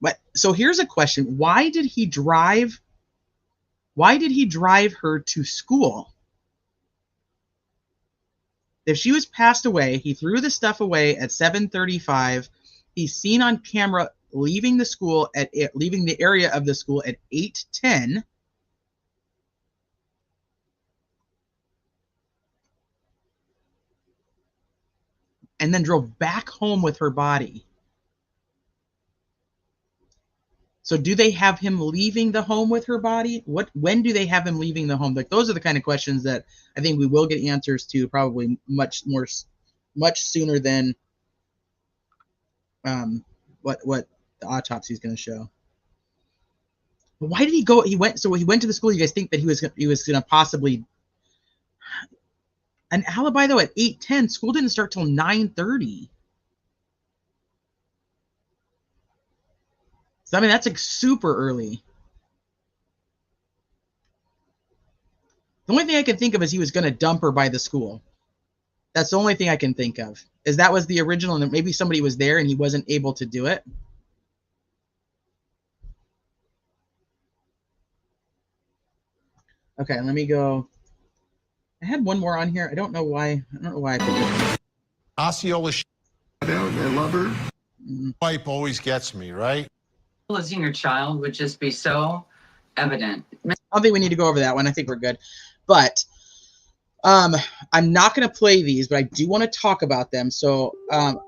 But so here's a question. Why did he drive her to school? If she was passed away, he threw the stuff away at 7:35. He's seen on camera leaving the area of the school at 8:10. And then drove back home with her body. So do they have him leaving the home with her body? When do they have him leaving the home? Like, those are the kind of questions that I think we will get answers to probably much sooner than what the autopsy is going to show. But why did he go? He went to the school. You guys think that he was going to possibly an alibi though at 8:10? School didn't start till 9:30. So I mean, that's like super early. The only thing I can think of is he was going to dump her by the school. That's the only thing I can think of. Is that was the original, and maybe somebody was there and he wasn't able to do it. Okay, let me go. I had one more on here. I don't know why I picked it. Osceola. I love her. Wipe always gets me, right? Losing your child would just be so evident. I don't think we need to go over that one. I think we're good. But I'm not going to play these, but I do want to talk about them. So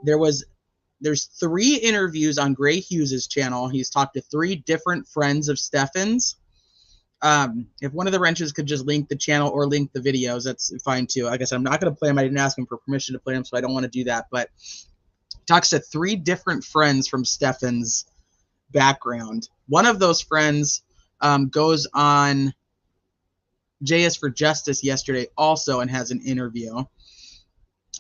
there's 3 interviews on Gray Hughes's channel. He's talked to 3 different friends of Stefan's. If one of the wrenches could just link the channel or link the videos, that's fine too. Like I said, I'm not going to play them. I didn't ask him for permission to play them, so I don't want to do that. But talks to 3 different friends from Stefan's background. One of those friends goes on JS for Justice yesterday also and has an interview.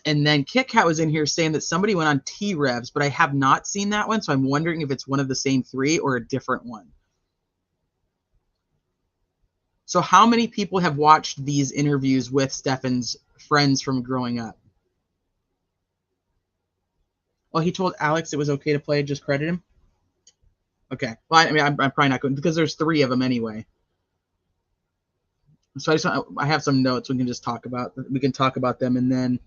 And then Kit Kat was in here saying that somebody went on T-Revs, but I have not seen that one, so I'm wondering if it's one of the same 3 or a different one. So how many people have watched these interviews with Stefan's friends from growing up? Oh, he told Alex it was okay to play, just credit him? Okay. Well, I mean, I'm probably not going because there's 3 of them anyway. So I have some notes we can just talk about. We can talk about them, and then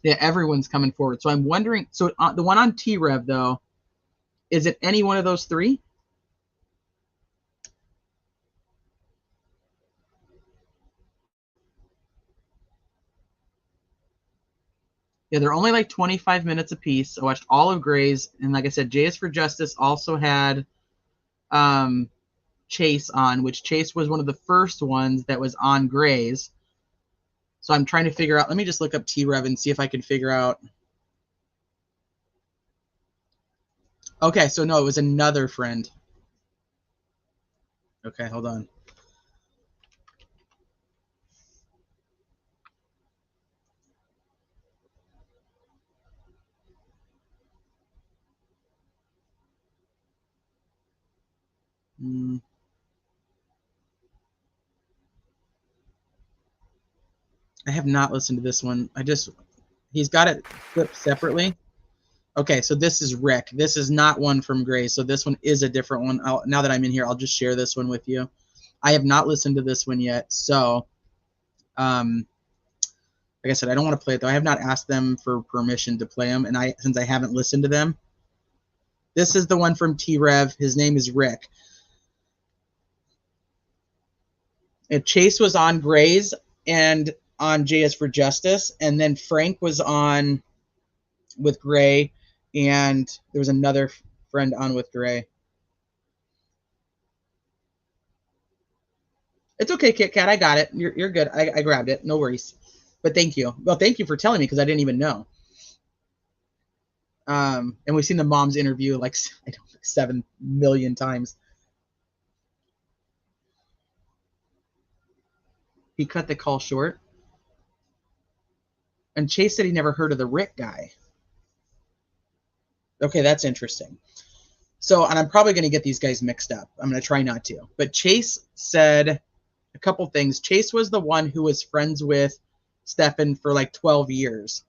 yeah, everyone's coming forward. So I'm wondering. So the one on T-Rev though, is it any one of those 3? Yeah, they're only like 25 minutes apiece. I watched all of Gray's, and like I said, JS for Justice also had Chase on, which Chase was one of the first ones that was on Gray's. So I'm trying to figure out. Let me just look up T-Rev and see if I can figure out. Okay, so no, it was another friend. Okay, hold on. I have not listened to this one. He's got it flipped separately. Okay, so this is Rick. This is not one from Gray, so this one is a different one. Now that I'm in here, I'll just share this one with you. I have not listened to this one yet, so like I said, I don't want to play it though. I have not asked them for permission to play them, and since I haven't listened to them. This is the one from T-Rev. His name is Rick. And Chase was on Gray's and on JS for Justice, and then Frank was on with Gray, and there was another friend on with Gray. It's okay, Kit Kat. I got it. You're good. I grabbed it. No worries. But thank you. Well, thank you for telling me because I didn't even know. And we've seen the mom's interview like 7 million times. He cut the call short. And Chase said he never heard of the Rick guy. Okay, that's interesting. So, and I'm probably going to get these guys mixed up. I'm going to try not to. But Chase said a couple things. Chase was the one who was friends with Stefan for like 12 years.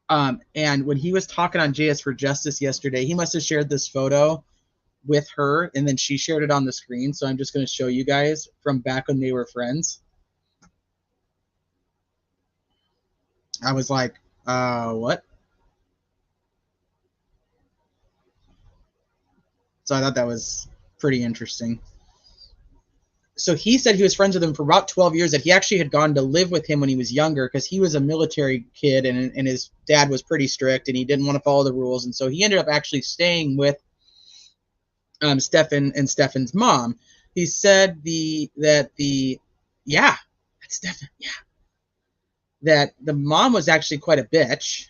And when he was talking on JS for Justice yesterday, he must have shared this photo with her, and then she shared it on the screen. So I'm just going to show you guys from back when they were friends. I was like, what? So I thought that was pretty interesting. So he said he was friends with him for about 12 years, that he actually had gone to live with him when he was younger because he was a military kid and his dad was pretty strict and he didn't want to follow the rules. And so he ended up actually staying with Stefan and Stefan's mom. He said that the mom was actually quite a bitch.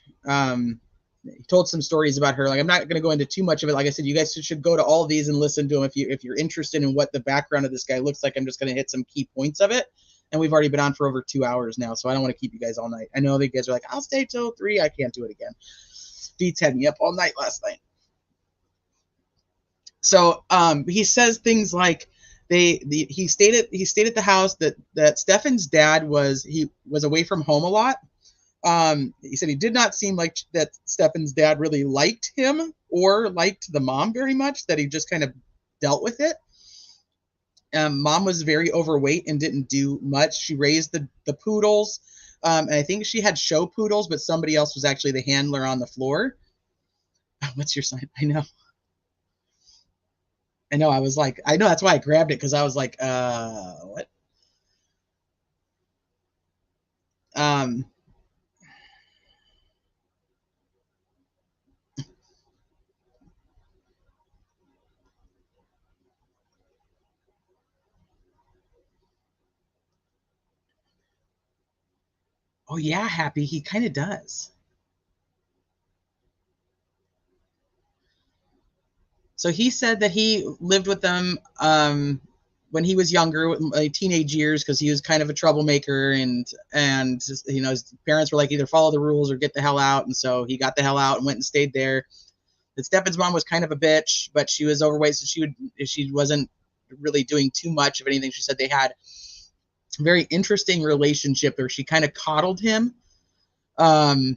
He told some stories about her. Like, I'm not going to go into too much of it. Like I said, you guys should go to all of these and listen to them if you're interested in what the background of this guy looks like. I'm just going to hit some key points of it. And we've already been on for over 2 hours now, so I don't want to keep you guys all night. I know the guys are like, I'll stay till 3. I can't do it again. Beats had me up all night last night. So he says things like he stayed at the house that Stefan's dad was away from home a lot. He said he did not seem like that Stefan's dad really liked him or liked the mom very much, that he just kind of dealt with it. Mom was very overweight and didn't do much. She raised the poodles. And I think she had show poodles, but somebody else was actually the handler on the floor. What's your sign? I know. I was like, I know, that's why I grabbed it, because I was like, what? Oh yeah, Happy, he kind of does. So he said that he lived with them when he was younger, teenage years, because he was kind of a troublemaker, and his parents were like, either follow the rules or get the hell out, and so he got the hell out and went and stayed there. That Stefan's mom was kind of a bitch, but she was overweight, so she wasn't really doing too much of anything. She said they had a very interesting relationship where she kind of coddled him. But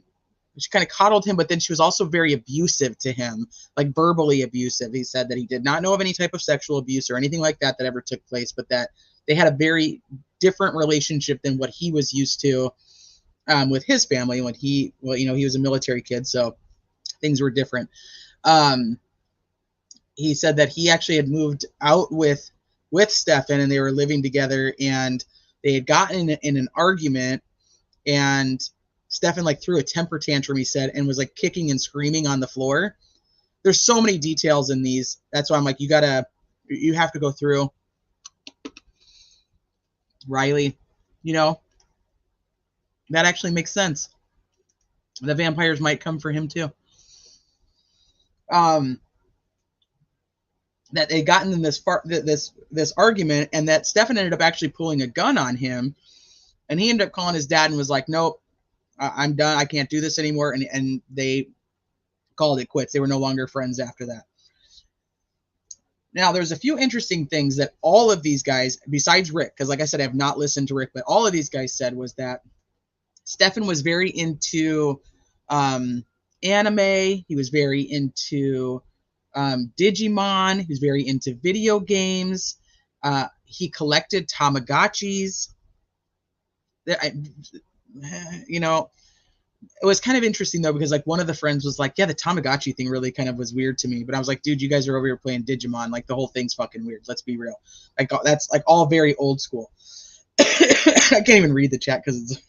then she was also very abusive to him, like verbally abusive. He said that he did not know of any type of sexual abuse or anything like that ever took place, but that they had a very different relationship than what he was used to with his family when he was a military kid, so things were different. He said that he actually had moved out with Stefan, and they were living together, and they had gotten in an argument, and Stefan threw a temper tantrum, he said, and was kicking and screaming on the floor. There's so many details in these. That's why I'm like, you have to go through. Riley, that actually makes sense. The vampires might come for him too. That they gotten in this argument, and that Stefan ended up actually pulling a gun on him, and he ended up calling his dad and was like, nope, I'm done. I can't do this anymore. And they called it quits. They were no longer friends after that. Now, there's a few interesting things that all of these guys, besides Rick, because like I said, I have not listened to Rick, but all of these guys said was that Stefan was very into anime. He was very into Digimon. He was very into video games. He collected Tamagotchis. It was kind of interesting though, because one of the friends was like, yeah, the Tamagotchi thing really kind of was weird to me, but I was like, dude, you guys are over here playing Digimon, the whole thing's fucking weird, let's be real. That's all very old school. I can't even read the chat because it's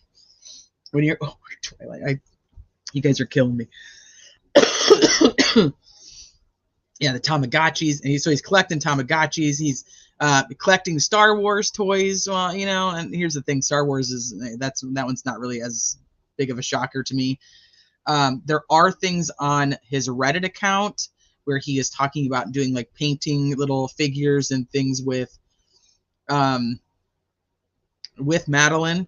when you're Twilight, you guys are killing me. Yeah, the Tamagotchis, and he's collecting Tamagotchis. He's collecting Star Wars toys. Well, and here's the thing: Star Wars that one's not really as big of a shocker to me. There are things on his Reddit account where he is talking about doing painting little figures and things with Madeline.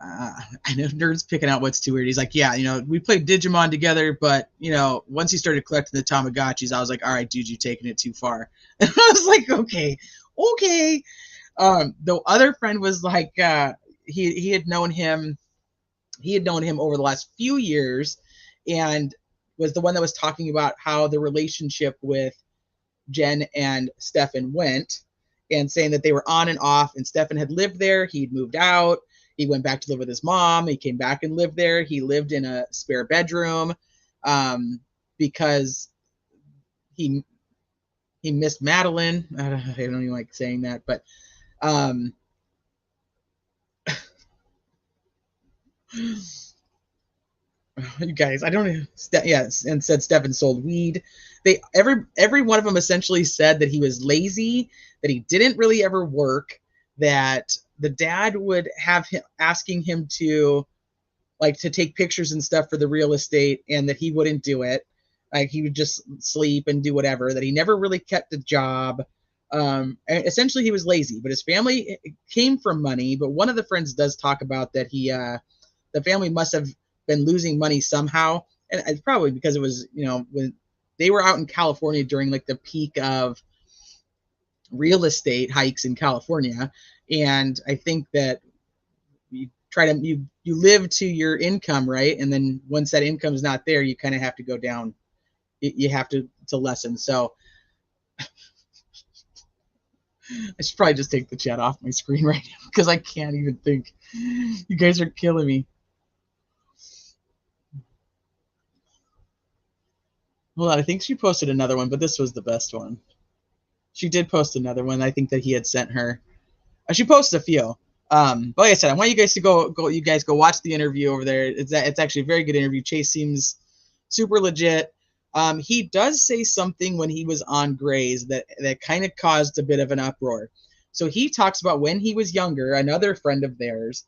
I know Nerd's picking out what's too weird. He's like, yeah, we played Digimon together, but, once he started collecting the Tamagotchis, I was like, all right, dude, you're taking it too far. And I was like, okay. The other friend was like, he had known him over the last few years, and was the one that was talking about how the relationship with Jen and Stefan went, and saying that they were on and off, and Stefan had lived there. He'd moved out. He went back to live with his mom. He came back and lived there. He lived in a spare bedroom because he missed Madeline. I don't even like saying that, but you guys, I don't know. And said Stefan sold weed. Every one of them essentially said that he was lazy, that he didn't really ever work, that the dad would have him asking him to take pictures and stuff for the real estate, and that he wouldn't do it. Like, he would just sleep and do whatever, that he never really kept a job. Essentially he was lazy, but his family came from money. But one of the friends does talk about that the family must have been losing money somehow, and it's probably because it was when they were out in California during like the peak of real estate hikes in California, and I think that you live to your income, right? And then once that income is not there, you kind of have to go down. You have to lessen. So I should probably just take the chat off my screen right now because I can't even think. You guys are killing me. Hold on, I think she posted another one, but this was the best one. She did post another one. I think that he had sent her. She posted a few. But like I said, I want you guys to go watch the interview over there. It's actually a very good interview. Chase seems super legit. He does say something when he was on Grey's that kind of caused a bit of an uproar. So he talks about when he was younger, another friend of theirs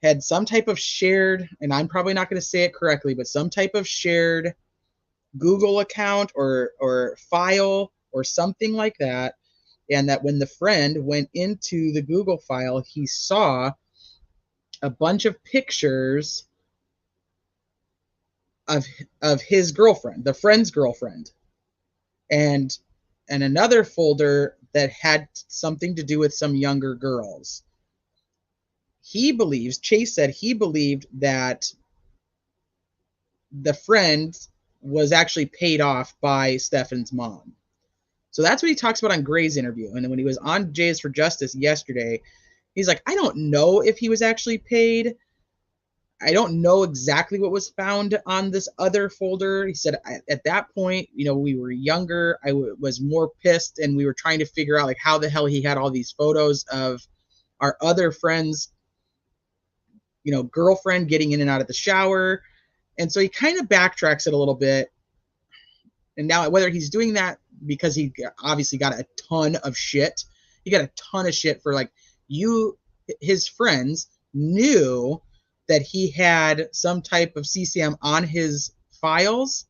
had some type of shared, and I'm probably not going to say it correctly, but some type of shared Google account or file or something like that. And that when the friend went into the Google file, he saw a bunch of pictures of his girlfriend, the friend's girlfriend, and another folder that had something to do with some younger girls. Chase said he believed that the friend was actually paid off by Stefan's mom. So that's what he talks about on Grey's interview. And then when he was on J is for Justice yesterday, he's like, I don't know if he was actually paid. I don't know exactly what was found on this other folder. He said, at that point, we were younger. I was more pissed, and we were trying to figure out like how the hell he had all these photos of our other friends, girlfriend getting in and out of the shower. And so he kind of backtracks it a little bit. And now whether he's doing that because he obviously got a ton of shit. He got a ton of shit for his friends knew that he had some type of CCM on his files,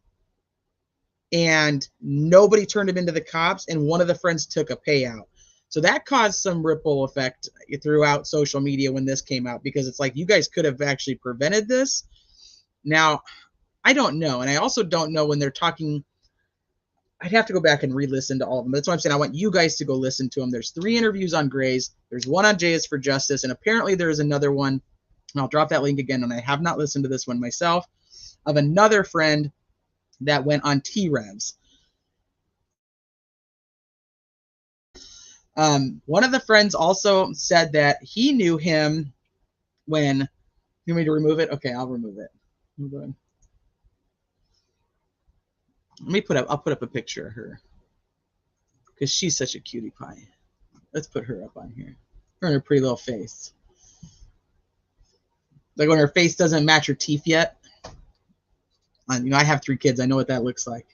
and nobody turned him into the cops, and one of the friends took a payout. So that caused some ripple effect throughout social media when this came out, because it's like, you guys could have actually prevented this. Now, I don't know. And I also don't know when they're talking. I'd have to go back and re-listen to all of them. That's why I'm saying I want you guys to go listen to them. There's 3 interviews on Grey's. There's one on J is for Justice. And apparently there is another one, and I'll drop that link again, and I have not listened to this one myself, of another friend that went on T-Revs. One of the friends also said that he knew him when... You want me to remove it? Okay, I'll remove it. I'll put up a picture of her, because she's such a cutie pie. Let's put her up on here. Her and her pretty little face. Like when her face doesn't match her teeth yet. I have 3 kids. I know what that looks like.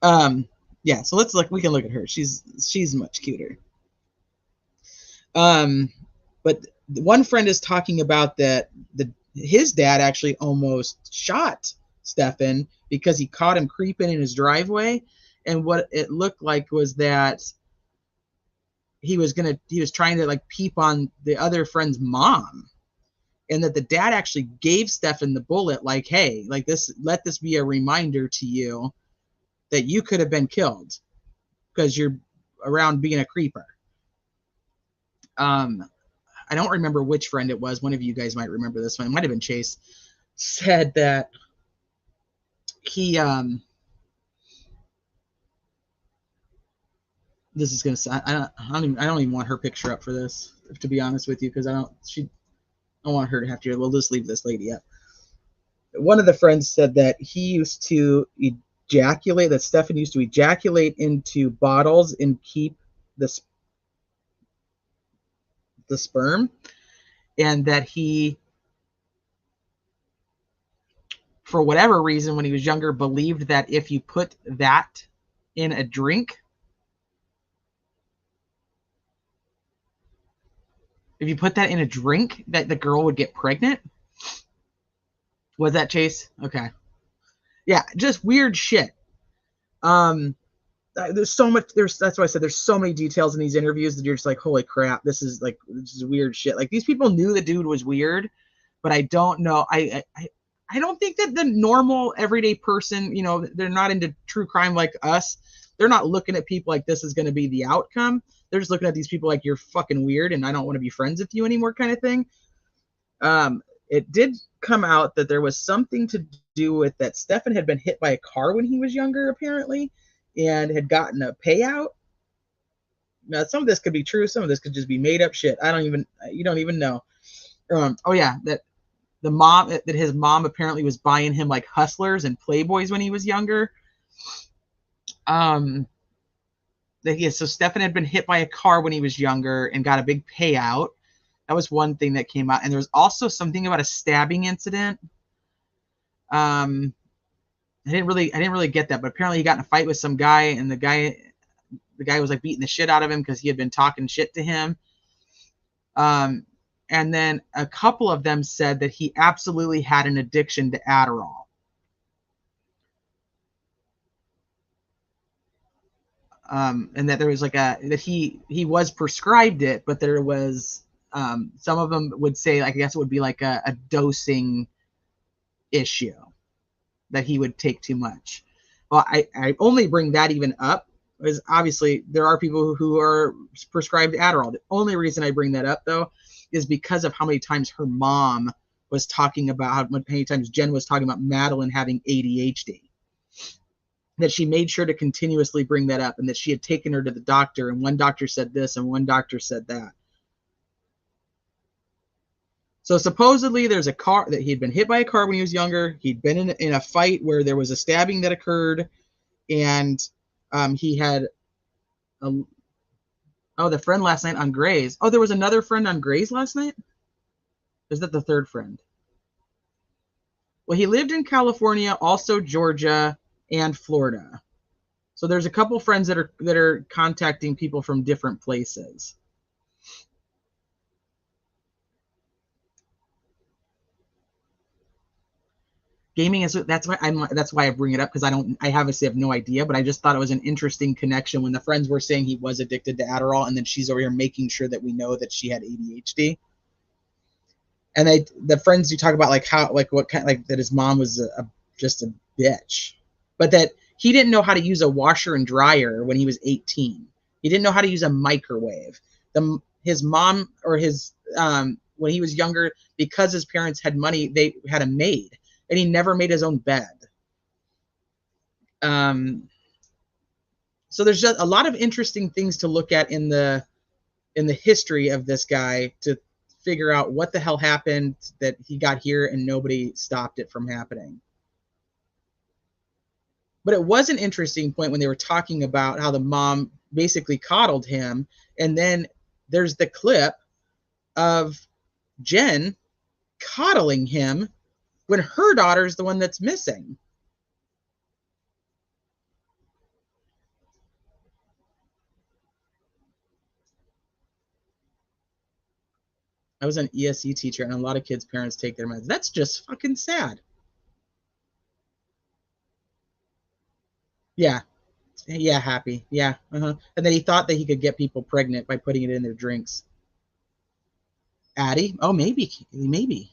Yeah, so let's look. We can look at her. She's much cuter. But one friend is talking about that his dad actually almost shot Stefan because he caught him creeping in his driveway, and what it looked like was that he was trying to like peep on the other friend's mom, and that the dad actually gave Stefan the bullet, like, hey, like this, let this be a reminder to you that you could have been killed because you're around being a creeper. I don't remember which friend it was. One of you guys might remember this one. It might have been Chase. Said that he this is gonna sound, I don't even want her picture up for this, to be honest with you, because I don't want her to have to. We'll just leave this lady up. One of the friends said that he used to ejaculate, that Stefan used to ejaculate into bottles and keep the sperm, and that he, for whatever reason, when he was younger, believed that if you put that in a drink, that the girl would get pregnant. Was that Chase? Okay. Yeah, just weird shit. There's so much, that's why I said there's so many details in these interviews that you're just like, holy crap, this is weird shit. Like, these people knew the dude was weird, but I don't know. I don't think that the normal everyday person, you know, they're not into true crime like us. They're not looking at people like this is going to be the outcome. They're just looking at these people like, you're fucking weird and I don't want to be friends with you anymore, kind of thing. It did come out that there was something to do with that Stefan had been hit by a car when he was younger, apparently, and had gotten a payout. Now, some of this could be true. Some of this could just be made up shit. You don't even know. Oh yeah, that his mom apparently was buying him like Hustlers and Playboys when he was younger. So Stefan had been hit by a car when he was younger and got a big payout. That was one thing that came out. And there was also something about a stabbing incident. I didn't really get that, but apparently he got in a fight with some guy, and the guy was like beating the shit out of him because he had been talking shit to him. And then a couple of them said that he absolutely had an addiction to Adderall. And that there was that he was prescribed it, but there was some of them would say, I guess it would be like a dosing issue, that he would take too much. Well, I only bring that even up because obviously there are people who are prescribed Adderall. The only reason I bring that up, though, is because of how many times her mom was talking about, how many times Jen was talking about Madeline having ADHD. That she made sure to continuously bring that up, and that she had taken her to the doctor, and one doctor said this and one doctor said that. So supposedly there's a car that he'd been hit by a car when he was younger. He'd been in a fight where there was a stabbing that occurred, and he had the friend last night on Gray's. Oh, there was another friend on Gray's last night? Is that the third friend? Well, he lived in California, also Georgia, and Florida. So there's a couple friends that are contacting people from different places. Gaming is, that's why I bring it up, because I obviously have no idea, but I just thought it was an interesting connection when the friends were saying he was addicted to Adderall, and then she's over here making sure that we know that she had ADHD. And the friends, you talk about what kind, that his mom was just a bitch, but that he didn't know how to use a washer and dryer when he was 18. He didn't know how to use a microwave. His mom, or his when he was younger, because his parents had money, they had a maid. And he never made his own bed. So there's just a lot of interesting things to look at in the history of this guy to figure out what the hell happened, that he got here and nobody stopped it from happening. But it was an interesting point when they were talking about how the mom basically coddled him, and then there's the clip of Jen coddling him when her daughter's the one that's missing. I was an ESE teacher, and a lot of kids' parents take their meds. That's just fucking sad. Yeah. Yeah, happy. Yeah. And then he thought that he could get people pregnant by putting it in their drinks. Addie? Oh, maybe. Maybe.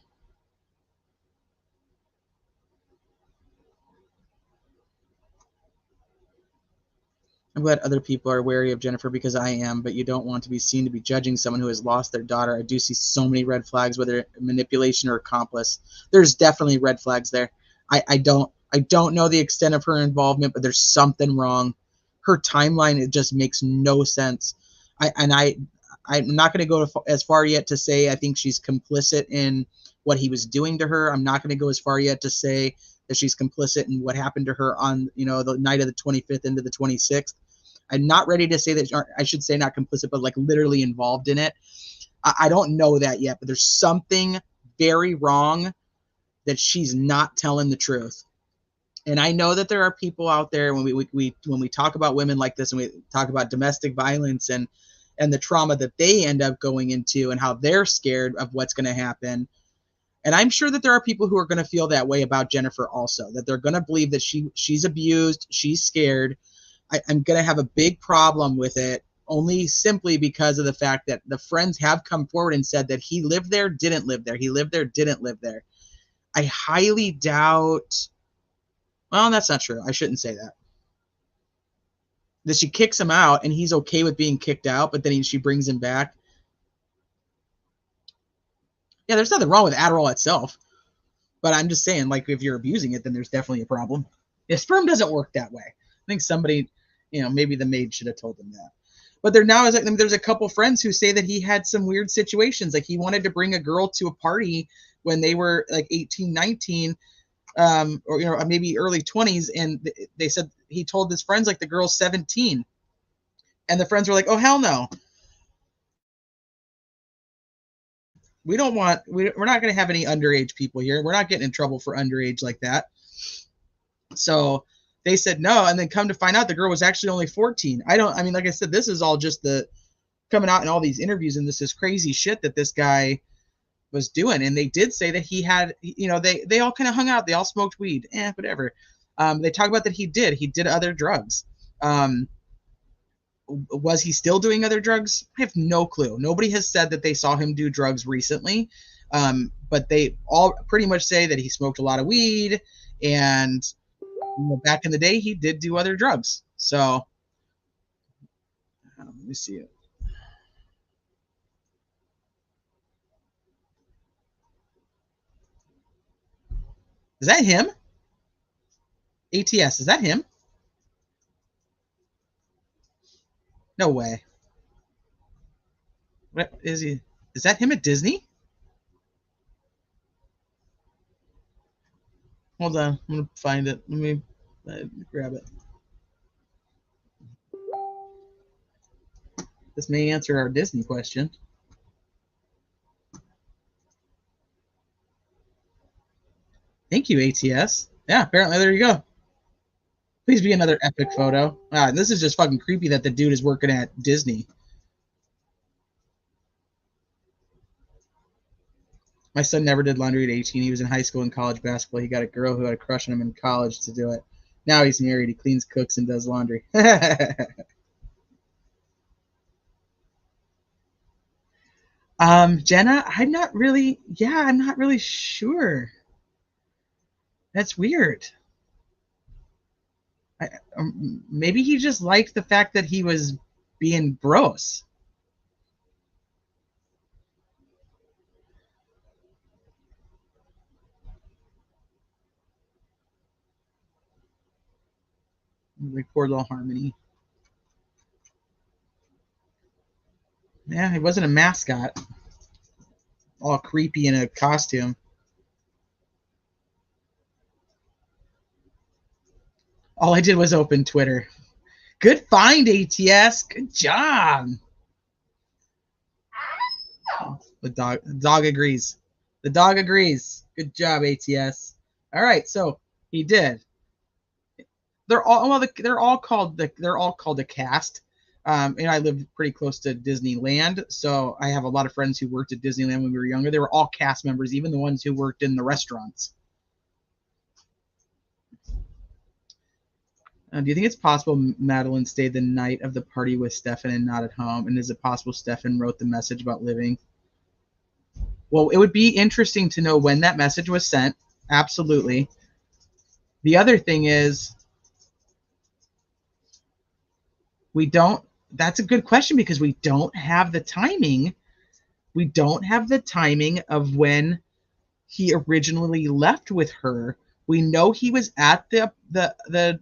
I'm glad other people are wary of Jennifer because I am, but you don't want to be seen to be judging someone who has lost their daughter. I do see so many red flags, whether manipulation or accomplice. There's definitely red flags there. I don't know the extent of her involvement, but there's something wrong. Her timeline, it just makes no sense. I'm not going to go as far yet to say I think she's complicit in what he was doing to her. I'm not going to go as far yet to say that she's complicit in what happened to her on, the night of the 25th into the 26th. I'm not ready to say that, I should say not complicit, but like literally involved in it. I don't know that yet, but there's something very wrong that she's not telling the truth. And I know that there are people out there when we talk about women like this and we talk about domestic violence and the trauma that they end up going into and how they're scared of what's going to happen. And I'm sure that there are people who are going to feel that way about Jennifer also, that they're going to believe that she's abused, she's scared. I'm going to have a big problem with it, only simply because of the fact that the friends have come forward and said that he lived there, didn't live there. He lived there, didn't live there. I highly doubt. Well, that's not true. I shouldn't say that. That she kicks him out and he's okay with being kicked out, but then she brings him back. Yeah, there's nothing wrong with Adderall itself. But I'm just saying, like, if you're abusing it, then there's definitely a problem. Yeah, sperm doesn't work that way. I think somebody, maybe the maid should have told him that. But there's a couple friends who say that he had some weird situations. Like he wanted to bring a girl to a party when they were like 18, 19, or maybe early 20s. And they said he told his friends like the girl's 17. And the friends were like, oh, hell no. We're not going to have any underage people here. We're not getting in trouble for underage like that. So they said no, and then come to find out the girl was actually only 14. Like I said, this is all just the coming out in all these interviews, and this is crazy shit that this guy was doing. And they did say that he had, they all kind of hung out. They all smoked weed. Whatever. They talk about that he did other drugs. Was he still doing other drugs? I have no clue. Nobody has said that they saw him do drugs recently. But they all pretty much say that he smoked a lot of weed, and back in the day, he did do other drugs. So, let me see it. Is that him? ATS, is that him? No way. What is he? Is that him at Disney? Hold on, I'm gonna find it. Let me grab it. This may answer our Disney question. Thank you, ATS. Yeah, apparently there you go. Please be another epic photo. This is just fucking creepy that the dude is working at Disney. My son never did laundry at 18. He was in high school and college basketball. He got a girl who had a crush on him in college to do it. Now he's married. He cleans, cooks, and does laundry. Jenna, I'm not really sure. That's weird. Maybe he just liked the fact that he was being gross. Like poor little Harmony. Yeah, he wasn't a mascot. All creepy in a costume. All I did was open Twitter. Good find, ATS. Good job. The dog agrees. The dog agrees. Good job, ATS. All right, so he did. They're all called a cast. And I lived pretty close to Disneyland, so I have a lot of friends who worked at Disneyland when we were younger. They were all cast members, even the ones who worked in the restaurants. Do you think it's possible Madeline stayed the night of the party with Stefan and not at home? And is it possible Stefan wrote the message about living? Well, it would be interesting to know when that message was sent. Absolutely. The other thing is, that's a good question because we don't have the timing. We don't have the timing of when he originally left with her. We know he was at the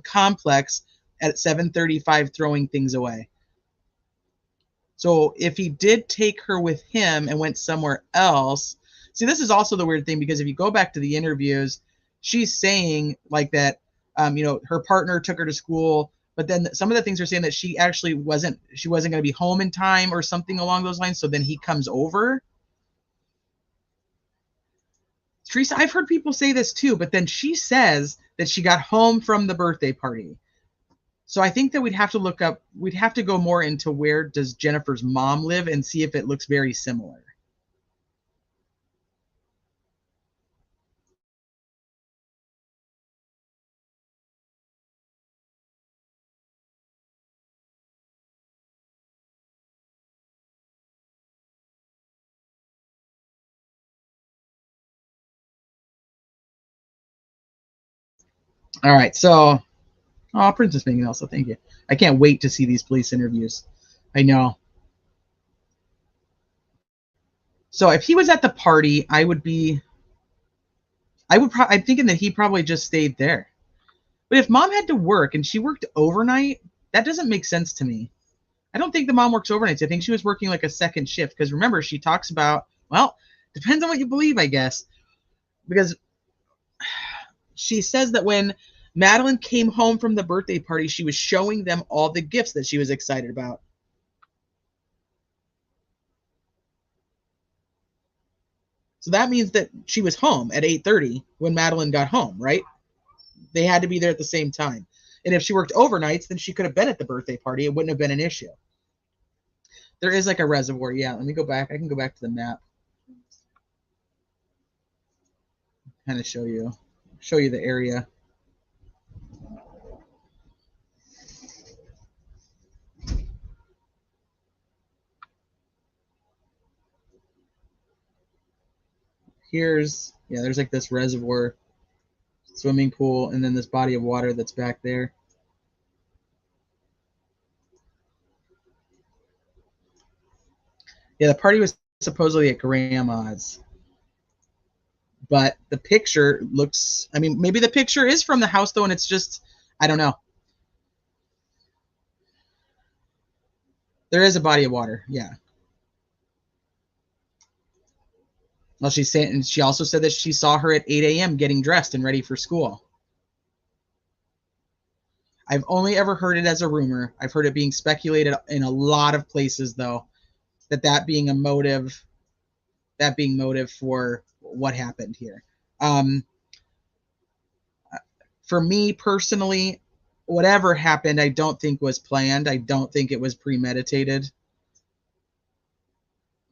complex at 7:35 throwing things away. So if he did take her with him and went somewhere else, see, this is also the weird thing because if you go back to the interviews, she's saying like that, her partner took her to school, but then some of the things are saying that she actually wasn't going to be home in time or something along those lines. So then he comes over. Teresa, I've heard people say this too, but then she says that she got home from the birthday party. So I think that we'd have to go more into where does Jennifer's mom live and see if it looks very similar. All right, so, Princess Megan also, thank you. I can't wait to see these police interviews. I know. So if he was at the party, I'm thinking that he probably just stayed there. But if mom had to work and she worked overnight, that doesn't make sense to me. I don't think the mom works overnights. I think she was working like a second shift because remember, she talks about, well, depends on what you believe, I guess. Because she says that when Madeline came home from the birthday party, she was showing them all the gifts that she was excited about. So that means that she was home at 8:30 when Madeline got home, right? They had to be there at the same time. And if she worked overnights, then she could have been at the birthday party. It wouldn't have been an issue. There is like a reservoir. Yeah, let me go back. I can go back to the map. Kind of show you the area. There's like this reservoir, swimming pool, and then this body of water that's back there. Yeah, the party was supposedly at grandma's. But the picture looks, maybe the picture is from the house though, and it's just, I don't know. There is a body of water, yeah. Well, she also said that she saw her at 8 a.m. getting dressed and ready for school. I've only ever heard it as a rumor. I've heard it being speculated in a lot of places, though, that being a motive, for what happened here. For me personally, whatever happened, I don't think was planned. I don't think it was premeditated.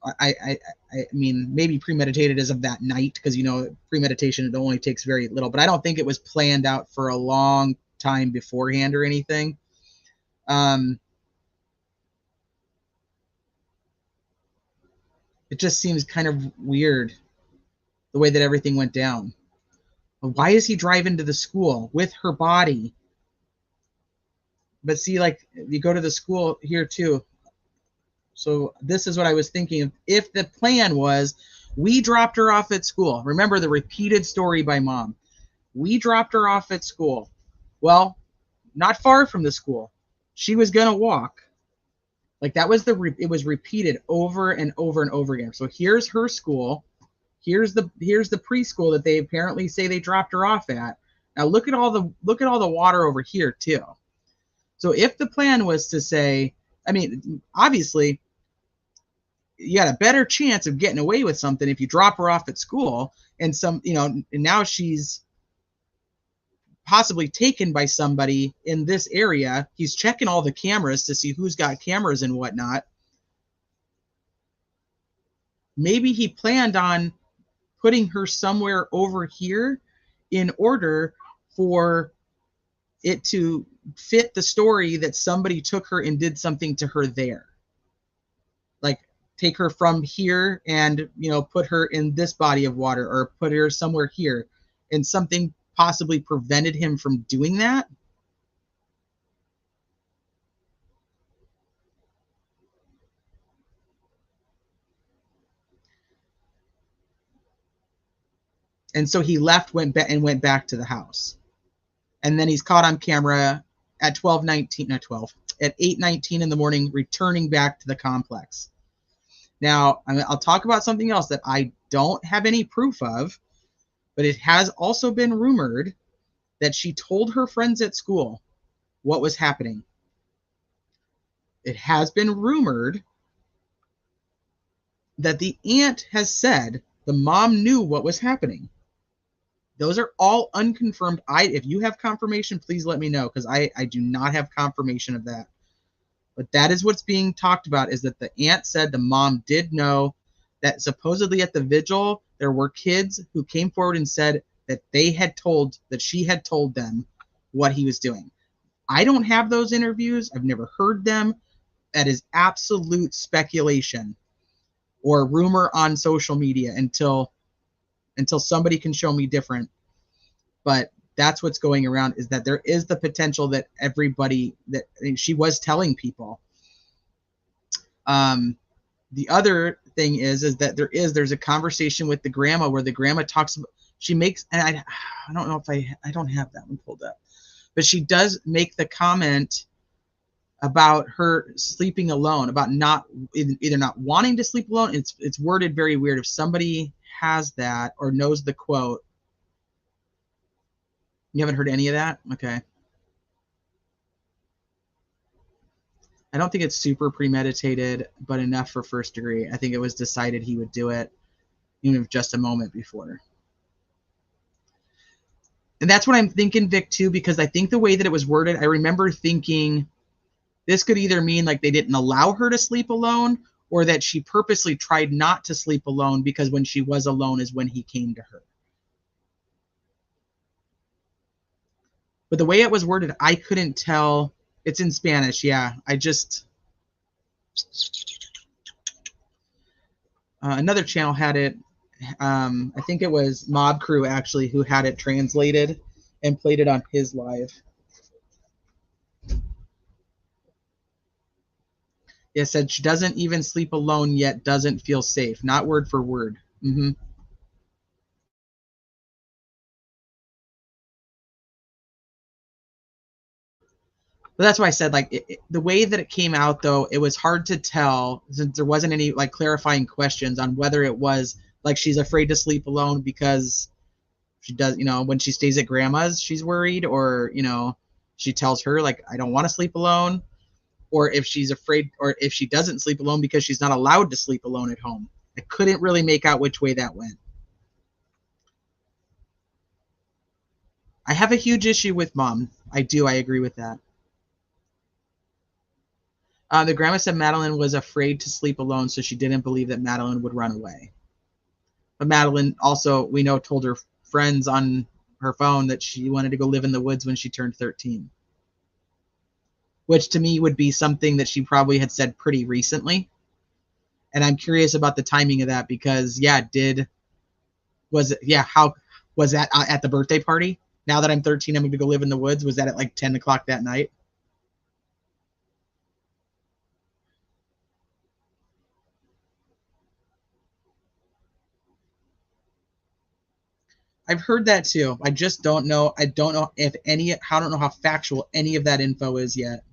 I mean, maybe premeditated as of that night, because premeditation, it only takes very little, but I don't think it was planned out for a long time beforehand or anything. It just seems kind of weird the way that everything went down. Why is he driving to the school with her body? But see, like, you go to the school here too. So this is what I was thinking of. If the plan was, we dropped her off at school. Remember the repeated story by mom. We dropped her off at school. Well, not far from the school. She was going to walk. Like that was it was repeated over and over and over again. So here's her school. Here's the preschool that they apparently say they dropped her off at. Now look at all the water over here too. So if the plan was to say, obviously you got a better chance of getting away with something if you drop her off at school and and now she's possibly taken by somebody in this area. He's checking all the cameras to see who's got cameras and whatnot. Maybe he planned on putting her somewhere over here in order for it to fit the story that somebody took her and did something to her there. Like take her from here and, put her in this body of water or put her somewhere here, and something possibly prevented him from doing that. And so he left, went back to the house. And then he's caught on camera at 8:19 in the morning, returning back to the complex. Now, I'll talk about something else that I don't have any proof of, but it has also been rumored that she told her friends at school what was happening. It has been rumored that the aunt has said the mom knew what was happening. Those are all unconfirmed. If you have confirmation, please let me know, because I do not have confirmation of that. But that is what's being talked about, is that the aunt said the mom did know, that supposedly at the vigil, there were kids who came forward and said that she had told them what he was doing. I don't have those interviews. I've never heard them. That is absolute speculation or rumor on social media until somebody can show me different. But that's what's going around, is that there is the potential that she was telling people. The other thing is that there's a conversation with the grandma where the grandma talks about, she makes, and I don't know if I don't have that one pulled up, but she does make the comment about her sleeping alone, about either not wanting to sleep alone. It's worded very weird. If somebody has that or knows the quote. You haven't heard any of that? Okay. I don't think it's super premeditated, but enough for first degree. I think it was decided he would do it, even if just a moment before. And that's what I'm thinking, Vic, too, because I think the way that it was worded, I remember thinking this could either mean like they didn't allow her to sleep alone, or that she purposely tried not to sleep alone because when she was alone is when he came to her. But the way it was worded, I couldn't tell. It's in Spanish, yeah. Another channel had it. I think it was Mob Crew, actually, who had it translated and played it on his live. It said she doesn't even sleep alone yet, doesn't feel safe. Not word for word. Mm-hmm. But that's why I said, like, the way that it came out, though, it was hard to tell, since there wasn't any like clarifying questions on whether it was like she's afraid to sleep alone because she does, when she stays at grandma's, she's worried, or, she tells her, like, I don't want to sleep alone, or if she's afraid, or if she doesn't sleep alone because she's not allowed to sleep alone at home. I couldn't really make out which way that went. I have a huge issue with mom. I do. I agree with that. The grandma said Madeline was afraid to sleep alone, so she didn't believe that Madeline would run away. But Madeline also, we know, told her friends on her phone that she wanted to go live in the woods when she turned 13. Which to me would be something that she probably had said pretty recently. And I'm curious about the timing of that because, how was that at the birthday party? Now that I'm 13, I'm going to go live in the woods. Was that at like 10 o'clock that night? I've heard that too. I just don't know. I don't know if I don't know how factual any of that info is yet.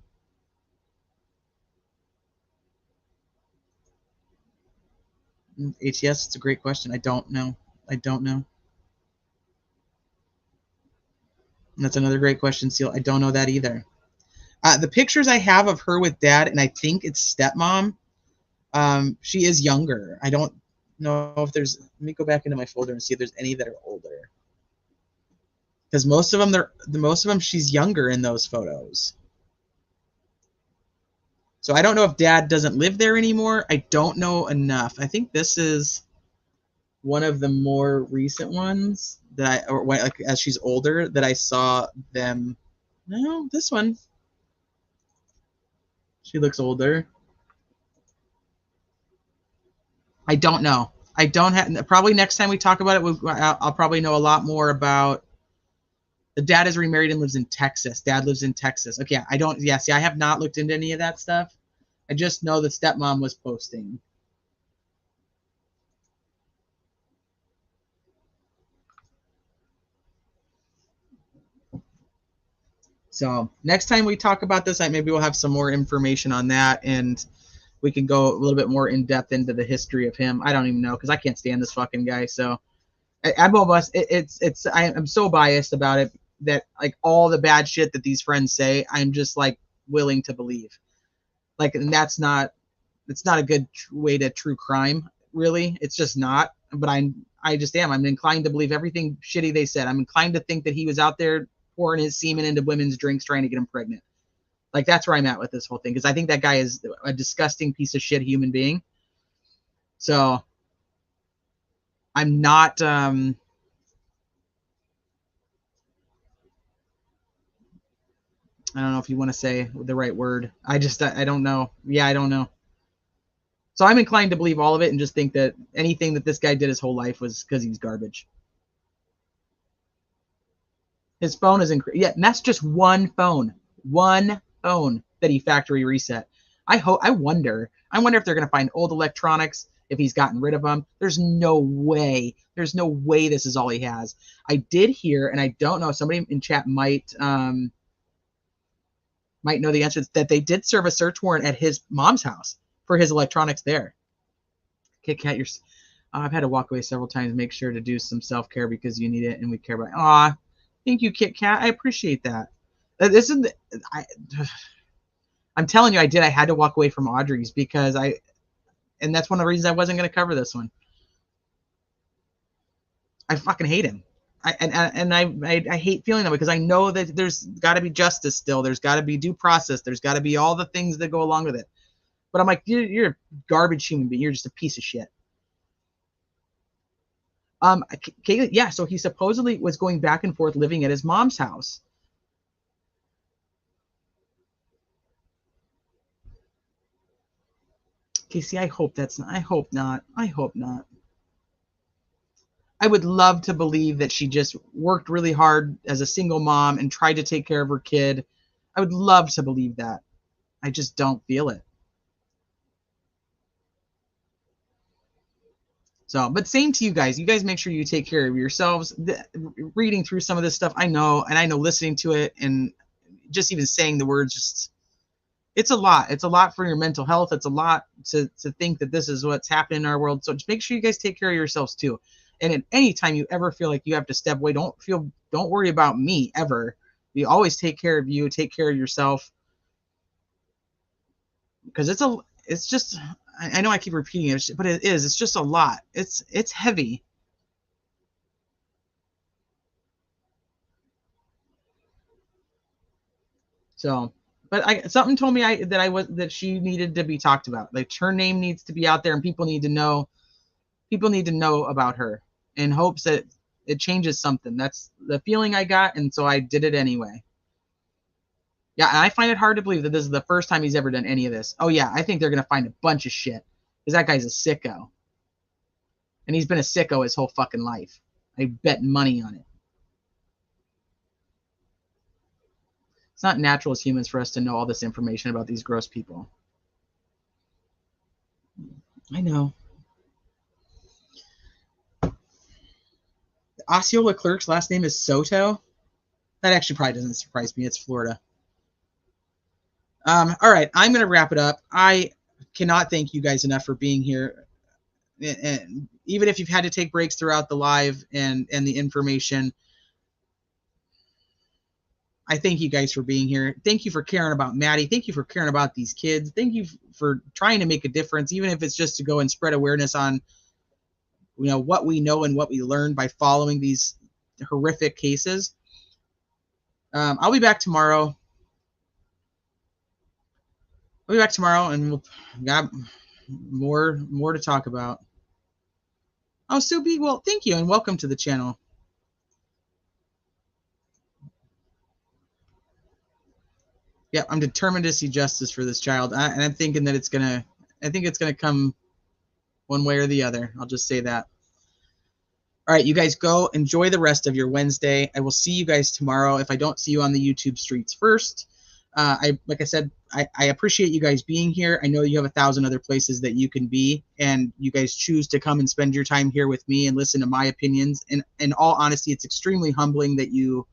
ATS, it's a great question. I don't know. And that's another great question, Seal. I don't know that either. The pictures I have of her with dad, and I think it's stepmom, she is younger. I don't know if there's, let me go back into my folder and see if there's any that are older. Because most of them, she's younger in those photos. So I don't know if dad doesn't live there anymore. I don't know enough. I think this is one of the more recent ones that as she's older, that I saw them No, this one. She looks older. I don't know. I don't have. Probably next time we talk about it, I'll probably know a lot more about. The dad is remarried and lives in Texas. Dad lives in Texas. Okay, I don't. Yeah, see, I have not looked into any of that stuff. I just know the stepmom was posting. So next time we talk about this, maybe we'll have some more information on that, and we can go a little bit more in depth into the history of him. I don't even know because I can't stand this fucking guy. So I'm almost. I'm so biased about it that like all the bad shit that these friends say, I'm just like willing to believe. Like, and that's not. It's not a good way to true crime, really. It's just not. But I just am. I'm inclined to believe everything shitty they said. I'm inclined to think that he was out there pouring his semen into women's drinks trying to get them pregnant. Like, that's where I'm at with this whole thing, because I think that guy is a disgusting piece of shit human being. So I'm not I don't know if you want to say the right word. I don't know. Yeah, I don't know. So I'm inclined to believe all of it and just think that anything that this guy did his whole life was because he's garbage. His phone is yeah, and that's just one phone that he factory reset. I wonder if they're gonna find old electronics, if he's gotten rid of them. There's no way this is all he has. I did hear, and I don't know, somebody in chat might know the answer, that they did serve a search warrant at his mom's house for his electronics there. Kit Kat, I've had to walk away several times. Make sure to do some self-care because you need it and we care about it. Aw, thank you, Kit Kat. I appreciate that. I'm telling you, I had to walk away from Audrey's because and that's one of the reasons I wasn't going to cover this one. I fucking hate him. I hate feeling that way because I know that there's got to be justice still. There's got to be due process. There's got to be all the things that go along with it. But I'm like, you're a garbage human being. You're just a piece of shit. Yeah, so he supposedly was going back and forth living at his mom's house. Casey, I hope not. I would love to believe that she just worked really hard as a single mom and tried to take care of her kid. I would love to believe that. I just don't feel it. So, but same to you guys. You guys make sure you take care of yourselves. Reading through some of this stuff, I know listening to it and just even saying the words, just it's a lot. It's a lot for your mental health. It's a lot to think that this is what's happening in our world. So just make sure you guys take care of yourselves too. And at any time you ever feel like you have to step away, don't worry about me ever. You always take care of you, take care of yourself. Because it's just, I know I keep repeating it, but it's just a lot. It's heavy. So, but something told me that she needed to be talked about. Like, her name needs to be out there and people need to know about her in hopes that it changes something. That's the feeling I got, and so I did it anyway. Yeah, and I find it hard to believe that this is the first time he's ever done any of this. Oh yeah, I think they're gonna find a bunch of shit because that guy's a sicko, and he's been a sicko his whole fucking life. I bet money on it. It's not natural as humans for us to know all this information about these gross people. I know. Osceola clerk's last name is Soto. That actually probably doesn't surprise me. It's Florida. All right, I'm going to wrap it up. I cannot thank you guys enough for being here. And even if you've had to take breaks throughout the live and the information, I thank you guys for being here. Thank you for caring about Maddie. Thank you for caring about these kids. Thank you for trying to make a difference, even if it's just to go and spread awareness on, what we know and what we learned by following these horrific cases. I'll be back tomorrow. And we'll got more to talk about. Oh, Subi, well, thank you and welcome to the channel. Yeah, I'm determined to see justice for this child, and I'm thinking that I think it's gonna come one way or the other. I'll just say that. All right, you guys go enjoy the rest of your Wednesday. I will see you guys tomorrow. If I don't see you on the YouTube streets first, like I said, I appreciate you guys being here. I know you have 1,000 other places that you can be, and you guys choose to come and spend your time here with me and listen to my opinions. And in all honesty, it's extremely humbling that you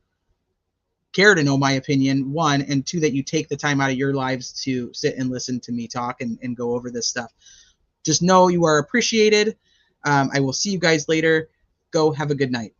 care to know my opinion, one, and two, that you take the time out of your lives to sit and listen to me talk and go over this stuff. Just know you are appreciated. I will see you guys later. Go have a good night.